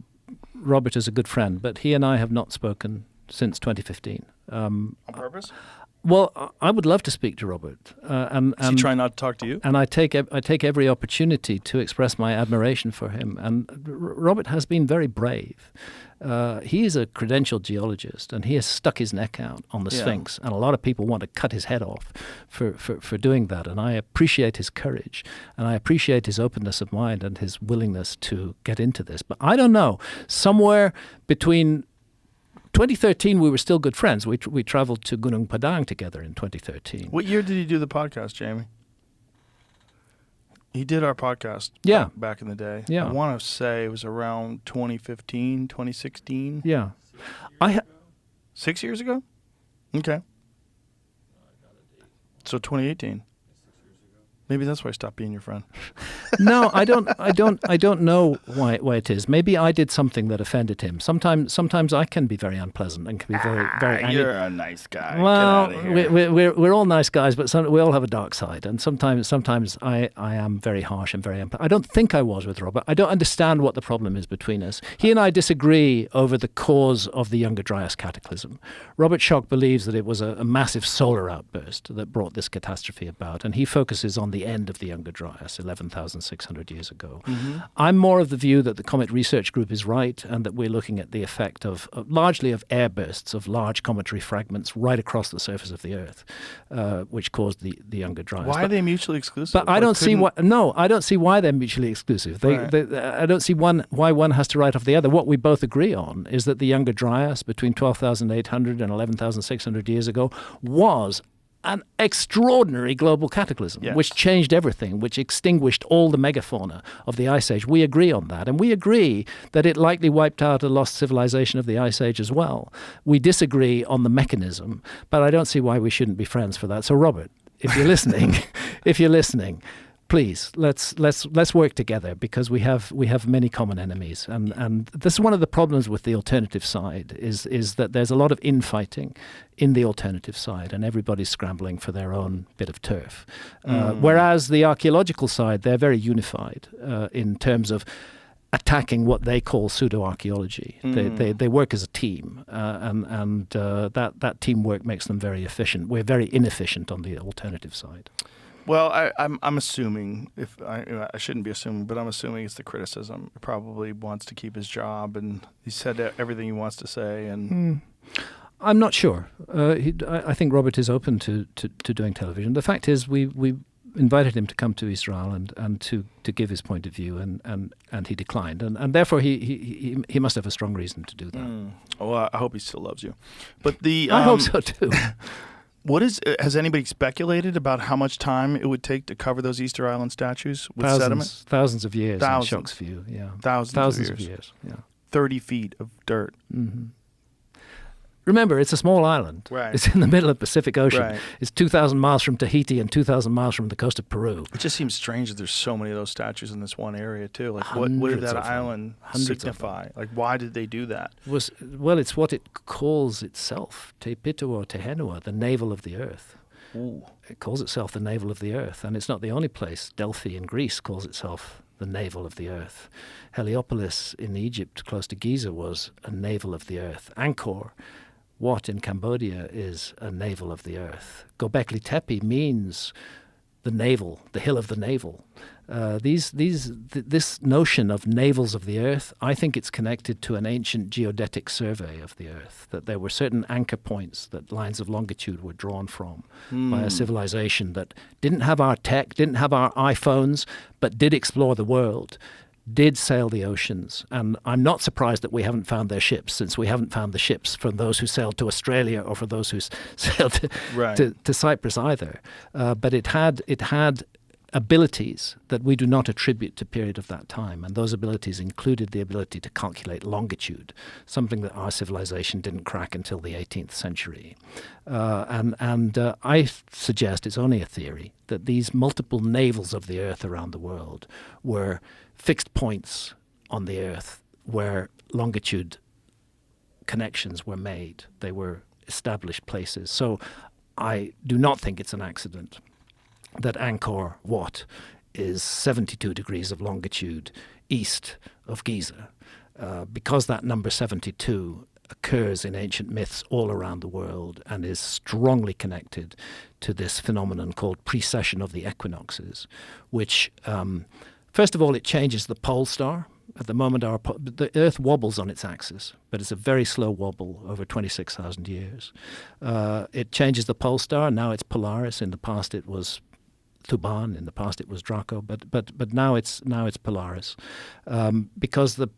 Robert as a good friend, but he and I have not spoken since 2015. On purpose? Well, I would love to speak to Robert. Is he trying not to talk to you? And I take every opportunity to express my admiration for him. And Robert has been very brave. He is a credentialed geologist, and he has stuck his neck out on the Sphinx. And a lot of people want to cut his head off for doing that. And I appreciate his courage, and I appreciate his openness of mind and his willingness to get into this. But I don't know, somewhere between 2013, we were still good friends. We traveled to Gunung Padang together in 2013. What year did he do the podcast, Jamie? He did our podcast back in the day. Yeah. I want to say it was around 2015, 2016. Yeah. 6 years ago? Okay. So 2018. Maybe that's why I stopped being your friend. No, I don't know why it is. Maybe I did something that offended him. Sometimes I can be very unpleasant and can be very angry. You're a nice guy. Well, Get out of here. we're all nice guys, but we all have a dark side. And sometimes I am very harsh and very unpleasant. I don't think I was with Robert. I don't understand what the problem is between us. He and I disagree over the cause of the Younger Dryas cataclysm. Robert Schoch believes that it was a massive solar outburst that brought this catastrophe about, and he focuses on the end of the Younger Dryas, 11,600 years ago. Mm-hmm. I'm more of the view that the Comet Research Group is right, and that we're looking at the effect of largely of airbursts of large cometary fragments right across the surface of the Earth, which caused the Younger Dryas. Why are they mutually exclusive? But I don't see why. No, I don't see why they're mutually exclusive. I don't see why one has to write off the other. What we both agree on is that the Younger Dryas between 12,800 and 11,600 years ago was an extraordinary global cataclysm, Yes. which changed everything, which extinguished all the megafauna of the Ice Age. We agree on that. And we agree that it likely wiped out a lost civilization of the Ice Age as well. We disagree on the mechanism, but I don't see why we shouldn't be friends for that. So, Robert, if you're listening, please let's work together, because we have many common enemies, and this is one of the problems with the alternative side is that there's a lot of infighting in the alternative side, and everybody's scrambling for their own bit of turf. Whereas the archaeological side, they're very unified in terms of attacking what they call pseudo-archaeology. They work as a team, and that teamwork makes them very efficient. We're very inefficient on the alternative side. Well, I'm assuming, if I shouldn't be assuming, but I'm assuming it's the criticism. He probably wants to keep his job, and he said everything he wants to say. And I'm not sure. I think Robert is open to doing television. The fact is, we invited him to come to Israel and to give his point of view, and he declined, and therefore he must have a strong reason to do that. Well, I hope he still loves you. But I hope so too. Has anybody speculated about how much time it would take to cover those Easter Island statues with sediment? Thousands of years. Thousands. Shocks view, yeah. Thousands of years. Yeah. 30 feet of dirt. Mm-hmm. Remember, it's a small island. Right. It's in the middle of the Pacific Ocean. Right. It's 2,000 miles from Tahiti and 2,000 miles from the coast of Peru. It just seems strange that there's so many of those statues in this one area, too. Like, what did Hundreds that of them. island Hundreds of signify? Like, why did they do that? Well, it's what it calls itself, Te Pitua Te Henua, the navel of the earth. Ooh. It calls itself the navel of the earth, and it's not the only place. Delphi in Greece calls itself the navel of the earth. Heliopolis in Egypt, close to Giza, was a navel of the earth. Angkor Wat in Cambodia is a navel of the earth. Gobekli Tepe means the navel, the hill of the navel. This notion of navels of the earth, I think it's connected to an ancient geodetic survey of the earth, that there were certain anchor points that lines of longitude were drawn from by a civilization that didn't have our tech, didn't have our iPhones, but did explore the world, did sail the oceans. And I'm not surprised that we haven't found their ships, since we haven't found the ships from those who sailed to Australia or for those who sailed to Cyprus either. But it had abilities that we do not attribute to period of that time, and those abilities included the ability to calculate longitude, something that our civilization didn't crack until the 18th century. I suggest it's only a theory that these multiple navels of the earth around the world were fixed points on the earth where longitude connections were made. They were established places. So I do not think it's an accident that Angkor Wat is 72 degrees of longitude east of Giza, because that number 72 occurs in ancient myths all around the world and is strongly connected to this phenomenon called precession of the equinoxes, which, first of all, it changes the pole star. At the moment, the Earth wobbles on its axis, but it's a very slow wobble over 26,000 years. It changes the pole star. Now it's Polaris. In the past, it was Thuban. In the past, it was Draco. But now it's Polaris, because the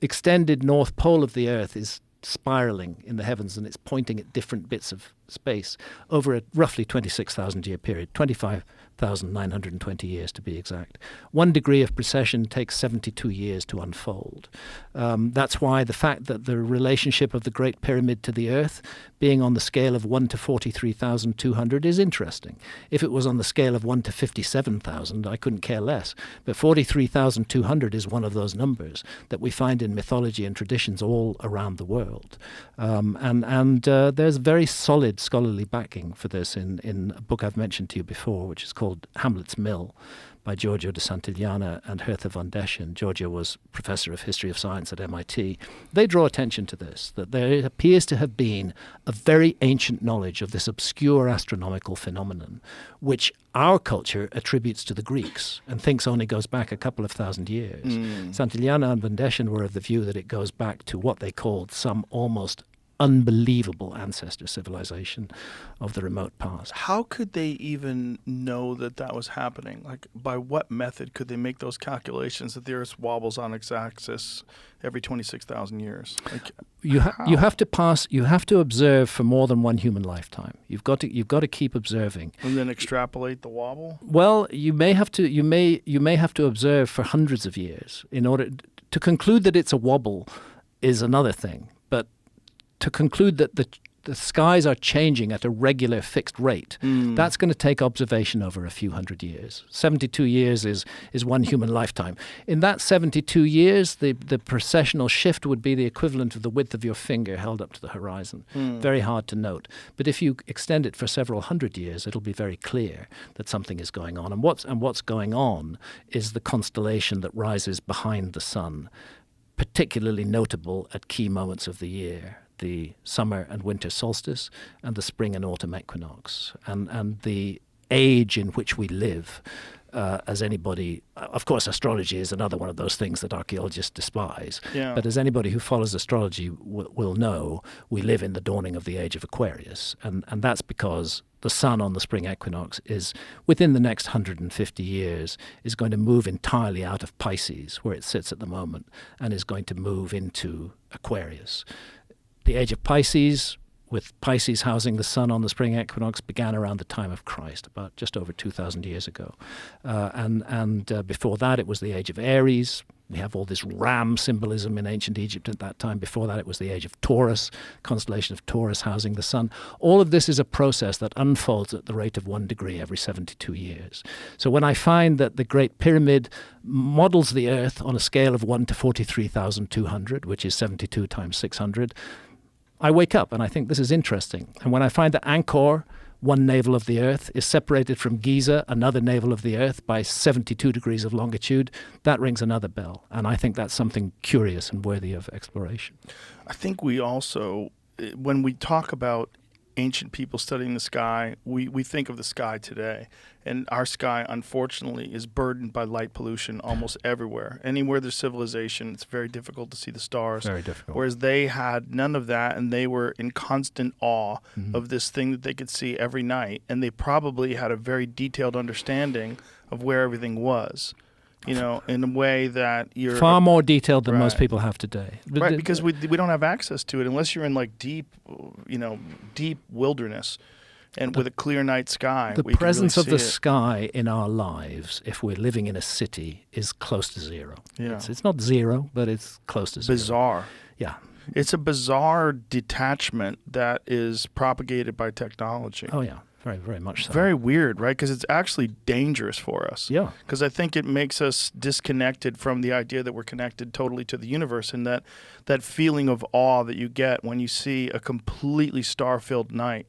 extended north pole of the Earth is spiraling in the heavens, and it's pointing at different bits of space over a roughly 26,000 year period, 25,920 years to be exact. 1 degree of precession takes 72 years to unfold. That's why the fact that the relationship of the Great Pyramid to the Earth being on the scale of 1 to 43,200 is interesting. If it was on the scale of 1 to 57,000, I couldn't care less. But 43,200 is one of those numbers that we find in mythology and traditions all around the world. There's very solid scholarly backing for this in a book I've mentioned to you before, which is called Hamlet's Mill by Giorgio de Santillana and Hertha von Deschen. Giorgio was professor of history of science at MIT. They draw attention to this, that there appears to have been a very ancient knowledge of this obscure astronomical phenomenon, which our culture attributes to the Greeks and thinks only goes back a couple of thousand years. Santillana and von Deschen were of the view that it goes back to what they called some almost unbelievable ancestor civilization of the remote past. How could they even know that that was happening? Like, by what method could they make those calculations that the Earth wobbles on its axis every 26,000 years? Like, you have to observe for more than one human lifetime. You've got to keep observing. And then extrapolate the wobble? Well, you may have to observe for hundreds of years in order to conclude that it's a wobble is another thing. But to conclude that the skies are changing at a regular fixed rate, that's going to take observation over a few hundred years. 72 years is one human lifetime. In that 72 years, the precessional shift would be the equivalent of the width of your finger held up to the horizon. Very hard to note. But if you extend it for several hundred years, it'll be very clear that something is going on. And what's going on is the constellation that rises behind the sun, particularly notable at key moments of the year: the summer and winter solstice and the spring and autumn equinox. And the age in which we live, as anybody, of course, astrology is another one of those things that archaeologists despise. Yeah. But as anybody who follows astrology will know, we live in the dawning of the age of Aquarius. And that's because the sun on the spring equinox is, within the next 150 years, is going to move entirely out of Pisces, where it sits at the moment, and is going to move into Aquarius. The age of Pisces, with Pisces housing the sun on the spring equinox, began around the time of Christ, about just over 2,000 years ago. And before that, it was the age of Aries. We have all this ram symbolism in ancient Egypt at that time. Before that, it was the age of Taurus, constellation of Taurus housing the sun. All of this is a process that unfolds at the rate of 1 degree every 72 years. So when I find that the Great Pyramid models the Earth on a scale of 1 to 43,200, which is 72 times 600, I wake up and I think this is interesting. And when I find that Angkor, one navel of the Earth, is separated from Giza, another navel of the Earth, by 72 degrees of longitude, that rings another bell. And I think that's something curious and worthy of exploration. I think we also, when we talk about ancient people studying the sky, we think of the sky today. And our sky, unfortunately, is burdened by light pollution almost everywhere. Anywhere there's civilization, it's very difficult to see the stars. Very difficult. Whereas they had none of that, and they were in constant awe of this thing that they could see every night. And they probably had a very detailed understanding of where everything was, you know, in a way that you're... Far more detailed than most Right. people have today. Right, because we don't have access to it unless you're in like deep wilderness and with a clear night sky. The where you can presence really of the see it. sky in our lives, if we're living in a city, is close to zero. Yeah. It's not zero, but it's close to zero. Bizarre. Yeah. It's a bizarre detachment that is propagated by technology. Oh, yeah. Very, very much so. Very weird, right? Because it's actually dangerous for us. Yeah. Because I think it makes us disconnected from the idea that we're connected totally to the universe, and that feeling of awe that you get when you see a completely star-filled night.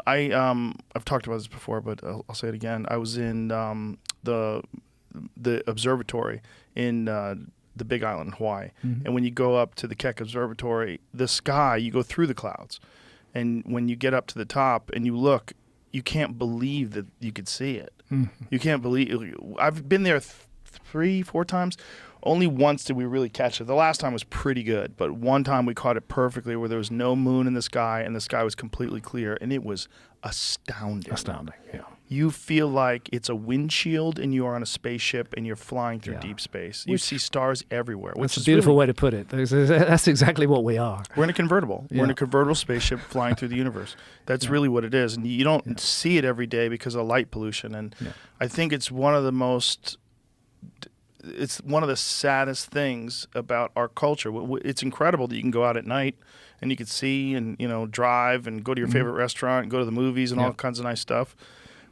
I've talked about this before, but I'll say it again. I was in the observatory in the Big Island in Hawaii, and when you go up to the Keck Observatory, the sky, you go through the clouds, and when you get up to the top and you look, you can't believe that you could see it. You can't believe. I've been there 3-4 times. Only once did we really catch it. The last time was pretty good, but one time we caught it perfectly, where there was no moon in the sky and the sky was completely clear, and it was astounding. Astounding, yeah. You feel like it's a windshield and you are on a spaceship and you're flying through Yeah. deep space. You see stars everywhere. Which That's a is beautiful really, way to put it. That's exactly what we are. We're in a convertible. We're in Yeah. a convertible spaceship flying through the universe. That's really what it is. And you don't see it every day because of light pollution. And I think it's one of the saddest things about our culture. It's incredible that you can go out at night and you can see and, you know, drive and go to your favorite restaurant and go to the movies and all kinds of nice stuff.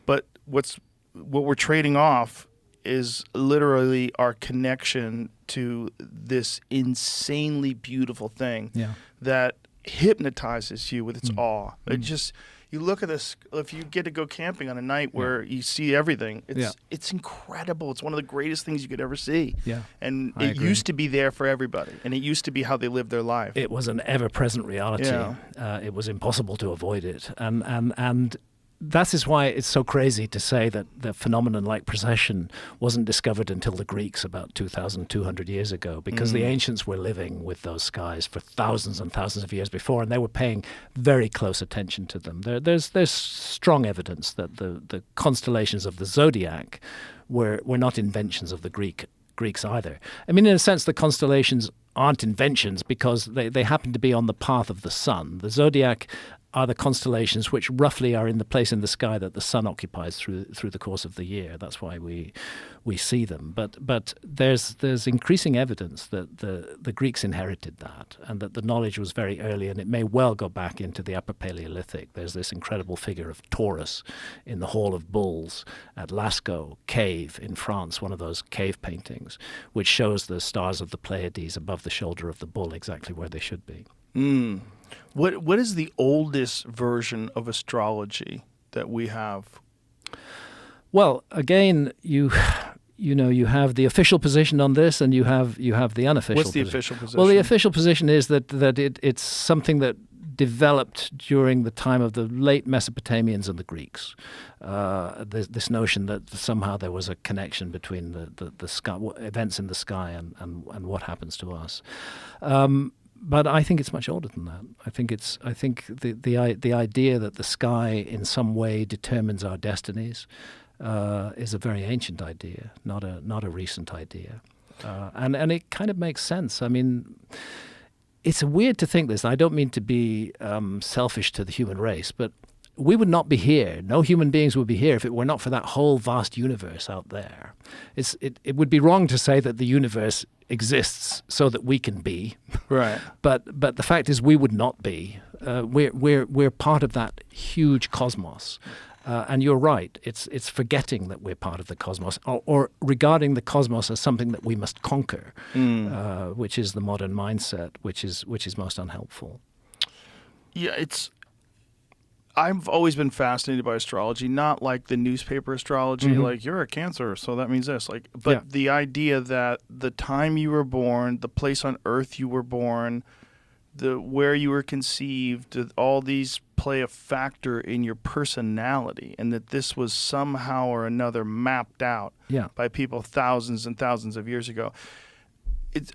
But what we're trading off is literally our connection to this insanely beautiful thing that hypnotizes you with its awe. It just, you look at this, if you get to go camping on a night where you see everything, it's incredible. It's one of the greatest things you could ever see. Yeah, And I it agree. used to be there for everybody, and it used to be how they lived their life. It was an ever-present reality. Yeah. It was impossible to avoid it. And that is why it's so crazy to say that the phenomenon like precession wasn't discovered until the Greeks about 2,200 years ago, because the ancients were living with those skies for thousands and thousands of years before, and they were paying very close attention to them. There's strong evidence that the constellations of the zodiac were not inventions of the Greeks either. I mean, in a sense, the constellations aren't inventions because they happen to be on the path of the sun. The zodiac are the constellations which roughly are in the place in the sky that the sun occupies through the course of the year. That's why we see them. But there's increasing evidence that the Greeks inherited that, and that the knowledge was very early, and it may well go back into the Upper Paleolithic. There's this incredible figure of Taurus in the Hall of Bulls at Lascaux Cave in France, one of those cave paintings, which shows the stars of the Pleiades above the shoulder of the bull, exactly where they should be. What is the oldest version of astrology that we have? Well, again, you have the official position on this, and you have the unofficial. What's the position. official position? Well, the official position is that it's something that developed during the time of the late Mesopotamians and the Greeks. This notion that somehow there was a connection between the sky, events in the sky and what happens to us. But I think it's much older than that. I think the idea that the sky in some way determines our destinies is a very ancient idea, not a recent idea, and it kind of makes sense. I mean, it's weird to think this. I don't mean to be selfish to the human race, but we would not be here. No human beings would be here if it were not for that whole vast universe out there. It would be wrong to say that the universe exists so that we can be. Right. But the fact is, we would not be. We're part of that huge cosmos. And you're right. It's forgetting that we're part of the cosmos, or regarding the cosmos as something that we must conquer, which is the modern mindset, which is most unhelpful. Yeah, I've always been fascinated by astrology, not like the newspaper astrology, like you're a Cancer, so that means this. But the idea that the time you were born, the place on Earth you were born, where you were conceived, all these play a factor in your personality, and that this was somehow or another mapped out by people thousands and thousands of years ago.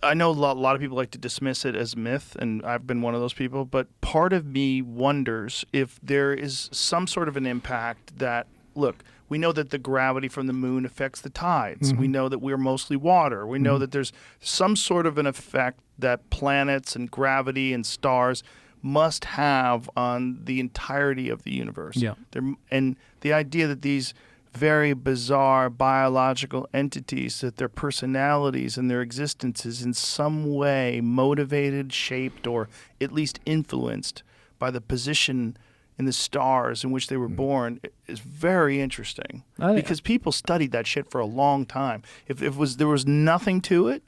I know a lot of people like to dismiss it as myth, and I've been one of those people, but part of me wonders if there is some sort of an impact that, look, we know that the gravity from the moon affects the tides. We know that we're mostly water. We know that there's some sort of an effect that planets and gravity and stars must have on the entirety of the universe. Yeah. And the idea that these very bizarre biological entities, that their personalities and their existence is in some way motivated, shaped, or at least influenced by the position in the stars in which they were born, is very interesting. Because people studied that shit for a long time. If there was nothing to it,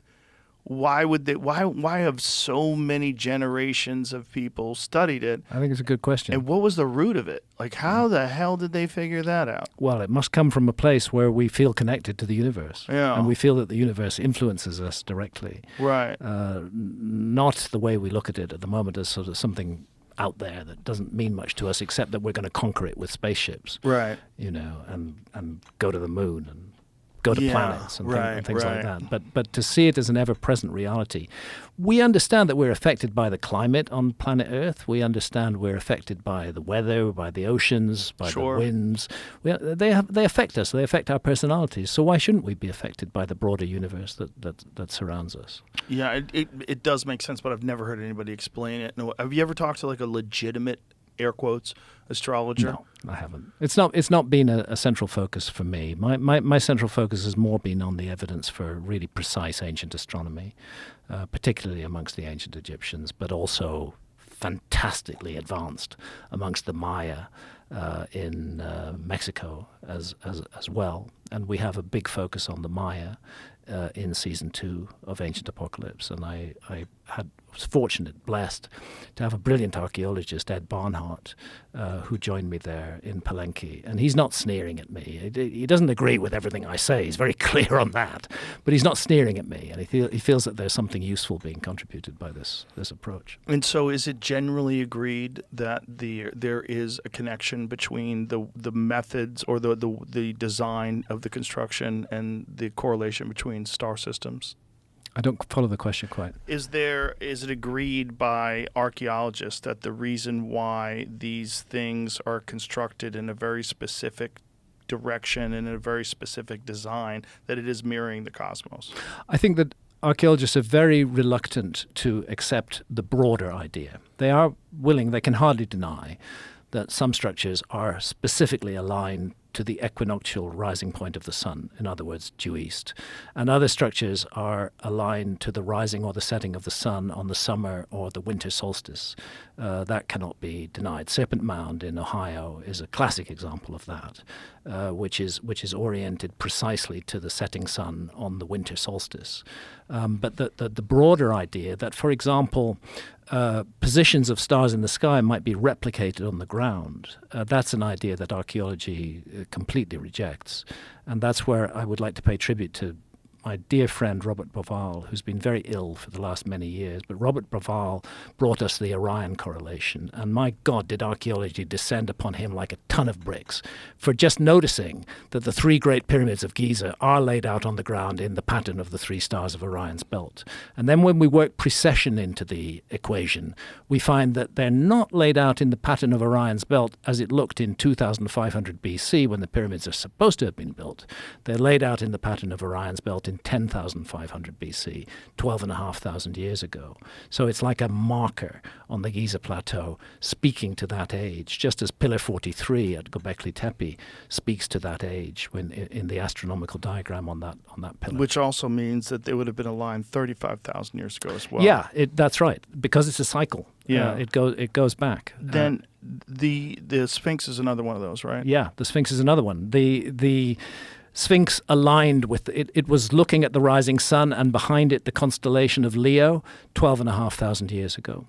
why have so many generations of people studied it? I think it's a good question. And what was the root of it? Like, how the hell did they figure that out? Well, it must come from a place where we feel connected to the universe. Yeah. And we feel that the universe influences us directly. Right. Not the way we look at it at the moment as sort of something out there that doesn't mean much to us, except that we're going to conquer it with spaceships. Right. And go to the moon and go to planets and things like that. But to see it as an ever-present reality, we understand that we're affected by the climate on planet Earth. We understand we're affected by the weather, by the oceans, by the winds. They affect us. They affect our personalities. So why shouldn't we be affected by the broader universe that surrounds us? Yeah, it does make sense, but I've never heard anybody explain it. No, have you ever talked to like a legitimate, air quotes, astrologer? No, I haven't. It's not been a central focus for me. My central focus has more been on the evidence for really precise ancient astronomy, particularly amongst the ancient Egyptians, but also fantastically advanced amongst the Maya in Mexico as well. And we have a big focus on the Maya in season 2 of Ancient Apocalypse, and I was fortunate, blessed, to have a brilliant archaeologist, Ed Barnhart, who joined me there in Palenque. And he's not sneering at me. He doesn't agree with everything I say. He's very clear on that. But he's not sneering at me, and he feels that there's something useful being contributed by this approach. And so is it generally agreed that there is a connection between the methods or the design of the construction and the correlation between star systems? I don't follow the question quite. Is it agreed by archaeologists that the reason why these things are constructed in a very specific direction and in a very specific design, that it is mirroring the cosmos? I think that archaeologists are very reluctant to accept the broader idea. They are willing, they can hardly deny, that some structures are specifically aligned to the equinoctial rising point of the sun, in other words, due east. And other structures are aligned to the rising or the setting of the sun on the summer or the winter solstice. That cannot be denied. Serpent Mound in Ohio is a classic example of that, which is oriented precisely to the setting sun on the winter solstice. But the broader idea that, for example, positions of stars in the sky might be replicated on the ground, that's an idea that archaeology completely rejects. And that's where I would like to pay tribute to my dear friend Robert Boval, who's been very ill for the last many years. But Robert Boval brought us the Orion correlation, and my God, did archaeology descend upon him like a ton of bricks for just noticing that the 3 great pyramids of Giza are laid out on the ground in the pattern of the 3 stars of Orion's belt. And then when we work precession into the equation, we find that they're not laid out in the pattern of Orion's belt as it looked in 2500 BC when the pyramids are supposed to have been built. They're laid out in the pattern of Orion's belt in 10,500 BC, 12,500 years ago. So it's like a marker on the Giza Plateau speaking to that age, just as Pillar 43 at Gobekli Tepe speaks to that age when in the astronomical diagram on that pillar. Which also means that they would have been aligned 35,000 years ago as well. Yeah, that's right, because it's a cycle. Yeah. It goes back. Then the Sphinx is another one of those, right? Yeah, the Sphinx is another one. The Sphinx aligned with it. It was looking at the rising sun, and behind it the constellation of Leo 12,500 years ago.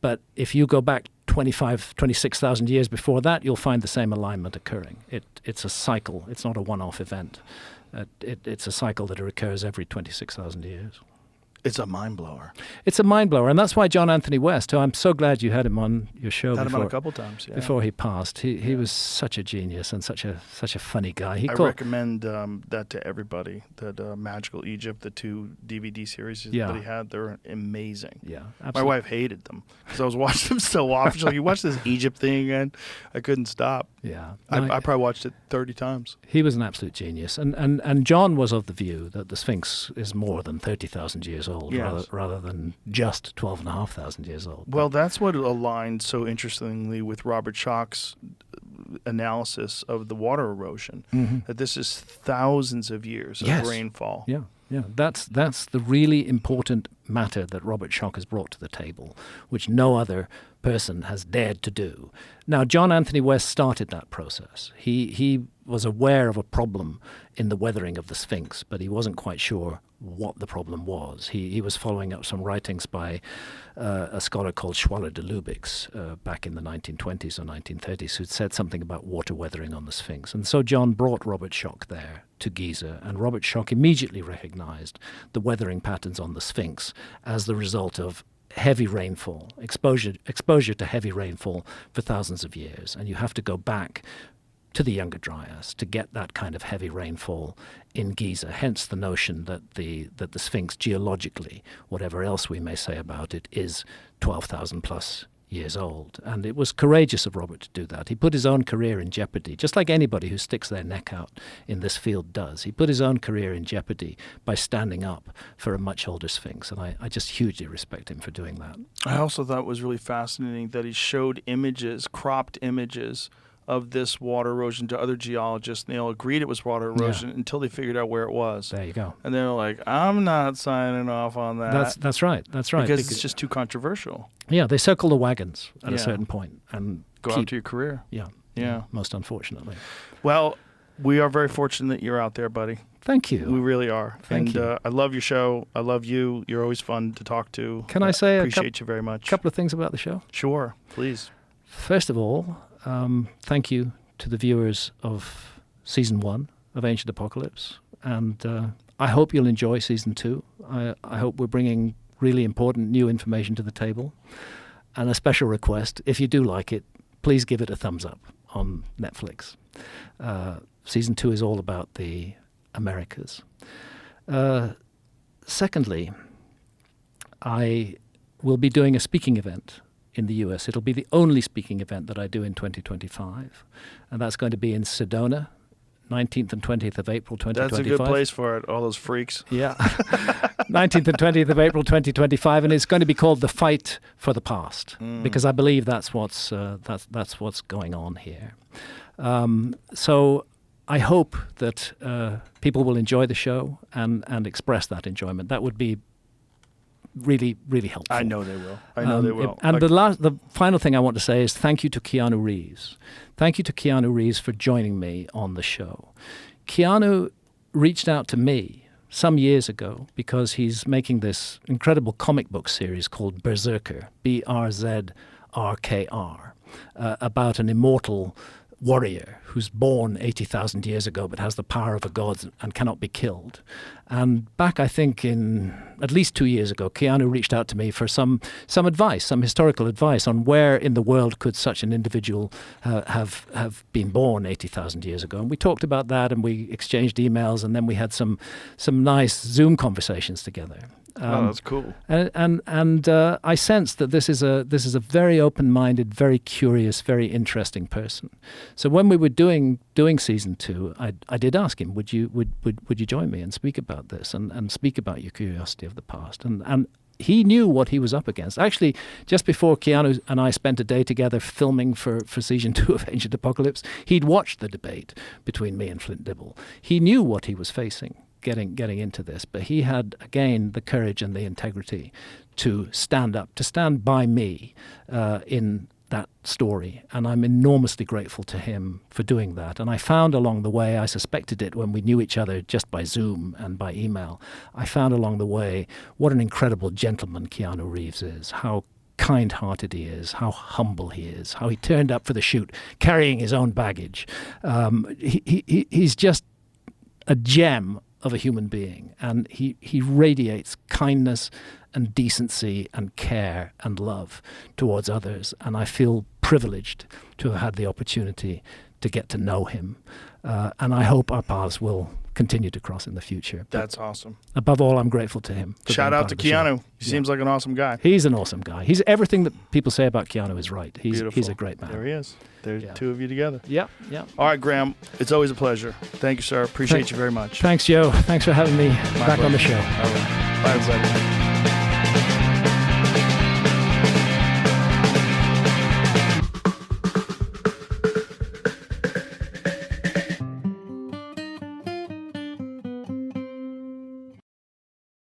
But if you go back 26,000 years before that, you'll find the same alignment occurring. It's a cycle. It's not a one-off event. It's a cycle that recurs every 26,000 years. It's a mind blower. It's a mind blower, and that's why John Anthony West, who I'm so glad you had him on your show. Had him on a couple times, yeah. Before he passed. He was such a genius and such a funny guy. I recommend that to everybody. That Magical Egypt, the 2 DVD series that he had, they're amazing. Yeah, absolutely. My wife hated them because I was watching them so often. She's like, "You watch this Egypt thing again?" I couldn't stop. Yeah, I probably watched it 30 times. He was an absolute genius, and John was of the view that the Sphinx is more than 30,000 years old, yes, rather than just 12,500 years old. Well, that's what aligned so interestingly with Robert Schoch's analysis of the water erosion. Mm-hmm. That this is thousands of years of rainfall. Yeah. That's the really important matter that Robert Schoch has brought to the table, which no other person has dared to do. Now, John Anthony West started that process. He was aware of a problem in the weathering of the Sphinx, but he wasn't quite sure what the problem was. He was following up some writings by a scholar called Schwaller de Lubix back in the 1920s or 1930s, who'd said something about water weathering on the Sphinx. And so John brought Robert Schoch there to Giza, and Robert Schoch immediately recognized the weathering patterns on the Sphinx as the result of heavy rainfall, exposure to heavy rainfall for thousands of years. And you have to go back to the Younger Dryas to get that kind of heavy rainfall in Giza. Hence the notion that the Sphinx geologically, whatever else we may say about it, is 12,000 plus years old. And it was courageous of Robert to do that. He put his own career in jeopardy, just like anybody who sticks their neck out in this field does. He put his own career in jeopardy by standing up for a much older Sphinx, and I just hugely respect him for doing that. I also thought it was really fascinating that he showed images, cropped images, of this water erosion to other geologists, and they all agreed it was water erosion until they figured out where it was. There you go. And they're like, I'm not signing off on that. That's right. Because it's just too controversial. Yeah, they circle the wagons at a certain point and go out to your career. Yeah. Most unfortunately. Well, we are very fortunate that you're out there, buddy. Thank you. We really are. Thank you. I love your show. I love you. You're always fun to talk to. Can I say appreciate you very much. a couple of things about the show? Sure, please. First of all, thank you to the viewers of Season 1 of Ancient Apocalypse. And I hope you'll enjoy Season 2. I hope we're bringing really important new information to the table. And a special request, if you do like it, please give it a thumbs up on Netflix. Season 2 is all about the Americas. Secondly, I will be doing a speaking event in the US. It'll be the only speaking event that I do in 2025. And that's going to be in Sedona, 19th and 20th of April 2025. That's a good place for it, all those freaks. Yeah. 19th and 20th of April 2025, and it's going to be called The Fight for the Past, because I believe that's what's going on here. So I hope that people will enjoy the show and express that enjoyment. That would be really, really helpful. I know they will. I know they will. And the final thing I want to say is thank you to Keanu Reeves. Thank you to Keanu Reeves for joining me on the show. Keanu reached out to me some years ago because he's making this incredible comic book series called Berserker, B-R-Z-R-K-R, about an immortal warrior who's born 80,000 years ago but has the power of a god and cannot be killed. And back, I think, in at least 2 years ago, Keanu reached out to me for some advice, some historical advice on where in the world could such an individual have been born 80,000 years ago. And we talked about that, and we exchanged emails, and then we had some nice Zoom conversations together. Oh, that's cool. And I sense that this is a very open-minded, very curious, very interesting person. So when we were doing Season 2, I did ask him, would you join me and speak about this and speak about your curiosity of the past? And he knew what he was up against. Actually, just before Keanu and I spent a day together filming for Season 2 of Ancient Apocalypse, he'd watched the debate between me and Flint Dibble. He knew what he was facing getting into this, but he had, again, the courage and the integrity to stand up, to stand by me in that story. And I'm enormously grateful to him for doing that. And I found along the way, I suspected it when we knew each other just by Zoom and by email, I found along the way what an incredible gentleman Keanu Reeves is, how kind-hearted he is, how humble he is, how he turned up for the shoot carrying his own baggage. He's just a gem of a human being, and he radiates kindness and decency and care and love towards others, and I feel privileged to have had the opportunity to get to know him, and I hope our paths will continue to cross in the future. That's awesome. Above all, I'm grateful to him. Shout out to Keanu. He seems like an awesome guy. He's an awesome guy. He's everything that people say about Keanu is right. He's a great man. There he is. There's two of you together. Yeah. All right, Graham. It's always a pleasure. Thank you, sir. Appreciate you very much. Thanks, Joe. Thanks for having me back on the show. All right. Bye, everybody.